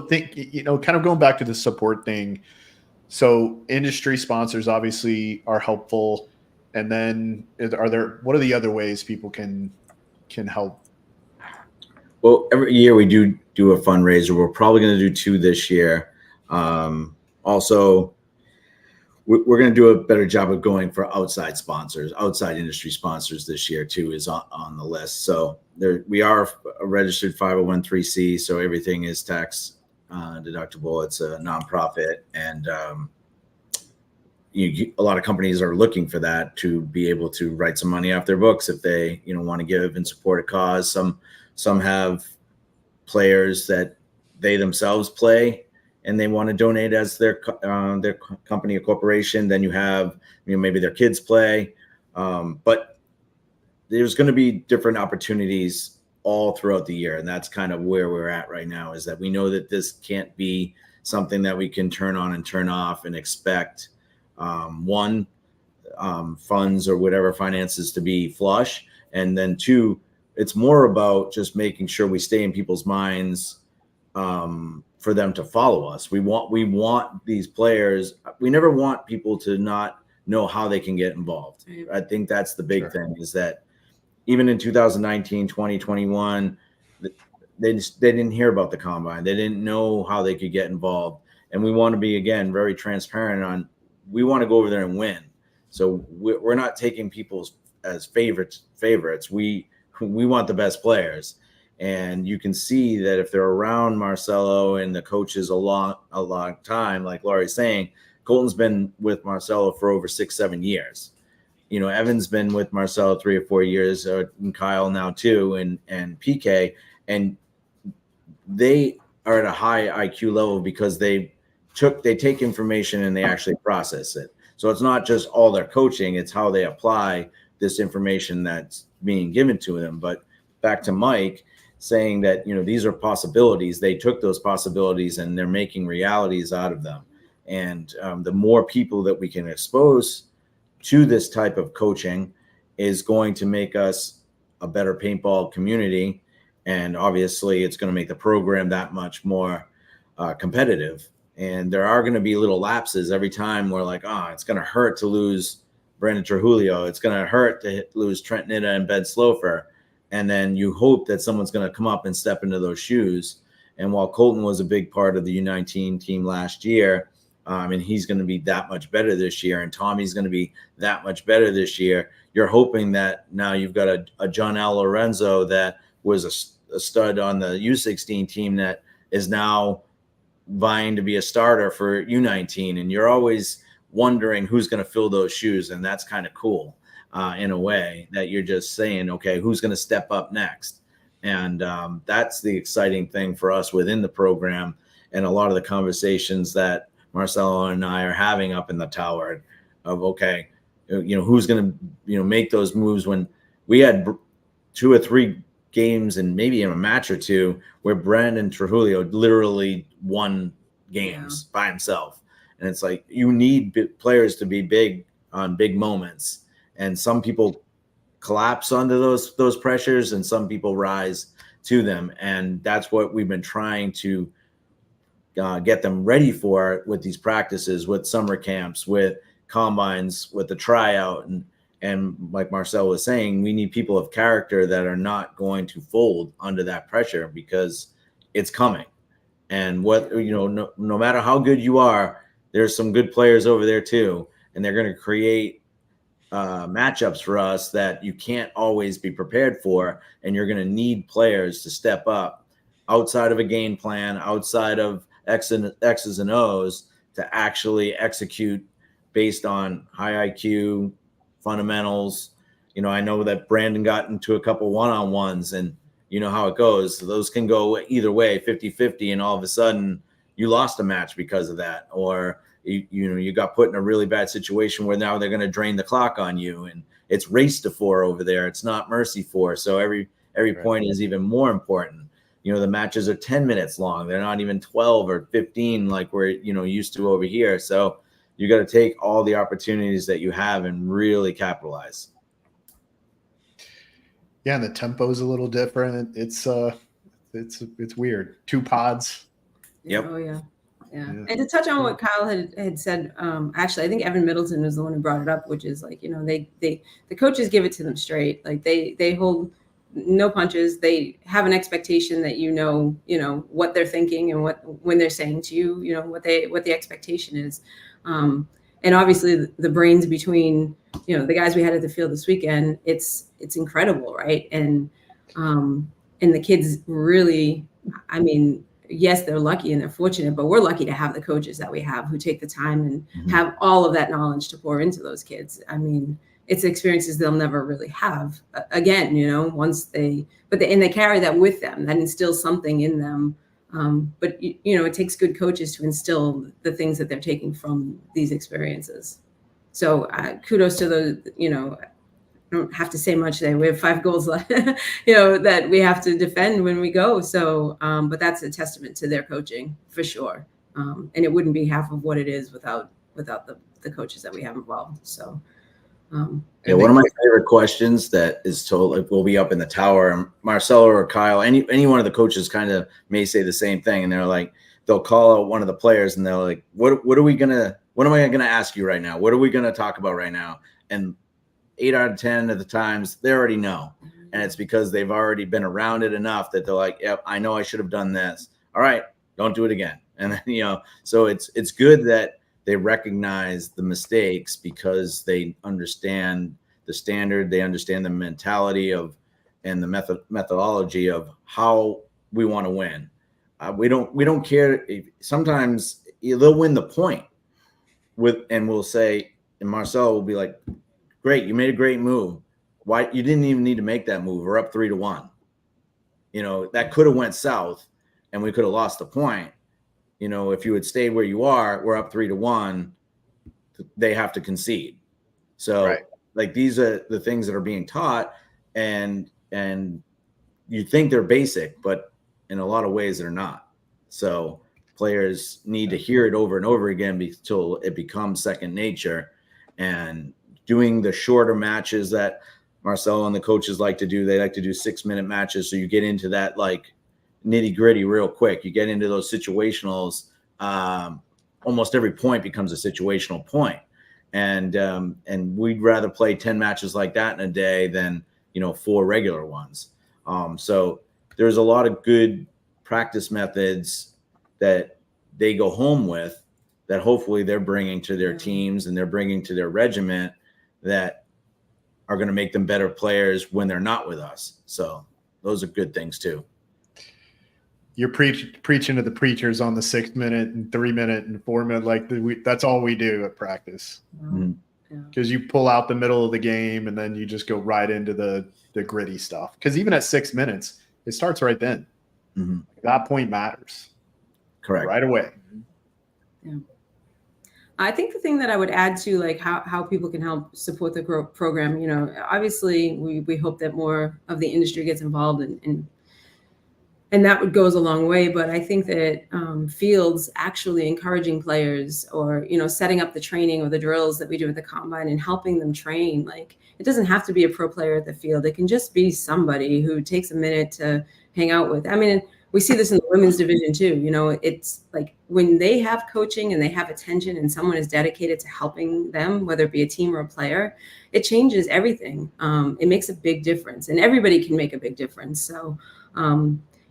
think, kind of going back to the support thing. So industry sponsors obviously are helpful. And then what are the other ways people can help? Well, every year we do a fundraiser. We're probably going to do 2 this year. Also, we're going to do a better job of going for outside industry sponsors this year too, is on the list. So we are a registered 501(c), so everything is tax deductible. It's a nonprofit, and a lot of companies are looking for that to be able to write some money off their books if they want to give and support a cause. Some have players that they themselves play and they want to donate as their company or corporation. Then you have, maybe their kids play. But there's going to be different opportunities all throughout the year. And that's kind of where we're at right now, is that we know that this can't be something that we can turn on and turn off and expect funds or whatever finances to be flush. And then 2, it's more about just making sure we stay in people's minds for them to follow us. We want these players. We never want people to not know how they can get involved. I think that's the big thing, is that even in 2019, 2021, they didn't hear about the combine. They didn't know how they could get involved. And we want to be, again, very transparent on, we want to go over there and win. So we're not taking people as favorites. We want the best players. And you can see that if they're around Marcello and the coaches a long time, like Lori's saying, Colton's been with Marcello for over 6-7 years. Evan's been with Marcello 3 or 4 years, and Kyle now too, and PK, and they are at a high IQ level because they take information and they actually process it. So it's not just all their coaching, it's how they apply this information that's being given to them. But back to Mike saying that, these are possibilities. They took those possibilities and they're making realities out of them. And the more people that we can expose to this type of coaching is going to make us a better paintball community. And obviously it's going to make the program that much more competitive. And there are going to be little lapses every time we're like, oh, it's going to hurt to lose Brandon Trujillo. It's going to hurt to lose Trent Nitta and Ben Slofer. And then you hope that someone's going to come up and step into those shoes. And while Colton was a big part of the U19 team last year, and he's going to be that much better this year, and Tommy's going to be that much better this year, you're hoping that now you've got a John Al Lorenzo that was a stud on the U16 team that is now vying to be a starter for U19. And you're always wondering who's going to fill those shoes. And that's kind of cool in a way that you're just saying, okay, who's going to step up next? And that's the exciting thing for us within the program. And a lot of the conversations that Marcello and I are having up in the tower of, okay, who's going to, make those moves when we had 2 or 3 games and maybe in a match or 2 where Brandon Trujillo literally won games by himself. And it's like, you need players to be big on big moments. And some people collapse under those pressures and some people rise to them. And that's what we've been trying to get them ready for with these practices, with summer camps, with combines, with the tryout. And like Marcel was saying, we need people of character that are not going to fold under that pressure because it's coming. And no matter how good you are, there's some good players over there too. And they're going to create matchups for us that you can't always be prepared for. And you're going to need players to step up outside of a game plan, outside of X's and O's, to actually execute based on high IQ, fundamentals. I know that Brandon got into a couple one-on-ones, and you know how it goes. Those can go either way, 50-50, and all of a sudden you lost a match because of that. Or you got put in a really bad situation where now they're going to drain the clock on you, and it's race to 4 over there. It's not mercy 4. So every point is even more important. The matches are 10 minutes long. They're not even 12 or 15 like we're used to over here. So you got to take all the opportunities that you have and really capitalize. Yeah, and the tempo is a little different. It's weird. 2 pods. Yep. Oh yeah. And to touch on what Kyle had said, actually, I think Evan Middleton was the one who brought it up, which is like, the coaches give it to them straight. Like they hold no punches. They have an expectation that what they're thinking and when they're saying to you, what the expectation is. And obviously the brains between, the guys we had at the field this weekend, it's incredible. Right. And the kids really, yes, they're lucky and they're fortunate, but we're lucky to have the coaches that we have who take the time and have all of that knowledge to pour into those kids. It's experiences they'll never really have again, but they carry that with them. That instills something in them. But it takes good coaches to instill the things that they're taking from these experiences. So kudos to those, I don't have to say much today. We have 5 goals left, that we have to defend when we go. So, but that's a testament to their coaching for sure. And it wouldn't be half of what it is without the coaches that we have involved. So, one of my favorite questions that is told will be up in the tower. Marcello or Kyle, any one of the coaches kind of may say the same thing, and they're like, they'll call out one of the players, and they're like, what am I gonna ask you right now? What are we gonna talk about right now? And 8 out of 10 of the times they already know, and it's because they've already been around it enough that they're like, yep, I know I should have done this. All right, don't do it again. And then, so it's good that they recognize the mistakes because they understand the standard, they understand the mentality and the methodology of how we want to win. We don't care. Sometimes they'll win the point and we'll say, and Marcelo will be like, great, you made a great move. Why you didn't even need to make that move? We're up 3-1. That could have went south and we could have lost the point. If you had stayed where you are, we're up 3-1. They have to concede. So like, these are the things that are being taught, and you think they're basic, but in a lot of ways they're not. So players need to hear it over and over again until it becomes second nature. And doing the shorter matches that Marcelo and the coaches like to do, they like to do 6-minute matches. So you get into that like nitty gritty real quick. You get into those situationals. Almost every point becomes a situational point. And we'd rather play 10 matches like that in a day than, 4 regular ones. So there's a lot of good practice methods that they go home with that hopefully they're bringing to their teams and they're bringing to their regiment that are going to make them better players when they're not with us. So those are good things too. You're preaching to the preachers on the 6 minute and 3 minute and 4 minute. Like that's all we do at practice. Because you pull out the middle of the game and then you just go right into the gritty stuff. Because even at 6 minutes, it starts right then. That point matters. Correct. Right away. Yeah. I think the thing that I would add to like how people can help support the program, obviously we hope that more of the industry gets involved and that goes a long way. But I think that fields actually encouraging players or, setting up the training or the drills that we do at the combine and helping them train. Like it doesn't have to be a pro player at the field. It can just be somebody who takes a minute to hang out with. I mean, we see this in the women's division too. It's like when they have coaching and they have attention and someone is dedicated to helping them, whether it be a team or a player, it changes everything. It makes a big difference and everybody can make a big difference. So,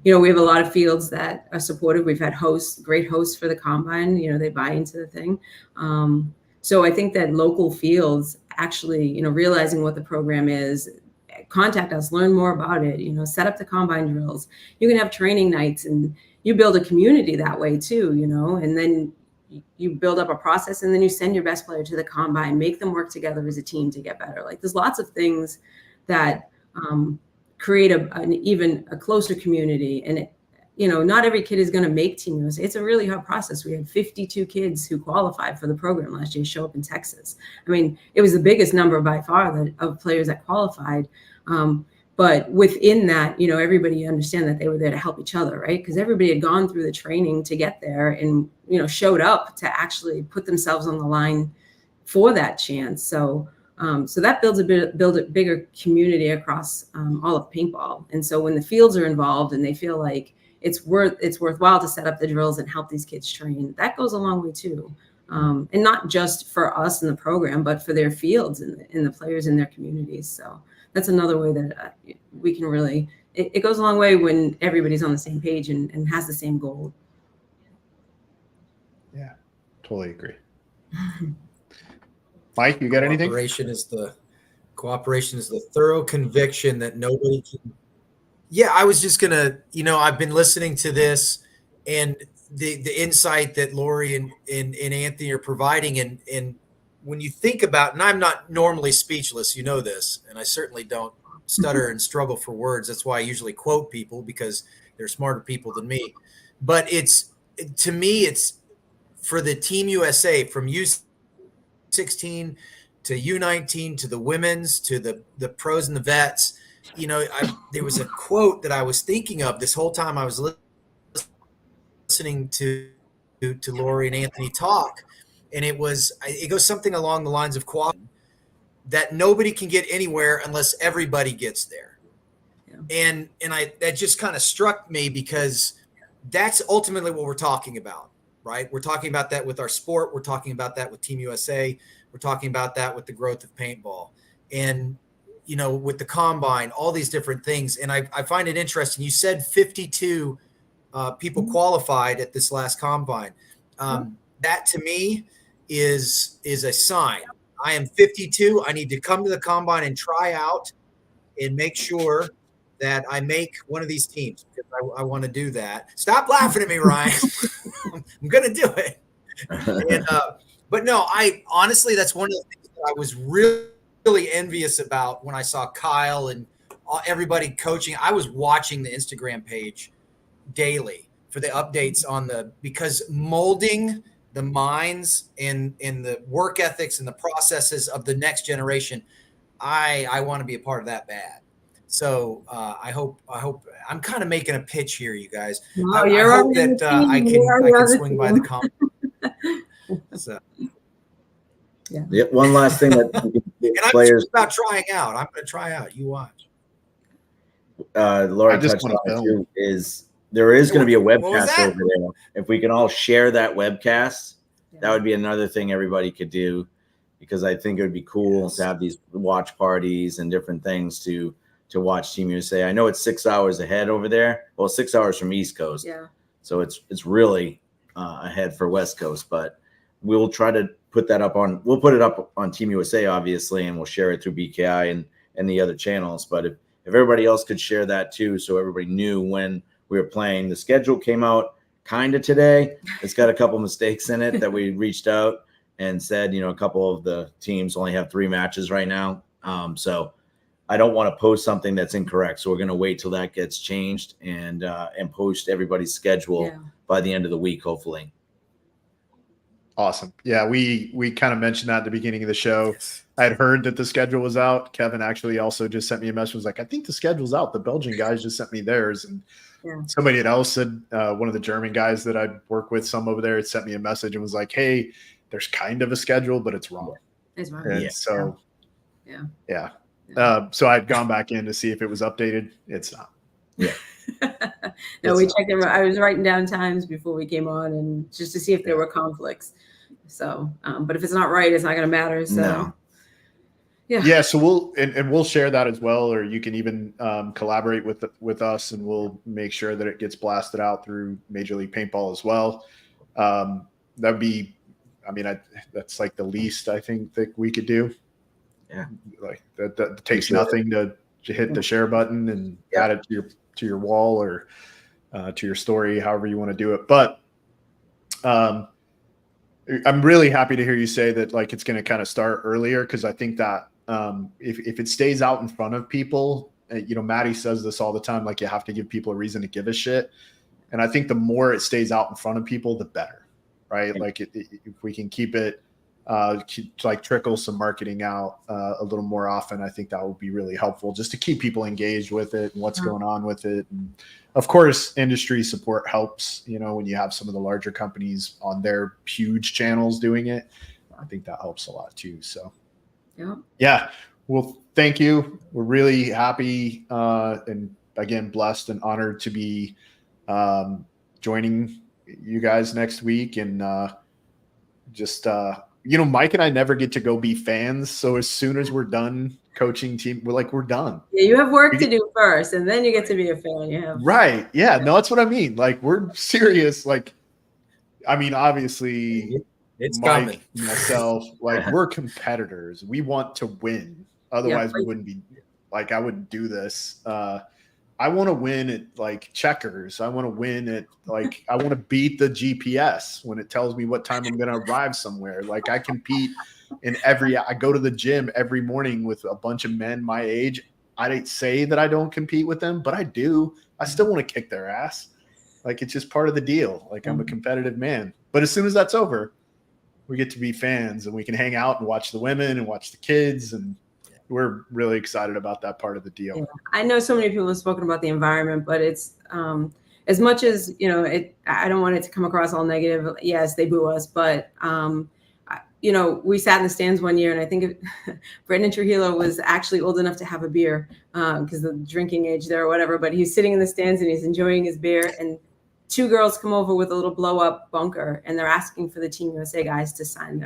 we have a lot of fields that are supportive. We've had great hosts for the combine. They buy into the thing. So I think that local fields actually, realizing what the program is, contact us, learn more about it, set up the combine drills. You can have training nights and you build a community that way too, and then you build up a process and then you send your best player to the combine, make them work together as a team to get better. Like there's lots of things that create an even closer community. And not every kid is going to make Team USA. It's a really hard process. We had 52 kids who qualified for the program last year show up in Texas. I mean, it was the biggest number by far of players that qualified. But within that, everybody understand that they were there to help each other, right? Because everybody had gone through the training to get there and, showed up to actually put themselves on the line for that chance. So that builds a bigger community across all of paintball. And so when the fields are involved and they feel like it's worthwhile to set up the drills and help these kids train, that goes a long way too. And not just for us in the program, but for their fields and the players in their communities. So that's another way that we can really, it goes a long way when everybody's on the same page and has the same goal. Yeah, totally agree. Mike, you got anything? Cooperation is the thorough conviction that nobody can. Yeah, I was just gonna, I've been listening to this and the insight that Lori and Anthony are providing, and when you think about, and I'm not normally speechless, this, and I certainly don't stutter and struggle for words. That's why I usually quote people because they're smarter people than me. But to me, it's for the Team USA from U16 to U19 to the women's to the pros and the vets. There was a quote that I was thinking of this whole time I was listening to Lori and Anthony talk, and it goes something along the lines of quality, that nobody can get anywhere unless everybody gets there. Yeah. And that just kind of struck me because that's ultimately what we're talking about, right? We're talking about that with our sport. We're talking about that with Team USA. We're talking about that with the growth of paintball and, with the combine, all these different things. And I find it interesting. You said 52 people qualified at this last combine. That to me is a sign. I am 52. I need to come to the combine and try out and make sure that I make one of these teams because I want to do that. Stop laughing at me, Ryan. I'm going to do it. But no, honestly, that's one of the things that I was really envious about when I saw Kyle and everybody coaching. I was watching the Instagram page daily for the updates because molding the minds and the work ethics and the processes of the next generation, I want to be a part of that bad. So I hope I'm kind of making a pitch here, you guys. Wow, I hope that I can swing by the comment. So. Yeah. One last thing that and I'm just about trying out. I'm going to try out. You watch. Lori touched on too, is there is going to be a What was webcast that? over there. If we can all share that webcast, that would be another thing everybody could do, because I think it would be cool to have these watch parties and different things to watch Team USA. I know it's 6 hours ahead over there. Well, 6 hours from East Coast. Yeah. So it's really ahead for West Coast, but we'll try to put that up on, we'll put it up on Team USA, obviously, and we'll share it through BKI and the other channels. But if everybody else could share that too, so everybody knew when we were playing. The schedule came out kind of today. It's got a couple mistakes in it that we reached out and said, a couple of the teams only have 3 matches right now. So I don't want to post something that's incorrect. So we're going to wait till that gets changed and post everybody's schedule by the end of the week, hopefully. Awesome. Yeah, we kind of mentioned that at the beginning of the show. I had heard that the schedule was out. Kevin actually also just sent me a message, was like, I think the schedule's out. The Belgian guys just sent me theirs. And somebody else said, one of the German guys that I work with, some over there, had sent me a message and was like, hey, there's kind of a schedule, but it's wrong. It's wrong. And so, yeah. So I'd gone back in to see if it was updated. It's not. Yeah. No, we checked it. I was writing down times before we came on, and just to see if there were conflicts. So, but if it's not right, it's not going to matter. So, No. Yeah. So we'll share that as well, or you can even collaborate with us, and we'll make sure that it gets blasted out through Major League Paintball as well. That'd be, that's like the least I think that we could do. Yeah. Like that takes nothing to hit the share button and add it to your wall or to your story, however you want to do it. But I'm really happy to hear you say that, like, it's going to kind of start earlier, because I think that if it stays out in front of people, Maddie says this all the time, like, you have to give people a reason to give a shit. And I think the more it stays out in front of people, the better, right? Yeah. Like if we can keep it, like trickle some marketing out a little more often, I think that would be really helpful, just to keep people engaged with it and what's going on with it. And of course, industry support helps, when you have some of the larger companies on their huge channels doing it, I think that helps a lot too. So yeah. Well, thank you. We're really happy and again, blessed and honored to be joining you guys next week. And Mike and I never get to go be fans. So as soon as we're done coaching team, we're done. Yeah, you have work to do first, and then you get to be a fan. Yeah. Right. Yeah. No, that's what I mean. Like, we're serious. Like, obviously it's Mike, coming. Myself, like, we're competitors. We want to win. Otherwise we wouldn't be, like, I wouldn't do this. I want to win at, like, checkers. I want to win at, like, I want to beat the GPS when it tells me what time I'm going to arrive somewhere. Like, I compete I go to the gym every morning with a bunch of men my age. I didn't say that I don't compete with them, but I do. I still want to kick their ass. Like, it's just part of the deal. Like, I'm a competitive man. But as soon as that's over, we get to be fans, and we can hang out and watch the women and watch the kids, and we're really excited about that part of the deal. Yeah. I know so many people have spoken about the environment, but it's as much as, I don't want it to come across all negative. Yes, they boo us, but we sat in the stands one year, and I think Brendan Trujillo was actually old enough to have a beer because of the drinking age there or whatever, but he's sitting in the stands and he's enjoying his beer, and 2 girls come over with a little blow up bunker, and they're asking for the Team USA guys to sign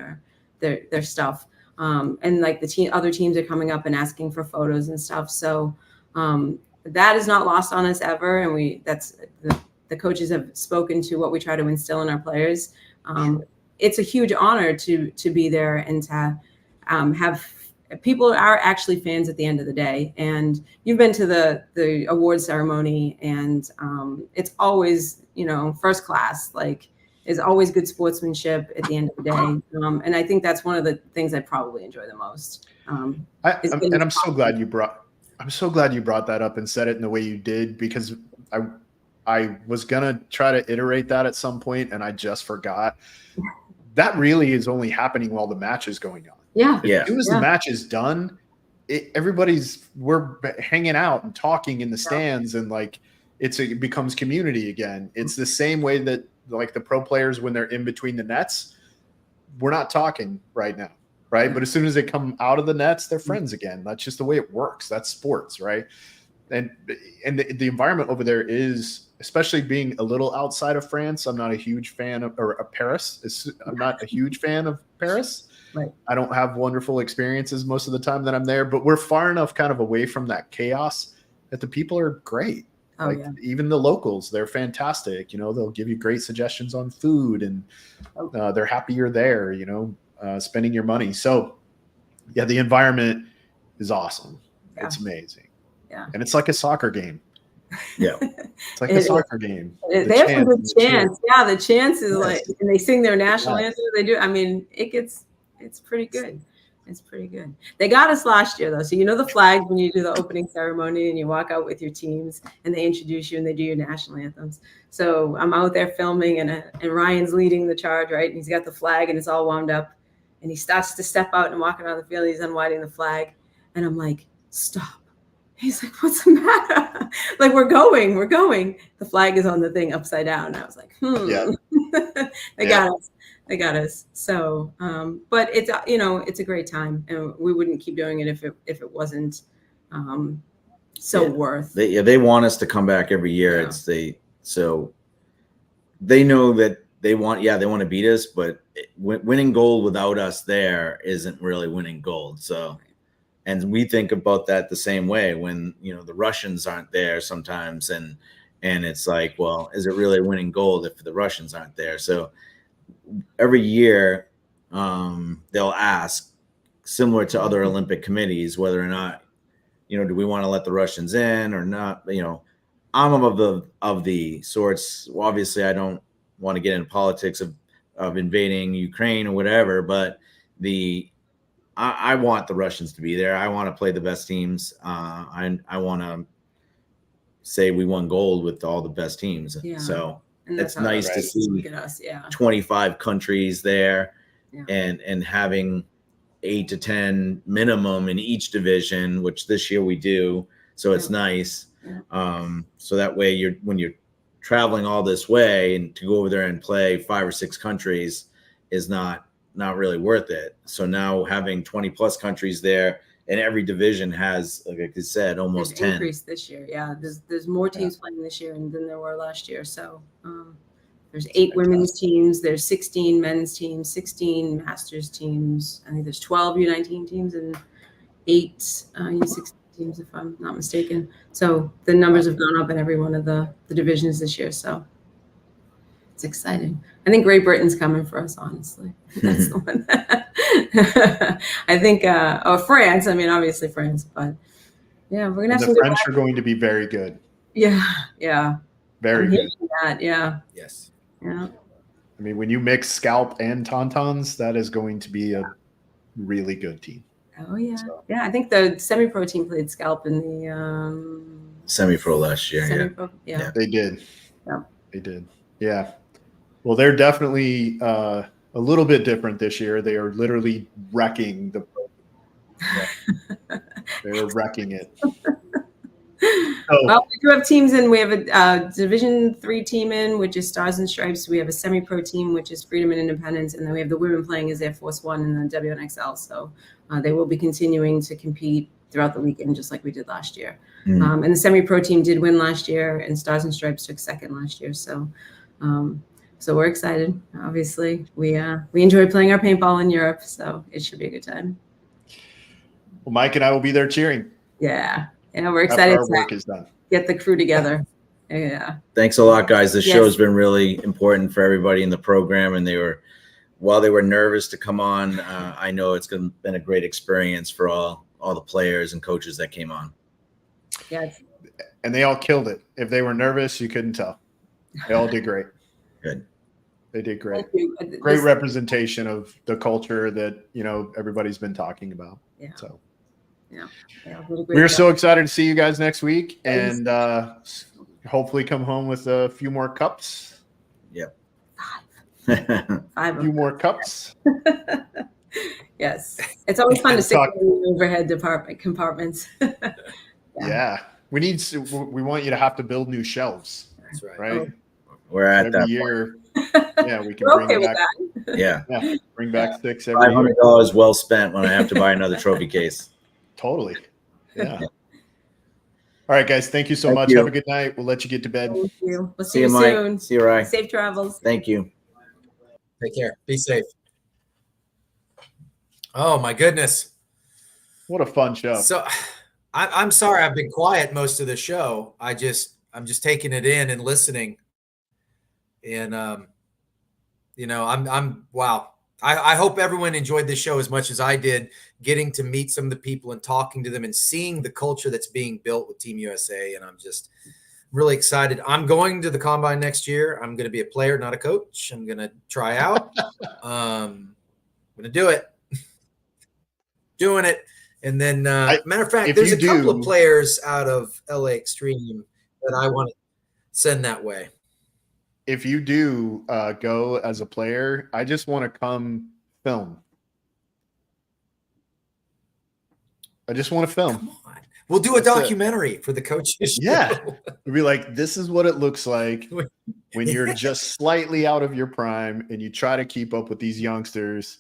their stuff. And like other teams are coming up and asking for photos and stuff. So that is not lost on us ever. And the coaches have spoken to what we try to instill in our players. It's a huge honor to be there and to have people are actually fans at the end of the day. And you've been to the award ceremony, and it's always, first class, like, is always good sportsmanship at the end of the day. And I think that's one of the things I probably enjoy the most. I'm so glad you brought that up and said it in the way you did, because I was going to try to iterate that at some point, and I just forgot. That really is only happening while the match is going on. Yeah. As soon as the match is done, we're hanging out and talking in the stands, and like, it becomes community again. It's the same way that, like, the pro players, when they're in between the nets, we're not talking right now, right? But as soon as they come out of the nets, they're friends again. That's just the way it works. That's sports, right? and the environment over there is, especially being a little outside of France. I'm not a huge fan of Paris. I'm not a huge fan of Paris. Right. I don't have wonderful experiences most of the time that I'm there, but we're far enough kind of away from that chaos that the people are great. Oh, like yeah. even the locals, they're fantastic. You know, they'll give you great suggestions on food, and they're happy you're there, you know, spending your money. So yeah, the environment is awesome. Yeah. It's amazing. Yeah. And it's like a soccer game. Yeah. It's like a soccer game. They have some good chants. Yeah, the chants is Yes. like, and they sing their national Yes. anthem. They do. I mean, it's pretty good. It's pretty good. They got us last year though. So you know the flag when you do the opening ceremony and you walk out with your teams and they introduce you and they do your national anthems. So I'm out there filming and Ryan's leading the charge, right? And he's got the flag and it's all wound up. And he starts to step out and walk around the field. He's unwinding the flag. And I'm like, stop. He's like, what's the matter? Like, we're going. The flag is on the thing upside down. I was like, Yeah. They got us. So, but it's, you know, it's a great time, and we wouldn't keep doing it if it wasn't worth. They want us to come back every year. Yeah. So they know that they want to beat us, but winning gold without us there isn't really winning gold. So. And we think about that the same way when, you know, the Russians aren't there sometimes. And it's like, well, is it really winning gold if the Russians aren't there? So every year they'll ask, similar to other Olympic committees, whether or not, you know, do we want to let the Russians in or not? You know, I'm of the sorts. Well, obviously, I don't want to get into politics of invading Ukraine or whatever, but I want the Russians to be there. I want to play the best teams. I want to say we won gold with all the best teams. Yeah. So And it's that's how nice to they see look at us. Yeah. 25 countries there, Yeah. and having 8 to 10 minimum in each division, which this year we do. So it's nice. Yeah. So that way when you're traveling all this way and to go over there and play 5 or 6 countries is not really worth it. So now having 20 plus countries there, and every division has, like I said, almost 10. Increase this year. Yeah. There's more teams playing this year than there were last year. So there's 8 women's teams. There's 16 men's teams, 16 masters teams. I think there's 12 U19 teams and 8 U16 teams, if I'm not mistaken. So the numbers have gone up in every one of the divisions this year. So it's exciting. I think Great Britain's coming for us, honestly. That's the one. I think, or France. I mean, obviously France, but yeah, we're gonna have the French are going to be very good. Yeah, yeah. Very good. That, yeah. Yes. Yeah. I mean, when you mix scalp and tauntauns, that is going to be a really good team. Oh yeah, yeah. I think the semi-pro team played scalp in the semi-pro last year. Semi-pro, yeah. They did. Yeah. They did. Yeah. Well, they're definitely a little bit different this year. They are literally wrecking the. They're wrecking it. Well, we do have teams in. We have a Division 3 team in, which is Stars and Stripes. We have a semi-pro team, which is Freedom and Independence, and then we have the women playing as Air Force One and the WNXL. So they will be continuing to compete throughout the weekend, just like we did last year. And the semi-pro team did win last year, and Stars and Stripes took second last year. So, so we're excited. Obviously, we enjoy playing our paintball in Europe, so it should be a good time. Well, Mike and I will be there cheering. Yeah. Yeah, we're excited our work is done. Get the crew together. Yeah. Thanks a lot, guys. This show has been really important for everybody in the program, and while they were nervous to come on, I know it's been a great experience for all the players and coaches that came on. Yes. And they all killed it. If they were nervous, you couldn't tell. They all did great. Good. They did great. Great representation of the culture that, you know, everybody's been talking about. Yeah. So. Yeah. We're so excited to see you guys next week, and hopefully come home with a few more cups. Yep. 5. A few more cups. Yes. It's always fun to stick in the overhead compartments. Yeah. We want you to have to build new shelves. That's right. Right? We're at every that year. Yeah, we can We're bring okay with back. that. Yeah. Bring back 6 every year. $500 well spent when I have to buy another trophy case. Totally. Yeah. All All right, guys. Thank you so much. Have a good night. We'll let you get to bed. Thank you. We'll see you Mike. soon. See you, Ryan. Safe travels. Thank you. Take care. Be safe. Oh my goodness. What a fun show. So I'm sorry I've been quiet most of the show. I'm just taking it in and listening. And I'm wow. I hope everyone enjoyed this show as much as I did, getting to meet some of the people and talking to them and seeing the culture that's being built with Team USA. And I'm just really excited. I'm going to the Combine next year. I'm going to be a player, not a coach. I'm going to try out. I'm going to do it. Doing it. And then, matter of fact, there's a couple of players out of LA Extreme that I want to send that way. If you do go as a player, I just want to come film. I just want to film. Come on. We'll do a documentary for the coaches. Yeah. We'll be like, this is what it looks like when you're just slightly out of your prime and you try to keep up with these youngsters.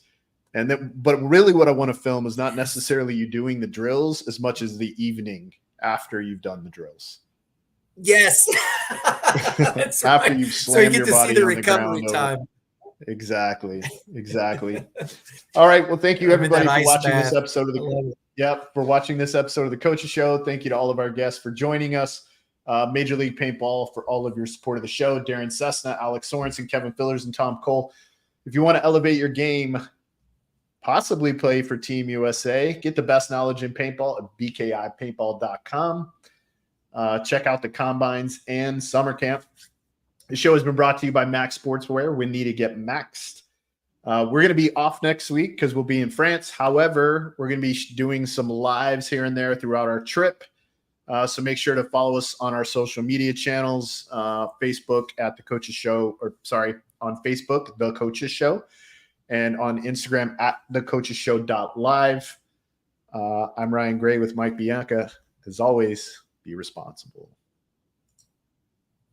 And then, but really what I want to film is not necessarily you doing the drills as much as the evening after you've done the drills. Yes. After you've slammed your body on the ground. Time. Exactly. All right. Well, thank you everybody for watching this episode of the Coaches Show. Thank you to all of our guests for joining us. Major League Paintball for all of your support of the show. Darren Cessna, Alex Sorensen, Kevin Fillers, and Tom Cole. If you want to elevate your game, possibly play for Team USA, get the best knowledge in paintball at bkipaintball.com. Check out the combines and summer camp. The show has been brought to you by Max Sportswear. We need to get maxed. We're going to be off next week because we'll be in France. However, we're going to be doing some lives here and there throughout our trip. So make sure to follow us on our social media channels, Facebook at The Coaches Show, on Facebook, The Coaches Show, and on Instagram at thecoachesshow.live. I'm Ryan Gray with Mike Bianca. As always, be responsible.